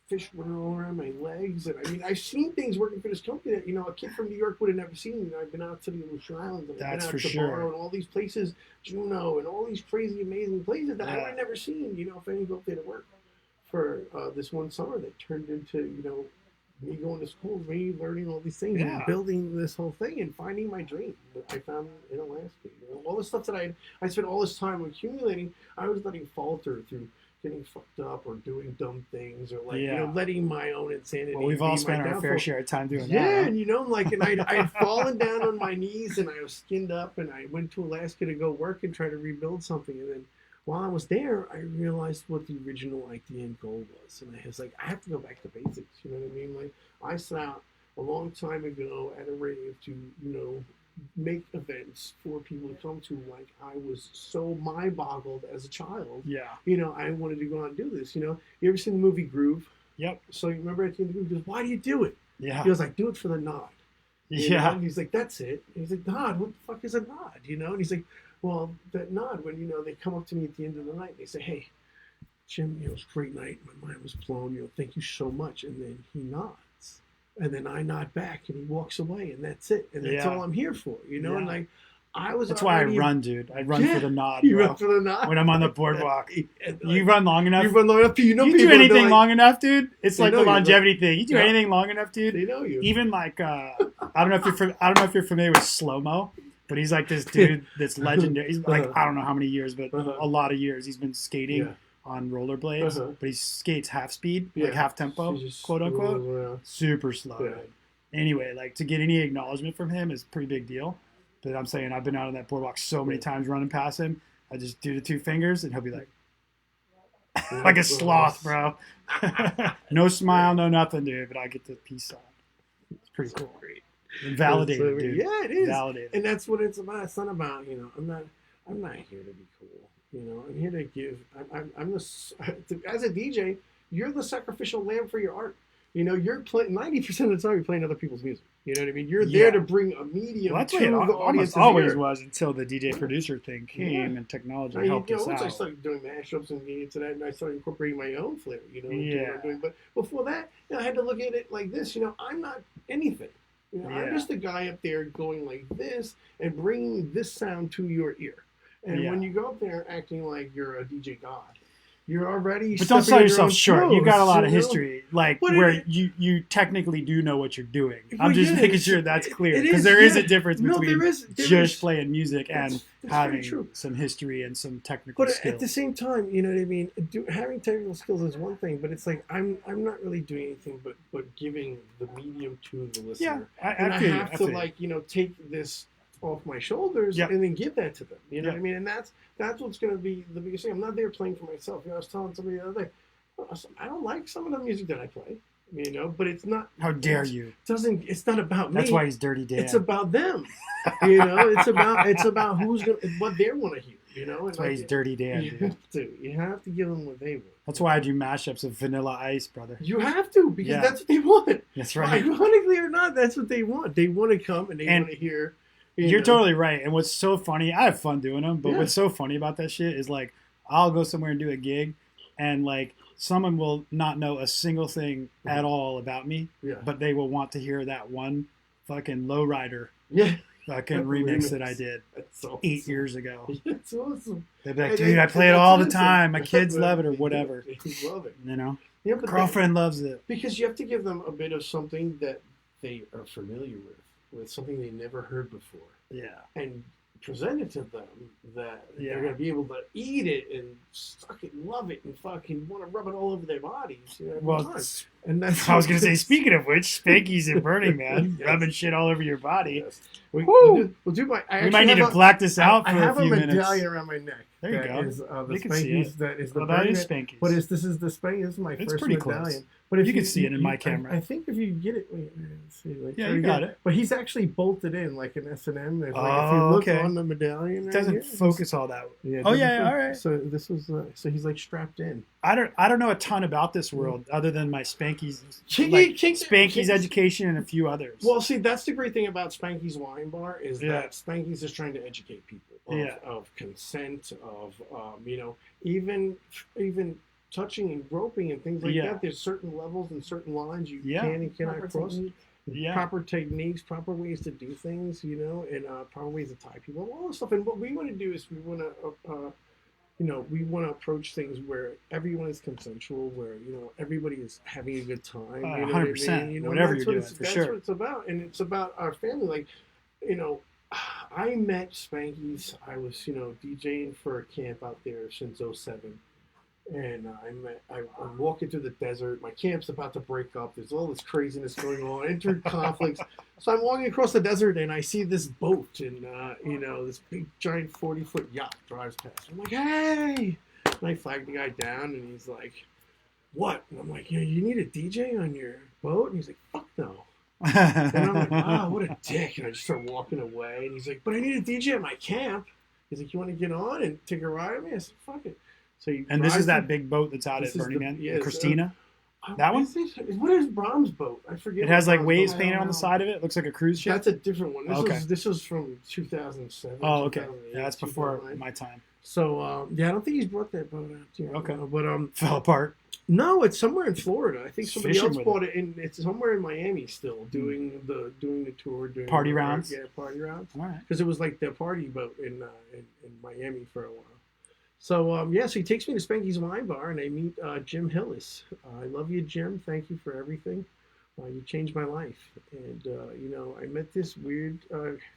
[SPEAKER 2] fish running all around my legs. And I mean, I've seen things working for this company that, you know, a kid from New York would have never seen. You know, I've been out to the Aleutian Islands and
[SPEAKER 1] That's
[SPEAKER 2] I've
[SPEAKER 1] for
[SPEAKER 2] been out to
[SPEAKER 1] sure.
[SPEAKER 2] Barrow and all these places, Juneau, and all these crazy, amazing places that I would have never seen, you know, if I didn't go up there to work for this one summer that turned into, you know, me going to school, me learning all these things
[SPEAKER 1] Yeah.
[SPEAKER 2] and building this whole thing and finding my dream that I found in Alaska. You know, all the stuff that I spent all this time accumulating, I was letting falter through getting fucked up or doing dumb things or like, you know, letting my own insanity.
[SPEAKER 1] Well, we've all
[SPEAKER 2] be
[SPEAKER 1] spent
[SPEAKER 2] my
[SPEAKER 1] our
[SPEAKER 2] downfall.
[SPEAKER 1] fair share of time doing
[SPEAKER 2] Yeah,
[SPEAKER 1] that.
[SPEAKER 2] and you know, like, and I'd fallen down on my knees and I was skinned up and I went to Alaska to go work and try to rebuild something. And then while I was there, I realized what the original idea and goal was. And I was like, I have to go back to basics. You know what I mean? Like, I set out a long time ago at a rave to, you know, make events for people to come to. Like, I was so mind-boggled as a child.
[SPEAKER 1] Yeah.
[SPEAKER 2] You know, I wanted to go out and do this. You know, you ever seen the movie Groove?
[SPEAKER 1] Yep.
[SPEAKER 2] So you remember at the end of the movie, he goes, "Why do you do it?"
[SPEAKER 1] Yeah.
[SPEAKER 2] He was like, "Do it for the nod." You know?
[SPEAKER 1] Yeah.
[SPEAKER 2] And he's like, "That's it." And he's like, "Nod? What the fuck is a nod?" You know? And he's like, "Well, that nod, when, you know, they come up to me at the end of the night and they say, 'Hey, Jim, you know, it was a great night. My mind was blown. You know, thank you so much.'" And then he nods. And then I nod back and he walks away and that's it. And that's all I'm here for, you know?
[SPEAKER 1] Yeah.
[SPEAKER 2] And like, I was
[SPEAKER 1] That's why I
[SPEAKER 2] already-
[SPEAKER 1] run, dude. I run for the nod,
[SPEAKER 2] You
[SPEAKER 1] bro.
[SPEAKER 2] run for the nod?
[SPEAKER 1] When I'm on the boardwalk.
[SPEAKER 2] And,
[SPEAKER 1] You run long enough.
[SPEAKER 2] You run long enough. You know,
[SPEAKER 1] You do
[SPEAKER 2] people,
[SPEAKER 1] anything
[SPEAKER 2] like,
[SPEAKER 1] long enough, dude. It's
[SPEAKER 2] They
[SPEAKER 1] like
[SPEAKER 2] know
[SPEAKER 1] the
[SPEAKER 2] you,
[SPEAKER 1] longevity thing. You do
[SPEAKER 2] Yeah.
[SPEAKER 1] anything long enough, dude.
[SPEAKER 2] They know you.
[SPEAKER 1] Even like I don't know if you're familiar with Slow Mo, but he's like this dude that's legendary. He's like I don't know how many years, but a lot of years. He's been skating
[SPEAKER 2] Yeah.
[SPEAKER 1] on rollerblades, but he skates half speed, like
[SPEAKER 2] Yeah.
[SPEAKER 1] half tempo,
[SPEAKER 2] She just
[SPEAKER 1] quote unquote.
[SPEAKER 2] rolls around.
[SPEAKER 1] Super slow.
[SPEAKER 2] Yeah.
[SPEAKER 1] dude. Anyway, like to get any acknowledgement from him is a pretty big deal. But I'm saying I've been out on that boardwalk so many times running past him. I just do the two fingers and he'll be like, like a sloth, bro. No smile, no nothing, dude. But I get the peace sign. It's pretty cool.
[SPEAKER 2] Great.
[SPEAKER 1] And validated, dude.
[SPEAKER 2] Yeah, it is.
[SPEAKER 1] Validated.
[SPEAKER 2] And that's what it's about. It's not about, you know, I'm not here to be cool. You know, I'm here to give. I'm as a DJ, you're the sacrificial lamb for your art. You know, you're playing 90% of the time. You're playing other people's music. You know what I mean? You're there to bring a medium
[SPEAKER 1] Well, that's
[SPEAKER 2] to
[SPEAKER 1] what it
[SPEAKER 2] the
[SPEAKER 1] almost
[SPEAKER 2] audience.
[SPEAKER 1] always was until the DJ producer thing came and technology helped us
[SPEAKER 2] once I
[SPEAKER 1] out.
[SPEAKER 2] started doing mashups and getting into that, and I started incorporating my own flavor. You know, into what
[SPEAKER 1] Yeah.
[SPEAKER 2] I'm doing. But before that, you know, I had to look at it like this. You know, I'm not anything. You know, I'm
[SPEAKER 1] Yeah.
[SPEAKER 2] just a guy up there going like this and bringing this sound to your ear. And when you go up there acting like you're a DJ god, you're already.
[SPEAKER 1] But don't
[SPEAKER 2] stepping
[SPEAKER 1] sell
[SPEAKER 2] in your
[SPEAKER 1] yourself
[SPEAKER 2] own
[SPEAKER 1] short. You got a
[SPEAKER 2] toes,
[SPEAKER 1] lot of
[SPEAKER 2] you know?
[SPEAKER 1] history, like
[SPEAKER 2] But
[SPEAKER 1] where
[SPEAKER 2] it-
[SPEAKER 1] you technically do know what you're doing.
[SPEAKER 2] Well,
[SPEAKER 1] I'm just
[SPEAKER 2] yeah,
[SPEAKER 1] making
[SPEAKER 2] it's-
[SPEAKER 1] sure that's clear
[SPEAKER 2] it
[SPEAKER 1] because
[SPEAKER 2] is,
[SPEAKER 1] there is
[SPEAKER 2] yeah.
[SPEAKER 1] a difference
[SPEAKER 2] No,
[SPEAKER 1] between
[SPEAKER 2] there
[SPEAKER 1] just
[SPEAKER 2] is.
[SPEAKER 1] playing music and
[SPEAKER 2] That's very
[SPEAKER 1] having
[SPEAKER 2] true.
[SPEAKER 1] some history and some technical
[SPEAKER 2] But
[SPEAKER 1] skills.
[SPEAKER 2] at the same time, you know what I mean. Having technical skills is one thing, but it's like I'm not really doing anything but giving the medium to the listener.
[SPEAKER 1] I
[SPEAKER 2] And I
[SPEAKER 1] feel you,
[SPEAKER 2] have
[SPEAKER 1] I
[SPEAKER 2] to
[SPEAKER 1] feel you.
[SPEAKER 2] like, you know, take this off my shoulders
[SPEAKER 1] Yep.
[SPEAKER 2] and then give that to them. You know
[SPEAKER 1] Yep.
[SPEAKER 2] what I mean? And that's what's going to be the biggest thing. I'm not there playing for myself. You know, I was telling somebody the other day, I don't like some of the music that I play. You know, but it's not.
[SPEAKER 1] How dare you?
[SPEAKER 2] It's not about me.
[SPEAKER 1] That's why he's Dirty Dan.
[SPEAKER 2] It's about them. You know, it's about what they want to hear. You know,
[SPEAKER 1] That's why he's Dirty Dan,
[SPEAKER 2] You
[SPEAKER 1] dude.
[SPEAKER 2] have to give them what they want.
[SPEAKER 1] That's why I do mashups of Vanilla Ice, brother.
[SPEAKER 2] You have to, because
[SPEAKER 1] Yeah.
[SPEAKER 2] that's what they want.
[SPEAKER 1] That's right.
[SPEAKER 2] Ironically or not, that's what they want. They want to come and they
[SPEAKER 1] And
[SPEAKER 2] want to hear.
[SPEAKER 1] You're totally right. And what's so funny, I have fun doing them, but
[SPEAKER 2] Yeah.
[SPEAKER 1] what's so funny about that shit is like, I'll go somewhere and do a gig, and like, someone will not know a single thing at all about me,
[SPEAKER 2] Yeah.
[SPEAKER 1] but they will want to hear that one fucking Lowrider
[SPEAKER 2] Yeah.
[SPEAKER 1] fucking remix that I did
[SPEAKER 2] That's awesome.
[SPEAKER 1] 8 years ago.
[SPEAKER 2] It's awesome.
[SPEAKER 1] They'd be like,
[SPEAKER 2] And
[SPEAKER 1] dude, I
[SPEAKER 2] that's-
[SPEAKER 1] play it
[SPEAKER 2] that's
[SPEAKER 1] all the
[SPEAKER 2] awesome.
[SPEAKER 1] time. My kids love it or whatever.
[SPEAKER 2] They love it.
[SPEAKER 1] You know?
[SPEAKER 2] Yeah, but
[SPEAKER 1] Girlfriend loves it.
[SPEAKER 2] because you have to give them a bit of something that they are familiar with something they never heard before.
[SPEAKER 1] Yeah.
[SPEAKER 2] And present it to them that
[SPEAKER 1] Yeah.
[SPEAKER 2] they're going to be able to eat it and suck it and love it and fucking want to rub it all over their bodies. You know, every
[SPEAKER 1] Well,
[SPEAKER 2] time. And that's
[SPEAKER 1] I was going to say, speaking of which, Spanky's at Burning Man, rubbing shit all over your body.
[SPEAKER 2] Yes.
[SPEAKER 1] Woo!
[SPEAKER 2] We'll do my. I
[SPEAKER 1] We might
[SPEAKER 2] actually
[SPEAKER 1] need to
[SPEAKER 2] have
[SPEAKER 1] black this out
[SPEAKER 2] I
[SPEAKER 1] for
[SPEAKER 2] have
[SPEAKER 1] a few
[SPEAKER 2] a medallion
[SPEAKER 1] minutes.
[SPEAKER 2] around my neck
[SPEAKER 1] There you go.
[SPEAKER 2] Is, the
[SPEAKER 1] You can see
[SPEAKER 2] Spankies.
[SPEAKER 1] it.
[SPEAKER 2] That is the
[SPEAKER 1] Well, that
[SPEAKER 2] Burning
[SPEAKER 1] is
[SPEAKER 2] Man.
[SPEAKER 1] Spankies.
[SPEAKER 2] But this is the Spankies. This is my
[SPEAKER 1] It's
[SPEAKER 2] first
[SPEAKER 1] pretty
[SPEAKER 2] medallion.
[SPEAKER 1] close.
[SPEAKER 2] But if
[SPEAKER 1] You can see it in my camera.
[SPEAKER 2] I think if you get it, wait, let's see. Like,
[SPEAKER 1] Yeah,
[SPEAKER 2] try
[SPEAKER 1] you
[SPEAKER 2] to
[SPEAKER 1] got
[SPEAKER 2] get
[SPEAKER 1] it.
[SPEAKER 2] But he's actually bolted in like an S&M. Like, if you
[SPEAKER 1] Oh,
[SPEAKER 2] look
[SPEAKER 1] okay.
[SPEAKER 2] on the medallion,
[SPEAKER 1] It
[SPEAKER 2] right
[SPEAKER 1] doesn't
[SPEAKER 2] here,
[SPEAKER 1] focus all that.
[SPEAKER 2] Yeah. it
[SPEAKER 1] Oh
[SPEAKER 2] doesn't
[SPEAKER 1] yeah,
[SPEAKER 2] focus.
[SPEAKER 1] all right.
[SPEAKER 2] So this was so he's like strapped in.
[SPEAKER 1] I don't know a ton about this world other than my Spankies,
[SPEAKER 2] Spankies
[SPEAKER 1] Spankies education and a few others.
[SPEAKER 2] Well, see, that's the great thing about Spanky's Wine Bar is
[SPEAKER 1] Yeah.
[SPEAKER 2] that Spanky's is trying to educate people of consent, of even touching and groping and things like that. There's certain levels and certain lines you can and cannot cross. Proper techniques, proper ways to do things, and proper ways to tie people, all this stuff. And what we want to do is we want to approach things where everyone is consensual, where everybody is having a good time.
[SPEAKER 1] 100%. Whatever you're doing, for sure.
[SPEAKER 2] That's what it's about, and it's about our family. Like, I met Spankies. I was, DJing for a camp out there since '07. And I'm walking through the desert. My camp's about to break up. There's all this craziness going on, inter-conflicts. So I'm walking across the desert, and I see this boat, and this big giant 40-foot yacht drives past. I'm like, hey! And I flag the guy down, and he's like, what? And I'm like, you need a DJ on your boat? And he's like, fuck no. And I'm like, wow, what a dick. And I just start walking away, and he's like, but I need a DJ at my camp. He's like, you want to get on and take a ride with me? I said, fuck it. So
[SPEAKER 1] and this is that big boat that's out at Burning Man, Christina. That one?
[SPEAKER 2] What is Brahms' boat? I forget.
[SPEAKER 1] It has like waves painted on the side of it. It looks like a cruise ship.
[SPEAKER 2] That's a different one. This was from 2007.
[SPEAKER 1] Oh, okay. Yeah, that's before my time.
[SPEAKER 2] So I don't think he's brought that boat out.
[SPEAKER 1] Okay.
[SPEAKER 2] But
[SPEAKER 1] fell apart.
[SPEAKER 2] No, it's somewhere in Florida. I think somebody else bought it, and it's somewhere in Miami still doing the tour, doing
[SPEAKER 1] party rounds.
[SPEAKER 2] Yeah, party rounds.
[SPEAKER 1] All right.
[SPEAKER 2] Because it was like the party boat in Miami for a while. So, so he takes me to Spanky's Wine Bar, and I meet Jim Hillis. I love you, Jim. Thank you for everything. You changed my life. And, I met this weird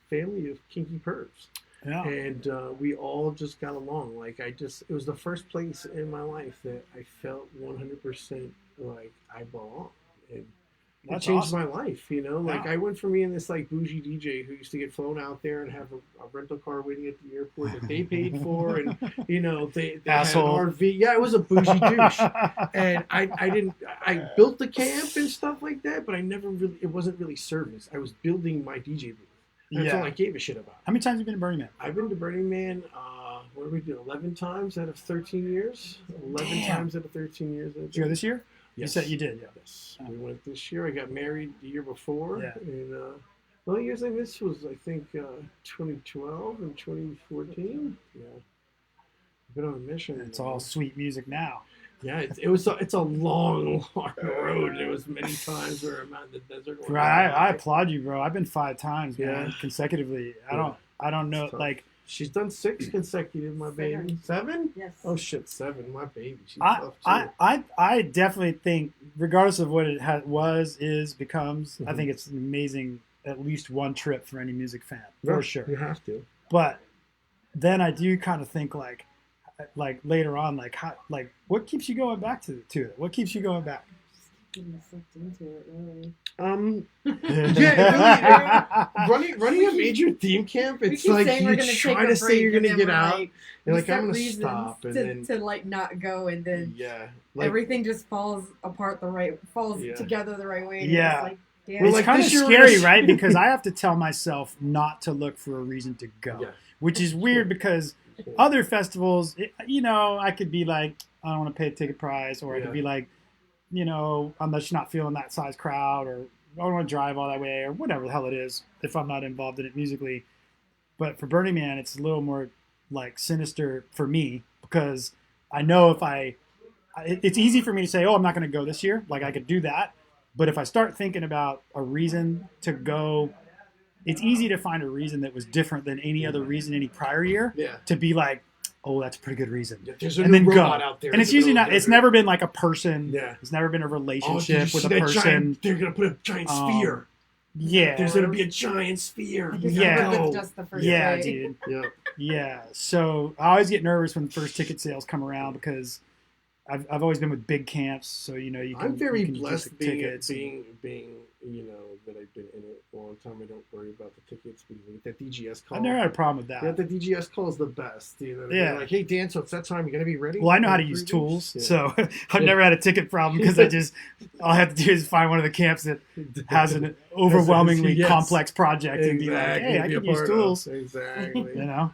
[SPEAKER 2] family of kinky pervs.
[SPEAKER 1] Yeah.
[SPEAKER 2] And we all just got along. Like, it was the first place in my life that I felt 100% like I belonged. And it changed my life, Like, I went from being this, like, bougie DJ who used to get flown out there and have a rental car waiting at the airport that they paid for, and, they had an RV. Yeah, I was a bougie douche. And I built the camp and stuff like that, but it wasn't really service. I was building my DJ booth. That's all I gave a shit about.
[SPEAKER 1] How many times have you been to Burning Man?
[SPEAKER 2] I've been to Burning Man, what did we do, 11 times out of 13 years? 11 times out of 13 years.
[SPEAKER 1] Did you go this year?
[SPEAKER 2] Yes.
[SPEAKER 1] You said you did, yeah.
[SPEAKER 2] Yes. We went this year. I got married the year before.
[SPEAKER 1] Yeah.
[SPEAKER 2] And the only years I missed was, I think, 2012 and 2014. Yeah. I've been on a mission.
[SPEAKER 1] It's all sweet music now.
[SPEAKER 2] Yeah, it's a long, long road. There was many times where I'm out in the desert.
[SPEAKER 1] I applaud you, bro. I've been 5 times, man, consecutively. I don't know, like.
[SPEAKER 2] She's done 6 consecutive, my baby. 7?
[SPEAKER 3] Yes.
[SPEAKER 2] Oh shit, 7, my baby. She's tough too.
[SPEAKER 1] I definitely think, regardless of what it becomes, I think it's an amazing, at least one trip for any music fan, for sure.
[SPEAKER 2] You have to.
[SPEAKER 1] But then I do kind of think like later on, what keeps you going back to it? What keeps you going back?
[SPEAKER 3] Getting sucked into it, really.
[SPEAKER 2] Running a major theme camp, it's like you're trying to say you're gonna get out. You're like, I'm gonna stop, and then
[SPEAKER 3] to like not go, and then everything just falls apart together the right way.
[SPEAKER 1] Yeah.
[SPEAKER 3] Like, damn.
[SPEAKER 1] It's kind of scary, right? Because I have to tell myself not to look for a reason to go, which is weird because other festivals, I could be like, I don't want to pay a ticket price, or I could be like, I'm just not feeling that size crowd, or I don't want to drive all that way, or whatever the hell it is, if I'm not involved in it musically. But for Burning Man, it's a little more like sinister for me, because I know it's easy for me to say, oh, I'm not going to go this year. Like, I could do that. But if I start thinking about a reason to go, it's easy to find a reason that was different than any other reason any prior year to be like, oh, that's a pretty good reason.
[SPEAKER 2] There's a new robot out there.
[SPEAKER 1] And it's usually not. It's never been like a person. Yeah. It's never been a relationship with a person.
[SPEAKER 2] They're gonna put a giant sphere.
[SPEAKER 1] Yeah.
[SPEAKER 2] There's gonna be a giant sphere.
[SPEAKER 1] Yeah.
[SPEAKER 3] Just the first
[SPEAKER 1] yeah,
[SPEAKER 3] day.
[SPEAKER 1] dude. Yeah. So I always get nervous when first ticket sales come around, because I've always been with big camps, so you know you can.
[SPEAKER 2] I'm very
[SPEAKER 1] you can
[SPEAKER 2] blessed
[SPEAKER 1] being
[SPEAKER 2] you know, that I've been in it a long time. I don't worry about the tickets. But you get that DGS call.
[SPEAKER 1] I've never had a problem with that.
[SPEAKER 2] Yeah, the DGS call is the best. You know,
[SPEAKER 1] yeah.
[SPEAKER 2] Like, hey Dan, so it's that time. You gonna be ready?
[SPEAKER 1] Well, I know how to use tools, so I've never had a ticket problem because all I have to do is find one of the camps that has an overwhelmingly complex project and be like, hey, I can use tools.
[SPEAKER 2] Exactly.
[SPEAKER 1] You know,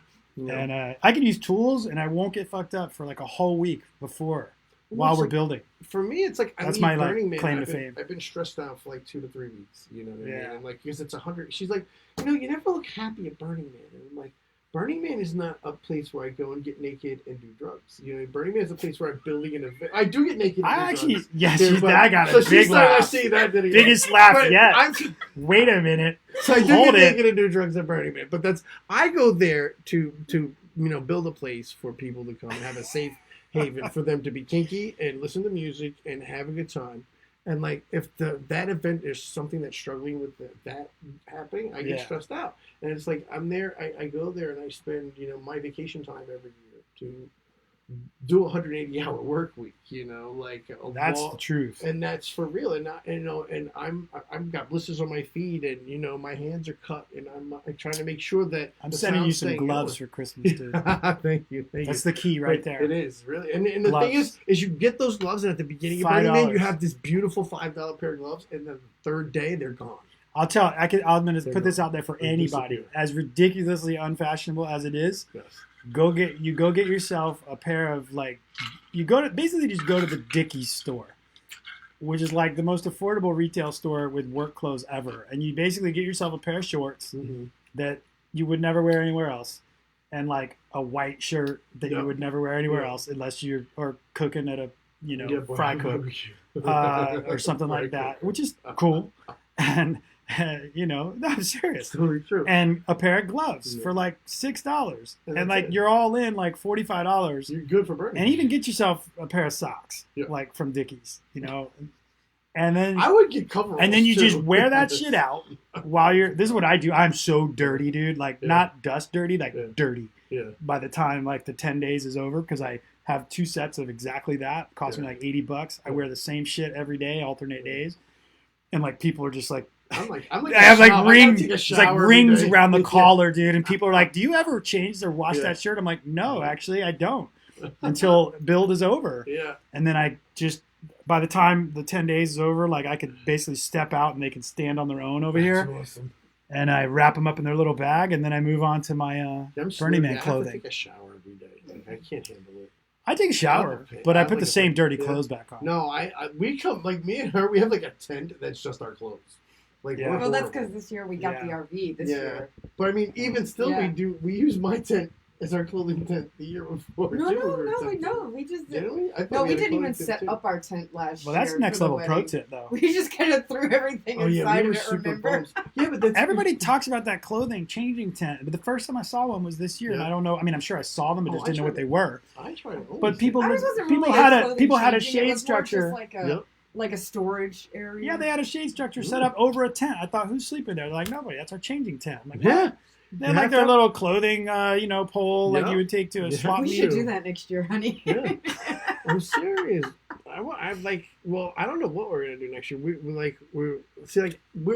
[SPEAKER 1] and I can use tools, and I won't get fucked up for like a whole week before. While we're building.
[SPEAKER 2] For me, it's like
[SPEAKER 1] that's my
[SPEAKER 2] Burning Man.
[SPEAKER 1] claim to fame.
[SPEAKER 2] I've been stressed out for like 2 to 3 weeks. You know what I mean?
[SPEAKER 1] Yeah.
[SPEAKER 2] And like, because it's 100. She's like, you know, you never look happy at Burning Man. And I'm like, Burning Man is not a place where I go and get naked and do drugs. You know, Burning Man is a place where I'm building an event. I do get naked. And do drugs.
[SPEAKER 1] Yes, I got a big laugh.
[SPEAKER 2] I see that video.
[SPEAKER 1] Biggest laugh yet. Wait a minute.
[SPEAKER 2] So I do get naked and do drugs at Burning Man, but I go there to build a place for people to come and have a safe haven for them to be kinky and listen to music and have a good time. And like, if that event is something that's struggling with that happening, I get stressed out. And it's like, I'm there, I go there and I spend, my vacation time every year to do a 180-hour work week, like
[SPEAKER 1] that's the truth,
[SPEAKER 2] and that's for real. And I've got blisters on my feet, and my hands are cut, and I'm trying to make sure that
[SPEAKER 1] I'm sending you some gloves for Christmas, dude.
[SPEAKER 2] Thank you.
[SPEAKER 1] That's the key right there.
[SPEAKER 2] It is really, and the thing is you get those gloves, and at the beginning of Burning Man, you have this beautiful $5 pair of gloves, and the third day they're gone.
[SPEAKER 1] I'm going to put this out there for anybody, as ridiculously unfashionable as it is.
[SPEAKER 2] Yes.
[SPEAKER 1] Go get yourself a pair of basically just go to the Dickies store, which is like the most affordable retail store with work clothes ever. And you basically get yourself a pair of shorts that you would never wear anywhere else, and like a white shirt that you would never wear anywhere else unless you are cooking at a fry cook or something like that, which is cool. And no, I'm serious.
[SPEAKER 2] Totally true.
[SPEAKER 1] And a pair of gloves for like $6, and like you're all in like $45.
[SPEAKER 2] You're good for Burning.
[SPEAKER 1] And even get yourself a pair of socks, like from Dickies, And then
[SPEAKER 2] I would get coveralls.
[SPEAKER 1] And then you just wear that shit out while you're. This is what I do. I'm so dirty, dude. Like not dust dirty, like dirty.
[SPEAKER 2] Yeah.
[SPEAKER 1] By the time like the 10 days is over, because I have 2 sets of exactly that. It costs me like $80. I wear the same shit every day, alternate days, and like people are just like. I have like rings, it's like rings around the collar, dude. And people are like, "Do you ever change or wash that shirt?" I'm like, "No, actually, I don't." Until build is over.
[SPEAKER 2] Yeah.
[SPEAKER 1] And then I just, by the time the 10 days is over, like I could basically step out and they can stand on their own over here.
[SPEAKER 2] Awesome.
[SPEAKER 1] And I wrap them up in their little bag, and then I move on to my Burning Man clothing.
[SPEAKER 2] I have to take a shower every day. Like, I can't handle it.
[SPEAKER 1] I take a shower, but I put the same dirty clothes back on.
[SPEAKER 2] No, we come, like me and her, we have like a tent that's just our clothes. Like,
[SPEAKER 3] well, that's because this year we got the RV this year.
[SPEAKER 2] But I mean, even still, we use my tent as our clothing tent the year before.
[SPEAKER 3] No, we just
[SPEAKER 2] didn't we?
[SPEAKER 3] we didn't even set up our tent last year.
[SPEAKER 1] Well, that's next level pro tip, though.
[SPEAKER 3] We just kind of threw everything inside of it. Remember?
[SPEAKER 2] Yeah, but
[SPEAKER 1] everybody talks about that clothing changing tent. But the first time I saw one was this year, and I don't know. I mean, I'm sure I saw them, but just didn't know what they were.
[SPEAKER 2] I tried.
[SPEAKER 1] But people had a shade structure.
[SPEAKER 3] Like a storage area.
[SPEAKER 1] Yeah, they had a shade structure set up over a tent. I thought, who's sleeping there? They're like, nobody. That's our changing tent. I'm like, what? They had like their little clothing, pole like you would take to a swap meet.
[SPEAKER 3] We should do that next year, honey.
[SPEAKER 2] Yeah. I'm serious. I'm like, well, I don't know what we're gonna do next year. We're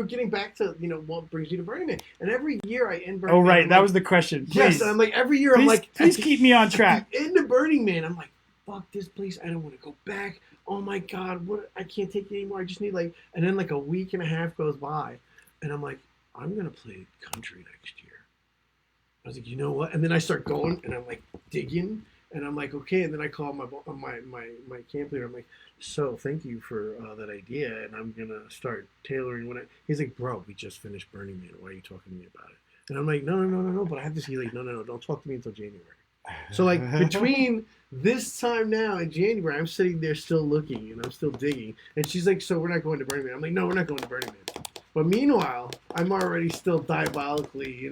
[SPEAKER 2] getting back to what brings you to Burning Man, and every year I end Burning Man.
[SPEAKER 1] Oh right, that was the question. Please.
[SPEAKER 2] Yes, and I'm like every year I'm like,
[SPEAKER 1] please keep me on track.
[SPEAKER 2] End of Burning Man, I'm like, fuck this place. I don't want to go back. Oh my God, what? I can't take it anymore. I just need and then like a week and a half goes by, and I'm like, I'm gonna play country next year. I was like, you know what? And then I start going, and I'm like digging, and I'm like, okay. And then I call my camp leader. I'm like, so thank you for that idea, and I'm gonna start tailoring He's like, bro, we just finished Burning Man. Why are you talking to me about it? And I'm like, no. But I have this. He's like, no, don't talk to me until January. So like between this time now in January, I'm sitting there still looking and I'm still digging. And she's like, so we're not going to Burning Man. I'm like, no, we're not going to Burning Man. But meanwhile, I'm already still diabolically,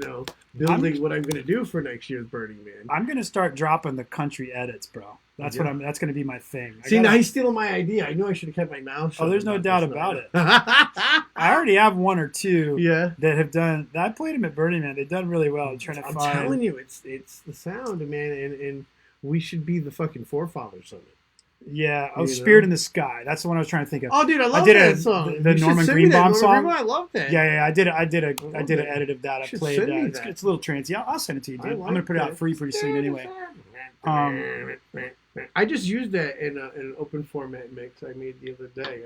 [SPEAKER 2] building what I'm going to do for next year's Burning Man.
[SPEAKER 1] I'm going to start dropping the country edits, bro. That's that's going to be my thing.
[SPEAKER 2] Now he's stealing my idea. I knew I should have kept my mouth shut.
[SPEAKER 1] Oh, there's no doubt about it. I already have 1 or 2 that have done. I played them at Burning Man. They've done really well. I'm
[SPEAKER 2] telling you, it's the sound, man, and we should be the fucking forefathers of it.
[SPEAKER 1] Yeah. Oh, Spirit in the Sky. That's the one I was trying to think of.
[SPEAKER 2] Oh, dude, I love that song.
[SPEAKER 1] The Norman Greenbaum song.
[SPEAKER 2] I love that.
[SPEAKER 1] Yeah. I did an edit of that. I played
[SPEAKER 2] that.
[SPEAKER 1] It's a little transy. I'll send it to you, dude. I'm gonna put it out free pretty soon anyway.
[SPEAKER 2] I just used that in an open format mix I made the other day.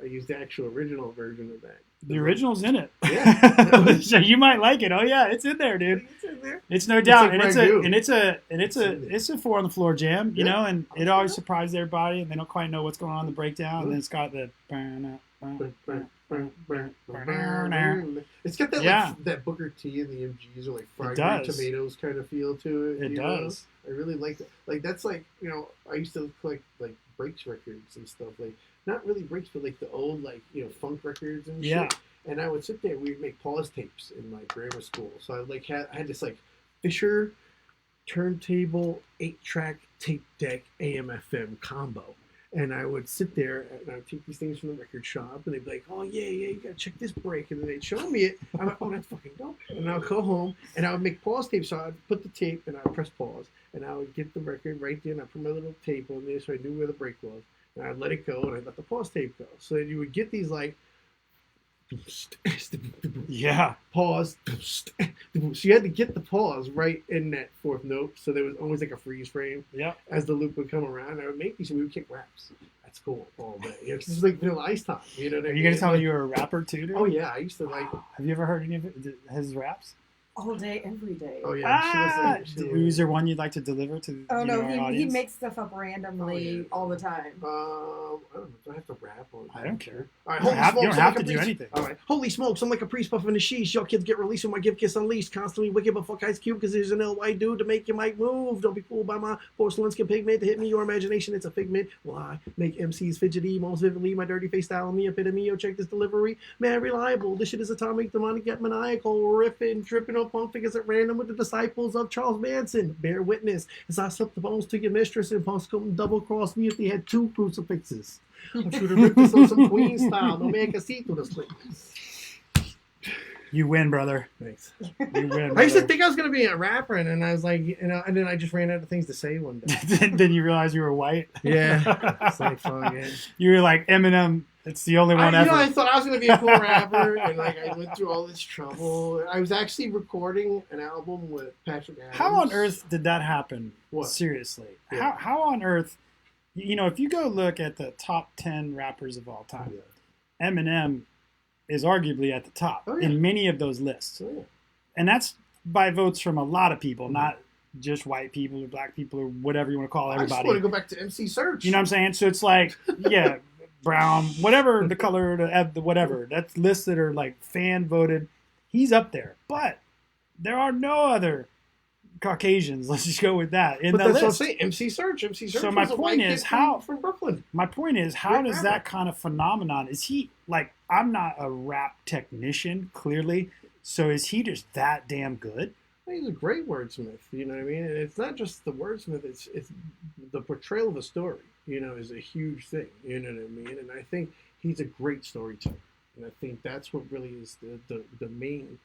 [SPEAKER 2] I used the actual original version of that.
[SPEAKER 1] The original's in it.
[SPEAKER 2] Yeah.
[SPEAKER 1] So you might like it. Oh yeah, it's in there, dude.
[SPEAKER 2] It's in there.
[SPEAKER 1] It's no doubt,
[SPEAKER 2] like
[SPEAKER 1] it's a 4 on the floor jam, you know, and it always surprises everybody, and they don't quite know what's going on in the breakdown, and then it's got the.
[SPEAKER 2] It's got that that Booker T and the MGs are like fried green tomatoes kind of feel to it.
[SPEAKER 1] It does.
[SPEAKER 2] I really like that. Like that's like I used to collect like breaks records and stuff, like not really breaks, but like the old like funk records and shit. And I would sit there. We'd make pause tapes in my grammar school. So I had this like Fisher turntable 8-track tape deck AM/FM combo. And I would sit there and I would take these things from the record shop, and they'd be like, "Oh yeah, you gotta check this break," and then they'd show me it. I'm like, "Oh, that's fucking dope." And I'll go home and I would make pause tapes. So I'd put the tape and I would press pause, and I would get the record right there, and I put my little tape on there so I knew where the break was, and I'd let it go, and I'd let the pause tape go. So you would get these like. Pause. So you had to get the pause right in that fourth note. So there was always like a freeze frame. As the loop would come around, I would make these and we would kick raps. That's cool all day. Cause it's like Vanilla Ice time. You know what I mean?
[SPEAKER 1] Are you gonna tell me you were a rapper too, dude?
[SPEAKER 2] Oh yeah, I used to like.
[SPEAKER 1] Have you ever heard any of his raps?
[SPEAKER 3] All day, every day.
[SPEAKER 2] Oh yeah.
[SPEAKER 1] Is there one you'd like to deliver to?
[SPEAKER 3] Oh no, he makes stuff up randomly all the time.
[SPEAKER 2] I don't know. Do I have to rap on?
[SPEAKER 1] I don't care.
[SPEAKER 2] All right,
[SPEAKER 1] you don't have to do anything.
[SPEAKER 2] All right. Holy smokes! I'm like a priest puffing the sheesh. Y'all kids get released with my gift kiss unleashed. Constantly wicked, but fuck Ice Cube because there's an LY dude to make your mic move. Don't be fooled by my porcelain skin pigment to hit me. Your imagination, it's a figment. Why make MCs fidgety most vividly? My dirty face style on me, epitome. Yo, check this delivery. Man, reliable. This shit is atomic, demonic, yet maniacal. Riffing, tripping on punk figures at random with the disciples of Charles Manson. Bear witness as I slipped the bones to your mistress and punks couldn't double cross me if they had 2 crucifixes. I should have ripped this on some Queen style. No man can see through the slit.
[SPEAKER 1] You win, brother.
[SPEAKER 2] Thanks.
[SPEAKER 1] You win. Brother.
[SPEAKER 2] I used to think I was going to be a rapper, and then I was like, and then I just ran out of things to say one day.
[SPEAKER 1] Then you realized you were white?
[SPEAKER 2] Yeah. It's like, fuck it.
[SPEAKER 1] You were like, Eminem, it's the only one ever.
[SPEAKER 2] I thought I was going to be a cool rapper, and like I went through all this trouble. I was actually recording an album with Patrick Adams.
[SPEAKER 1] How on earth did that happen?
[SPEAKER 2] What?
[SPEAKER 1] Seriously.
[SPEAKER 2] Yeah.
[SPEAKER 1] How on earth, if you go look at the top 10 rappers of all time, Eminem is arguably at the top in many of those lists. And that's by votes from a lot of people, not just white people or black people or whatever you want to call everybody.
[SPEAKER 2] I just want to go back to MC Search.
[SPEAKER 1] You know what I'm saying? So it's like, brown, whatever the color, the whatever. That's lists that are like fan voted. He's up there. But there are no other Caucasians. Let's just go with that.
[SPEAKER 2] But that's what I'm saying. MC Search. So
[SPEAKER 1] my point is how
[SPEAKER 2] from Brooklyn.
[SPEAKER 1] My point is how does that kind of phenomenon? Is he like? I'm not a rap technician, clearly. So is he just that damn good?
[SPEAKER 2] He's a great wordsmith. You know what I mean? And it's not just the wordsmith. It's the portrayal of the story. Is a huge thing. You know what I mean? And I think he's a great storyteller. And I think that's what really is the main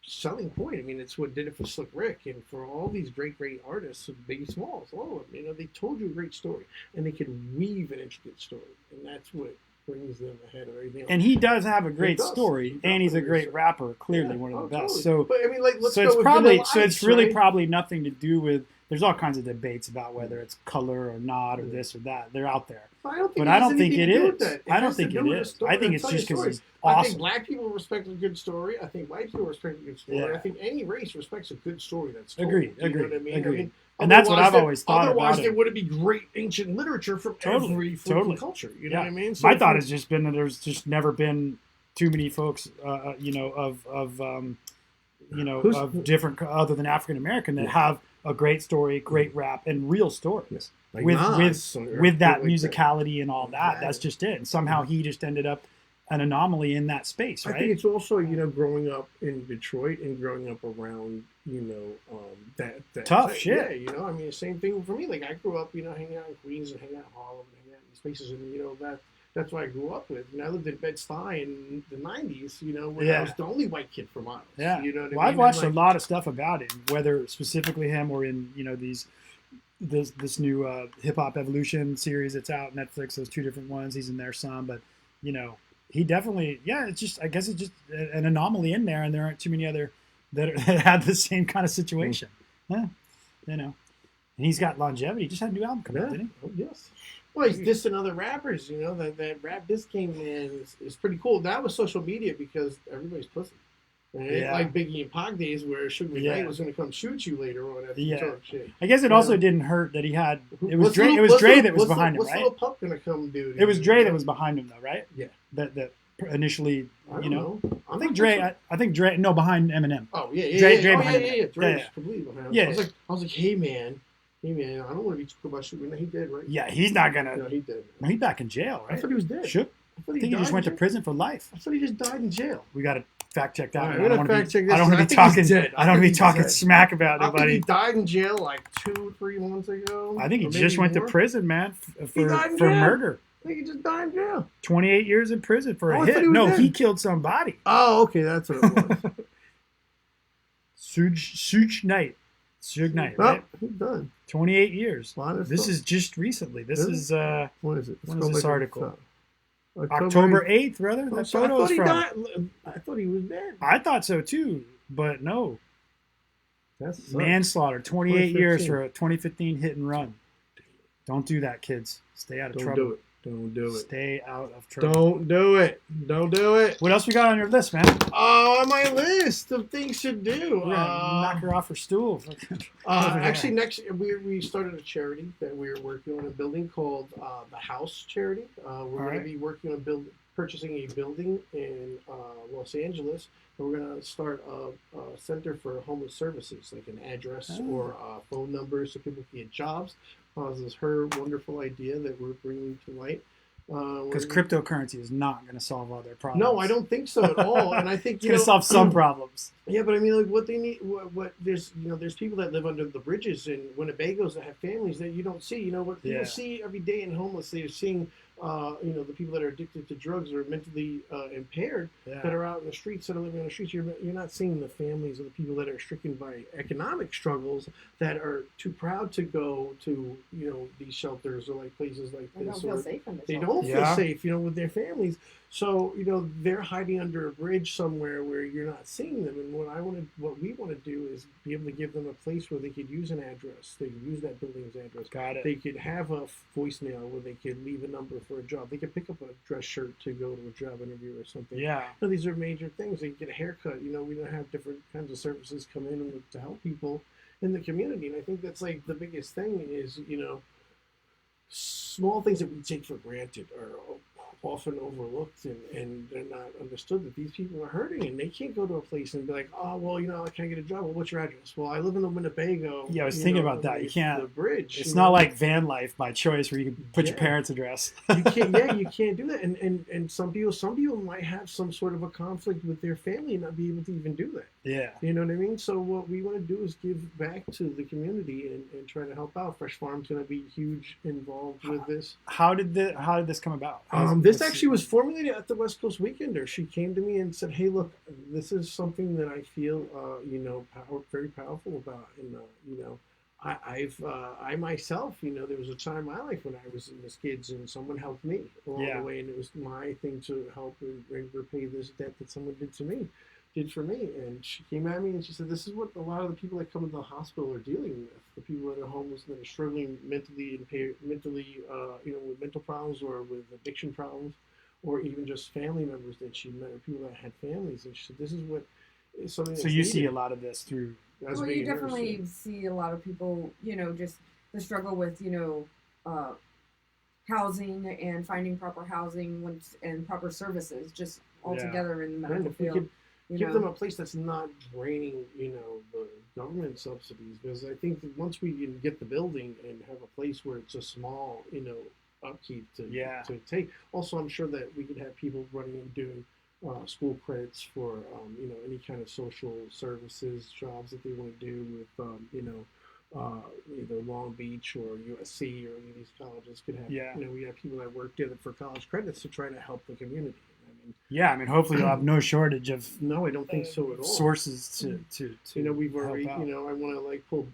[SPEAKER 2] selling point. I mean, it's what did it for Slick Rick and for all these great artists, Biggie Smalls, all of them. They told you a great story, and they can weave an intricate story, and that's what brings them ahead of everything else.
[SPEAKER 1] And he does have a great story, and he's a great rapper, clearly one of the best.
[SPEAKER 2] Totally. So, but I mean, like, let's
[SPEAKER 1] so
[SPEAKER 2] go
[SPEAKER 1] it's
[SPEAKER 2] with
[SPEAKER 1] probably
[SPEAKER 2] Vanilla
[SPEAKER 1] it's
[SPEAKER 2] Ice,
[SPEAKER 1] really
[SPEAKER 2] right?
[SPEAKER 1] probably nothing to do with. There's all kinds of debates about whether it's color or not, or this or that. They're out there.
[SPEAKER 2] But I don't think it is.
[SPEAKER 1] I don't think it is. I think it's just because he's awesome.
[SPEAKER 2] I think black people respect a good story. I think white people respect a good story.
[SPEAKER 1] Yeah.
[SPEAKER 2] I think any race respects a good story that's told.
[SPEAKER 1] Agreed.
[SPEAKER 2] You know what I mean?
[SPEAKER 1] Agreed. And that's what I've always thought about it.
[SPEAKER 2] Otherwise, there wouldn't be great ancient literature from every freaking culture. You know what I mean?
[SPEAKER 1] So my thought has just been that there's just never been too many folks, of different other than African American that have a great story, great rap, and real stories
[SPEAKER 2] like
[SPEAKER 1] with that
[SPEAKER 2] like
[SPEAKER 1] musicality and all that. That's just it. And somehow he just ended up an anomaly in that space, right?
[SPEAKER 2] I think it's also growing up in Detroit and growing up around that
[SPEAKER 1] tough shit.
[SPEAKER 2] Yeah, I mean the same thing for me. Like I grew up hanging out in Queens and hanging out in Harlem and hanging out in these places, and that's what I grew up with. And I lived in Bed-Stuy in the 90s, when I was the only white kid for miles.
[SPEAKER 1] Yeah.
[SPEAKER 2] You know what I mean?
[SPEAKER 1] I've watched a lot of stuff about him, whether specifically him or in, these this new Hip Hop Evolution series that's out Netflix. Those two different ones. He's in there some, but you know, he definitely, yeah. It's just, I guess it's just an anomaly in there, and there aren't too many other that had the same kind of situation. Yeah, you know, and he's got longevity. He just had a new album come out, didn't he?
[SPEAKER 2] Oh, yes. Well, he's dissing other rappers. You know that rap diss game is pretty cool. That was social media because everybody's pussy. Right?
[SPEAKER 1] Yeah.
[SPEAKER 2] Like Biggie and Pac days where Suge Knight was going to come shoot you later on after you talk shit.
[SPEAKER 1] I guess it also didn't hurt that he had. It was Dre. It was Dre that was behind him, right?
[SPEAKER 2] What's Little Pup going to come do?
[SPEAKER 1] It was Dre that was behind him, though, right?
[SPEAKER 2] Yeah.
[SPEAKER 1] That initially,
[SPEAKER 2] you know.
[SPEAKER 1] I think Dre. I think Dre. No, behind Eminem.
[SPEAKER 2] Oh yeah.
[SPEAKER 1] Dre behind him.
[SPEAKER 2] Yeah. Dre's completely behind him.
[SPEAKER 1] Yeah.
[SPEAKER 2] I was like, hey man, I don't want to be talking about Suge Knight. He dead, right?
[SPEAKER 1] Yeah, he's not gonna.
[SPEAKER 2] No, he dead.
[SPEAKER 1] No, he's back in jail, right?
[SPEAKER 2] I thought he was dead.
[SPEAKER 1] Shook. I think he just went to prison for life.
[SPEAKER 2] I thought he just died in jail.
[SPEAKER 1] We got to fact check that.
[SPEAKER 2] Right,
[SPEAKER 1] I don't want
[SPEAKER 2] to
[SPEAKER 1] be talking. I don't want to be talking smack about
[SPEAKER 2] nobody.
[SPEAKER 1] nobody.
[SPEAKER 2] He died in jail like 2-3 months ago.
[SPEAKER 1] I think he just went to prison, man, for murder.
[SPEAKER 2] I think he just died in jail.
[SPEAKER 1] 28 years in prison for a hit. No, he killed somebody.
[SPEAKER 2] Oh, okay, that's what it was.
[SPEAKER 1] Suge Knight. Suge Knight, right?
[SPEAKER 2] He's done.
[SPEAKER 1] 28 years. This is just recently. This is
[SPEAKER 2] what is it?
[SPEAKER 1] When is this article? October 8th, brother. That photo is from.
[SPEAKER 2] I thought he was dead.
[SPEAKER 1] I thought so too, but no.
[SPEAKER 2] That's
[SPEAKER 1] manslaughter. 28 years for a 2015 hit and run. Don't do that, kids. Stay out of trouble.
[SPEAKER 2] Don't do it.
[SPEAKER 1] Stay out of trouble.
[SPEAKER 2] Don't do it. Don't do it.
[SPEAKER 1] What else we got on your list, man?
[SPEAKER 2] Oh, on my list of things to do.
[SPEAKER 1] Knock her off her stool.
[SPEAKER 2] Actually, next we started a charity that we're working on, a building called the House Charity. We're going to be working on purchasing a building in Los Angeles. And we're going to start a center for homeless services, like an address or phone number so people can get jobs. This is her wonderful idea that we're bringing to light.
[SPEAKER 1] Because cryptocurrency is not going to solve all their problems.
[SPEAKER 2] No, I don't think so at all. And I think
[SPEAKER 1] it's going to solve some problems.
[SPEAKER 2] Yeah, but I mean, like what they need, what there's people that live under the bridges in Winnebagos that have families that you don't see. You know what people see every day in homeless. They're seeing, the people that are addicted to drugs or mentally impaired that are out in the streets that are living on the streets. You're not seeing the families of the people that are stricken by economic struggles that are too proud to go to these shelters or like places like this.
[SPEAKER 3] They don't feel safe in this.
[SPEAKER 2] They don't feel safe, with their families. So they're hiding under a bridge somewhere where you're not seeing them. And what we want to do is be able to give them a place where they could use an address. They could use that building's address.
[SPEAKER 1] Got it.
[SPEAKER 2] They could have a voicemail where they could leave a number for a job. They could pick up a dress shirt to go to a job interview or something.
[SPEAKER 1] Yeah.
[SPEAKER 2] These are major things. They can get a haircut. We don't have different kinds of services come in to help people in the community. And I think that's like the biggest thing is small things that we take for granted are often overlooked and they're not understood that these people are hurting and they can't go to a place and be like, oh, well, I can't get a job. Well, what's your address? Well, I live in the Winnebago.
[SPEAKER 1] Yeah, I was thinking about that. You can't.
[SPEAKER 2] The bridge.
[SPEAKER 1] It's not like van life by choice where you can put your parents' address.
[SPEAKER 2] You can't. Yeah, you can't do that. And some people might have some sort of a conflict with their family and not be able to even do that.
[SPEAKER 1] Yeah.
[SPEAKER 2] You know what I mean? So what we want to do is give back to the community and try to help out. Fresh Farm's going to be huge involved with this.
[SPEAKER 1] How did this come about?
[SPEAKER 2] This actually was formulated at the West Coast Weekender. She came to me and said, "Hey, look, this is something that I feel, very powerful about." And I myself, there was a time in my life when I was in the skids and someone helped me along the way, and it was my thing to help and repay this debt that someone did for me. And she came at me and she said, "This is what a lot of the people that come into the hospital are dealing with. The people that are homeless, that are struggling mentally impaired, with mental problems or with addiction problems." Or even just family members that she met, or people that had families. And she said, "This is what is something." So
[SPEAKER 1] you see a lot of this through.
[SPEAKER 3] Well, you definitely see a lot of people, just the struggle with, housing and finding proper housing and proper services, just altogether in the medical field.
[SPEAKER 2] Give them a place that's not draining, the government subsidies. Because I think that once we can get the building and have a place where it's a small, upkeep to take. Also, I'm sure that we could have people running and doing school credits for any kind of social services jobs that they want to do with either Long Beach or USC or any of these colleges could have. We have people that work together for college credits to try to help the community.
[SPEAKER 1] Yeah, I mean, hopefully you'll have no shortage of
[SPEAKER 2] No, I don't think so at all.
[SPEAKER 1] sources to
[SPEAKER 2] we've already,
[SPEAKER 1] help out.
[SPEAKER 2] I want to like pull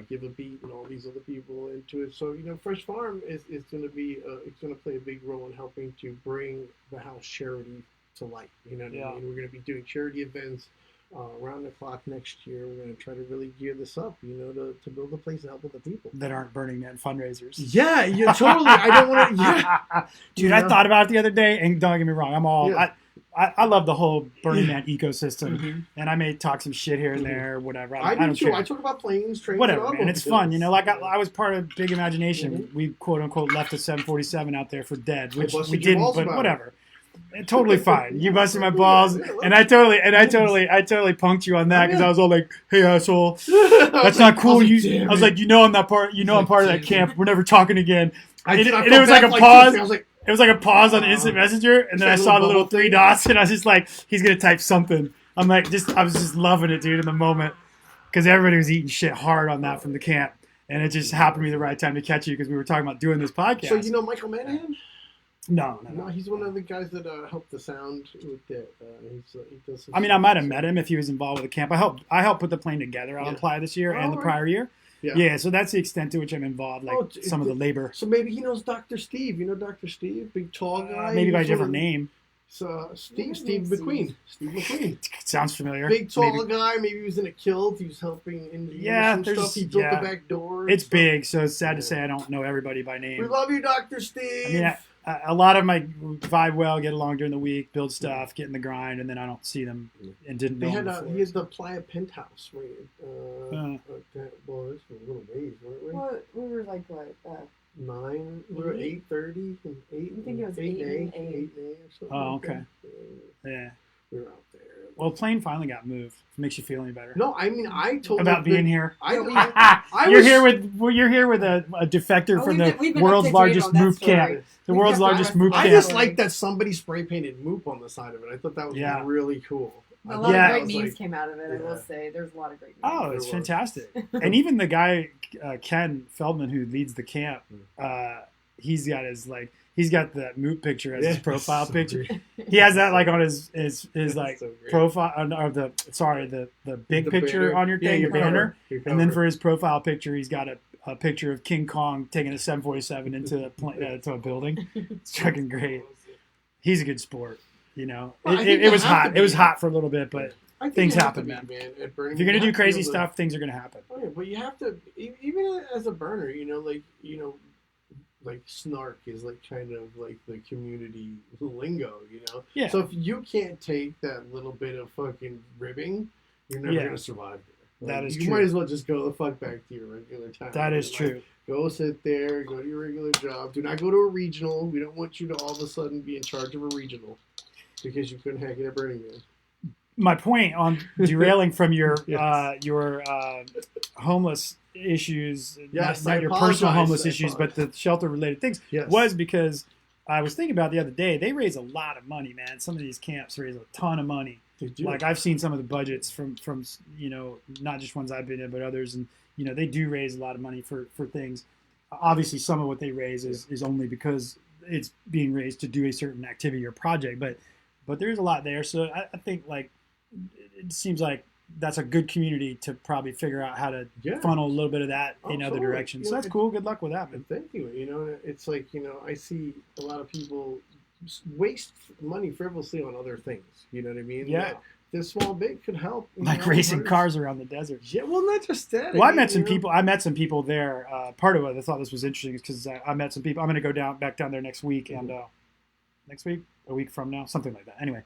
[SPEAKER 2] Give a Beat and all these other people into it. So Fresh Farm is going to be it's going to play a big role in helping to bring the house charity to light. You know what I mean? We're going to be doing charity events around the clock next year. We're going to try to really gear this up, to build a place to help other people
[SPEAKER 1] that aren't Burning Man fundraisers.
[SPEAKER 2] Yeah, totally. I don't want to. Yeah,
[SPEAKER 1] dude, I thought about it the other day, and don't get me wrong, I'm all. Yeah. I love the whole Burning Man ecosystem, and I may talk some shit here and there, whatever.
[SPEAKER 2] I do too. Care. I talk about planes, trains,
[SPEAKER 1] whatever, man. It's fun, Like I was part of Big Imagination. We quote unquote left a 747 out there for dead, which we didn't, but whatever. Totally fine. You busted my balls, and I totally punked you on that because I was all like, "Hey, asshole, that's not cool." I was like, I'm not part. I'm part of that camp. We're never talking again. And it was like a pause. It was like a pause on the instant messenger, and then I saw the little 3 dots, and I was just like, "He's gonna type something." I'm like, I was just loving it, dude, in the moment, because everybody was eating shit hard on that from the camp, and it just happened to be the right time to catch you because we were talking about doing this podcast.
[SPEAKER 2] So Michael Manahan?
[SPEAKER 1] No.
[SPEAKER 2] He's one of the guys that helped the sound with it. He does.
[SPEAKER 1] I might have met him if he was involved with the camp. I helped put the plane together on Playa this year and the prior year. Yeah, so that's the extent to which I'm involved, some of the labor.
[SPEAKER 2] So maybe he knows Dr. Steve. You know Dr. Steve, big tall guy.
[SPEAKER 1] Maybe by a different name.
[SPEAKER 2] So Steve McQueen. Steve McQueen.
[SPEAKER 1] Sounds familiar.
[SPEAKER 2] Big tall guy. Maybe he was in a kilt. He was helping in some stuff. He built the back door.
[SPEAKER 1] It's big, so it's sad to say I don't know everybody by name.
[SPEAKER 2] We love you, Dr. Steve.
[SPEAKER 1] I mean, a lot of my vibe well, get along during the week, build stuff, get in the grind, and then I don't see them and didn't know them before.
[SPEAKER 2] He has the Playa penthouse, right? Well, it's a little ways, weren't we?
[SPEAKER 3] Well, we were like, what?
[SPEAKER 2] 9? We were 8:30 and 8.
[SPEAKER 3] I think it was 8 and 8.
[SPEAKER 2] Or something.
[SPEAKER 1] Oh, okay.
[SPEAKER 2] Yeah. We were out there.
[SPEAKER 1] Well, the plane finally got moved. If it makes you feel any better.
[SPEAKER 2] No, I mean, I told
[SPEAKER 1] about being here.
[SPEAKER 2] You're
[SPEAKER 1] here with a defector from the world's largest moop camp. The world's largest moop camp.
[SPEAKER 2] I just like that somebody spray painted moop on the side of it. I thought that was really cool.
[SPEAKER 3] A lot of great memes came out of it, I will say. There's a lot of great memes.
[SPEAKER 1] Oh, it's fantastic. And even the guy, Ken Feldman, who leads the camp, he's got that moop picture as his profile picture. He has that on his so profile, or the big picture
[SPEAKER 2] banner.
[SPEAKER 1] On your thing, your banner.
[SPEAKER 2] Your
[SPEAKER 1] and then for his profile picture, he's got a picture of King Kong taking a 747 into a building. It's fucking great. He's a good sport. It was hot. It was hot for a little bit, but things happen, man. If you're gonna do crazy stuff, things are gonna happen.
[SPEAKER 2] Oh, yeah, but you have to, even as a burner, like snark is kind of the community lingo,
[SPEAKER 1] Yeah.
[SPEAKER 2] So if you can't take that little bit of fucking ribbing, you're never gonna survive there.
[SPEAKER 1] That is
[SPEAKER 2] true. You might as well just go the fuck back to your regular time.
[SPEAKER 1] That is true.
[SPEAKER 2] Go sit there, go to your regular job. Do not go to a regional. We don't want you to all of a sudden be in charge of a regional because you couldn't hack it at Burning Man.
[SPEAKER 1] My point on derailing from your homeless issues, not your personal homeless issues, but the shelter-related things, was because I was thinking about the other day. They raise a lot of money, man. Some of these camps raise a ton of money. I've seen some of the budgets from not just ones I've been in, but others, and they do raise a lot of money for things. Obviously, some of what they raise is only because it's being raised to do a certain activity or project, but there's a lot there. So I think it seems like that's a good community to probably figure out how to funnel a little bit of that in other directions. So that's cool. Good luck with that, man.
[SPEAKER 2] Thank you. It's I see a lot of people waste money frivolously on other things. You know what I mean?
[SPEAKER 1] Yeah.
[SPEAKER 2] This small bit could help.
[SPEAKER 1] Racing cars around the desert.
[SPEAKER 2] Yeah, well, not just that.
[SPEAKER 1] Well, I met some people there. Part of what I thought this was interesting is because I met some people. I'm going to go back down there next week, and a week from now, something like that. Anyway,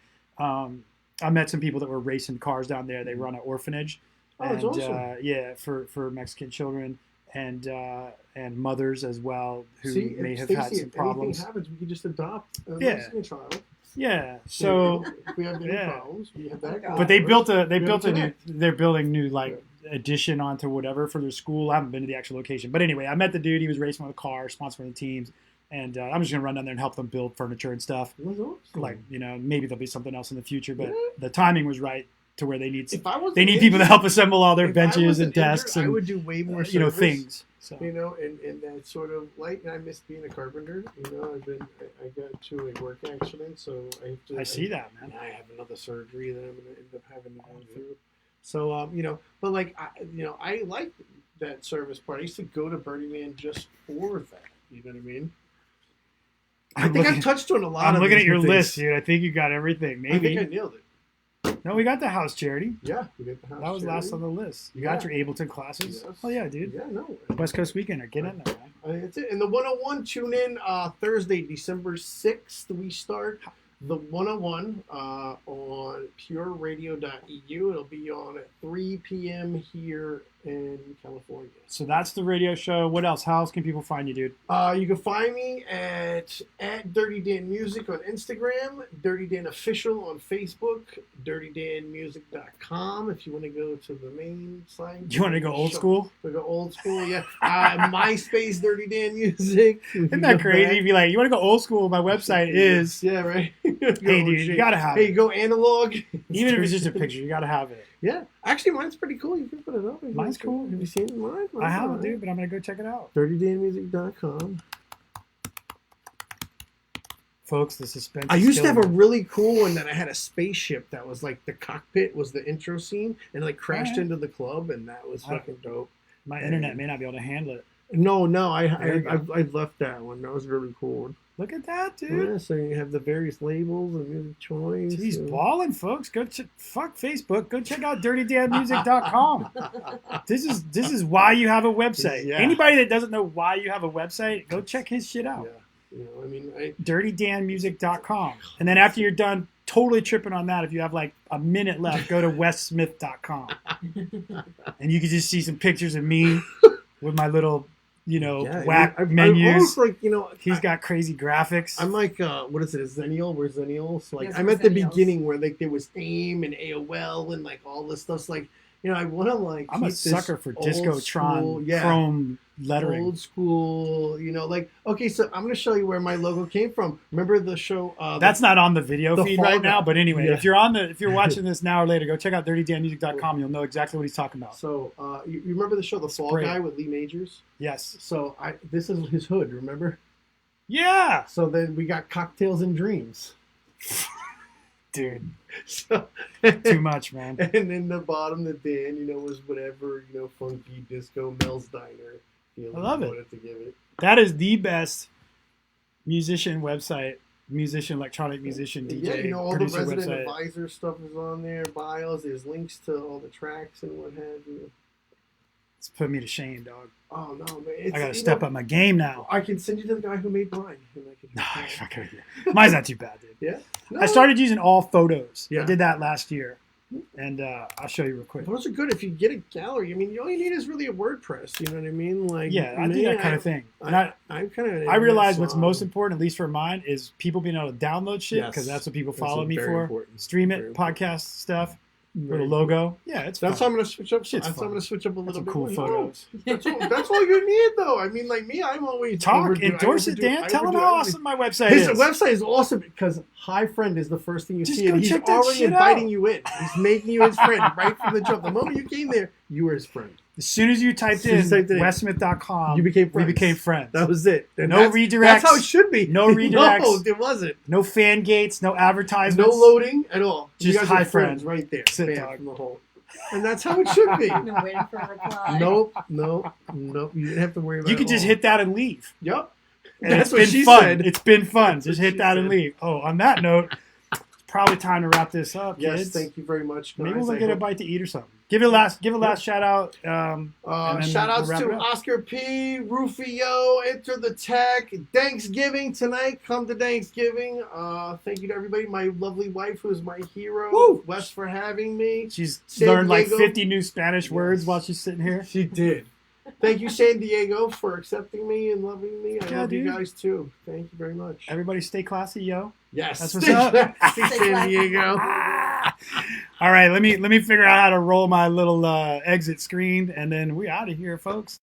[SPEAKER 1] I met some people that were racing cars down there. They run an orphanage.
[SPEAKER 2] That's awesome.
[SPEAKER 1] For Mexican children and mothers as well who may have had some problems.
[SPEAKER 2] If anything happens, we can just adopt a Mexican child.
[SPEAKER 1] Yeah. So
[SPEAKER 2] if we have any problems, we have that.
[SPEAKER 1] But they're building new addition onto whatever for their school. I haven't been to the actual location, but anyway, I met the dude. He was racing with a car, sponsoring the teams. And I'm just gonna run down there and help them build furniture and stuff.
[SPEAKER 2] Awesome.
[SPEAKER 1] Maybe there'll be something else in the future, but the timing was right to where they need
[SPEAKER 2] If I was
[SPEAKER 1] they need people to help assemble all their
[SPEAKER 2] if I
[SPEAKER 1] benches
[SPEAKER 2] wasn't
[SPEAKER 1] and desks
[SPEAKER 2] injured, I
[SPEAKER 1] and
[SPEAKER 2] would do way more
[SPEAKER 1] you know
[SPEAKER 2] service,
[SPEAKER 1] things. So.
[SPEAKER 2] You know, and that sort of like I miss being a carpenter. You know, I got to a work accident, so I have to.
[SPEAKER 1] I see that, man.
[SPEAKER 2] I have another surgery that I'm going to end up having to go through. So you know, but like I like that service part. I used to go to Burning Man just for that. You know what I mean? I think I've touched on a lot.
[SPEAKER 1] I'm
[SPEAKER 2] of
[SPEAKER 1] looking at your
[SPEAKER 2] things.
[SPEAKER 1] list, dude. I think you got everything. Maybe
[SPEAKER 2] I think I nailed it.
[SPEAKER 1] No, we got the house charity.
[SPEAKER 2] Yeah, we got the house.
[SPEAKER 1] That was
[SPEAKER 2] charity.
[SPEAKER 1] last on the list. You got your Ableton classes.
[SPEAKER 2] Yes.
[SPEAKER 1] Oh yeah, dude.
[SPEAKER 2] Yeah, no.
[SPEAKER 1] West Coast Weekender, get in there, man.
[SPEAKER 2] That's it. And the 101, tune in Thursday, December 6th. We start the 101 on pureradio.eu. It'll be on at 3 p.m. here in California.
[SPEAKER 1] So that's the radio show. What else? How else can people find you, dude?
[SPEAKER 2] You can find me at Dirty Dan Music on Instagram, Dirty Dan Official on Facebook, dirtydanmusic.com if you want to go to the main site.
[SPEAKER 1] You want to go old school?
[SPEAKER 2] We go old school, yeah. MySpace, Dirty Dan Music.
[SPEAKER 1] Isn't that crazy? You'd be like, you want to go old school? My website is.
[SPEAKER 2] Yeah, right.
[SPEAKER 1] Hey, dude, you got to have it.
[SPEAKER 2] Hey, go analog.
[SPEAKER 1] Even if it's just a picture, you got to have it.
[SPEAKER 2] Yeah. Actually, mine's pretty cool. You can put it up.
[SPEAKER 1] Mine's cool.
[SPEAKER 2] Have you seen mine?
[SPEAKER 1] I haven't, dude, but I'm going to go check it out.
[SPEAKER 2] DirtyDanMusic.com.
[SPEAKER 1] Folks, the suspense.
[SPEAKER 2] I used to have a really cool one that I had a spaceship that was like the cockpit was the intro scene and like crashed into the club, and that was fucking dope.
[SPEAKER 1] My internet may not be able to handle it.
[SPEAKER 2] No, I left that one. That was really cool.
[SPEAKER 1] Look at that, dude.
[SPEAKER 2] Yeah, so you have the various labels and music choice.
[SPEAKER 1] He's balling, folks. Go fuck Facebook. Go check out dirtydanmusic.com. This is why you have a website. Yeah. Anybody that doesn't know why you have a website, go check his shit out.
[SPEAKER 2] Yeah. You know, I mean,
[SPEAKER 1] dirtydanmusic.com. And then after you're done totally tripping on that, if you have like a minute left, go to westsmith.com. And you can just see some pictures of me with my little whack menus.
[SPEAKER 2] Almost like,
[SPEAKER 1] he's got crazy graphics.
[SPEAKER 2] I'm like, what is it, a Zennial? We're Zennials. Like,
[SPEAKER 3] yes,
[SPEAKER 2] I'm at the beginning where like there was AIM and AOL and like all this stuff's like, I want to like.
[SPEAKER 1] I'm a sucker for Discotron chrome lettering.
[SPEAKER 2] Old school, like, okay, so I'm going to show you where my logo came from. Remember the show?
[SPEAKER 1] That's not on the video feed right now, but anyway, if you're watching this now or later, go check out dirtydanmusic.com. You'll know exactly what he's talking about.
[SPEAKER 2] So, you remember the show The Fall Guy with Lee Majors?
[SPEAKER 1] Yes.
[SPEAKER 2] So, this is his hood, remember?
[SPEAKER 1] Yeah.
[SPEAKER 2] So then we got Cocktails and Dreams.
[SPEAKER 1] Dude.
[SPEAKER 2] So,
[SPEAKER 1] too much, man.
[SPEAKER 2] And then the bottom, the Dan, was whatever, funky disco Mel's Diner.
[SPEAKER 1] I love it.
[SPEAKER 2] To give it.
[SPEAKER 1] That is the best musician website, electronic musician, DJ.
[SPEAKER 2] Yeah, all the resident
[SPEAKER 1] website.
[SPEAKER 2] advisor stuff is on there, bios, there's links to all the tracks and what have you.
[SPEAKER 1] It's put me to shame, dog.
[SPEAKER 2] Oh, no, man.
[SPEAKER 1] I got to step up my game now.
[SPEAKER 2] I can send you to the guy who made mine.
[SPEAKER 1] Mine's not too bad, dude.
[SPEAKER 2] Yeah? No.
[SPEAKER 1] I started using all photos.
[SPEAKER 2] Yeah.
[SPEAKER 1] I did that last year. And I'll show you real quick.
[SPEAKER 2] Those are good if you get a gallery. I mean, all you need is really a WordPress. You know what I mean? Like,
[SPEAKER 1] yeah, I do that kind of thing. And
[SPEAKER 2] I
[SPEAKER 1] realize what's most important, at least for mine, is people being able to download shit because that's what people follow me for.
[SPEAKER 2] Important.
[SPEAKER 1] Stream it, podcast stuff. For the logo, that's
[SPEAKER 2] how I'm going to switch up. I'm going to switch up a little bit. Cool photos. That's all you need, though. I mean, like me, I'm always
[SPEAKER 1] endorse it, Dan. Tell them how awesome my website is.
[SPEAKER 2] His website is awesome because Hi Friend is the first thing you see, and he's already inviting you in. He's making you his friend right from the jump. The moment you came there, you were his friend.
[SPEAKER 1] As soon as you typed in westsmith.com,
[SPEAKER 2] we became friends. That was it.
[SPEAKER 1] And no redirects.
[SPEAKER 2] That's how it should be.
[SPEAKER 1] No redirects.
[SPEAKER 2] No, it wasn't.
[SPEAKER 1] No fan gates. No advertisements.
[SPEAKER 2] No loading at all.
[SPEAKER 1] Just
[SPEAKER 2] you guys
[SPEAKER 1] Hi
[SPEAKER 2] friends right there.
[SPEAKER 1] Sit dog.
[SPEAKER 2] From the whole. And that's how it should be.
[SPEAKER 3] No waiting for a reply.
[SPEAKER 2] Nope. You didn't have to worry about it.
[SPEAKER 1] You could just hit that and leave.
[SPEAKER 2] Yep.
[SPEAKER 1] And that's what she said. It's been fun. Just hit that and leave. Oh, on that note, it's probably time to wrap this up, kids.
[SPEAKER 2] Yes, thank you very much, guys.
[SPEAKER 1] Maybe we'll get a bite to eat or something. Give it a last shout out.
[SPEAKER 2] Shout outs to Oscar P, Rufio, Enter the Tech, Thanksgiving tonight. Come to Thanksgiving. Thank you to everybody. My lovely wife, who is my hero.
[SPEAKER 1] Woo!
[SPEAKER 2] Wes for having me.
[SPEAKER 1] She's learned like 50 new Spanish words while she's sitting here.
[SPEAKER 2] She did. Thank you, San Diego, for accepting me and loving me. I love you guys too. Thank you very much.
[SPEAKER 1] Everybody stay classy, yo.
[SPEAKER 2] Yes.
[SPEAKER 1] That's what's up.
[SPEAKER 2] San Diego.
[SPEAKER 1] All right, let me figure out how to roll my little exit screen, and then we out of here, folks.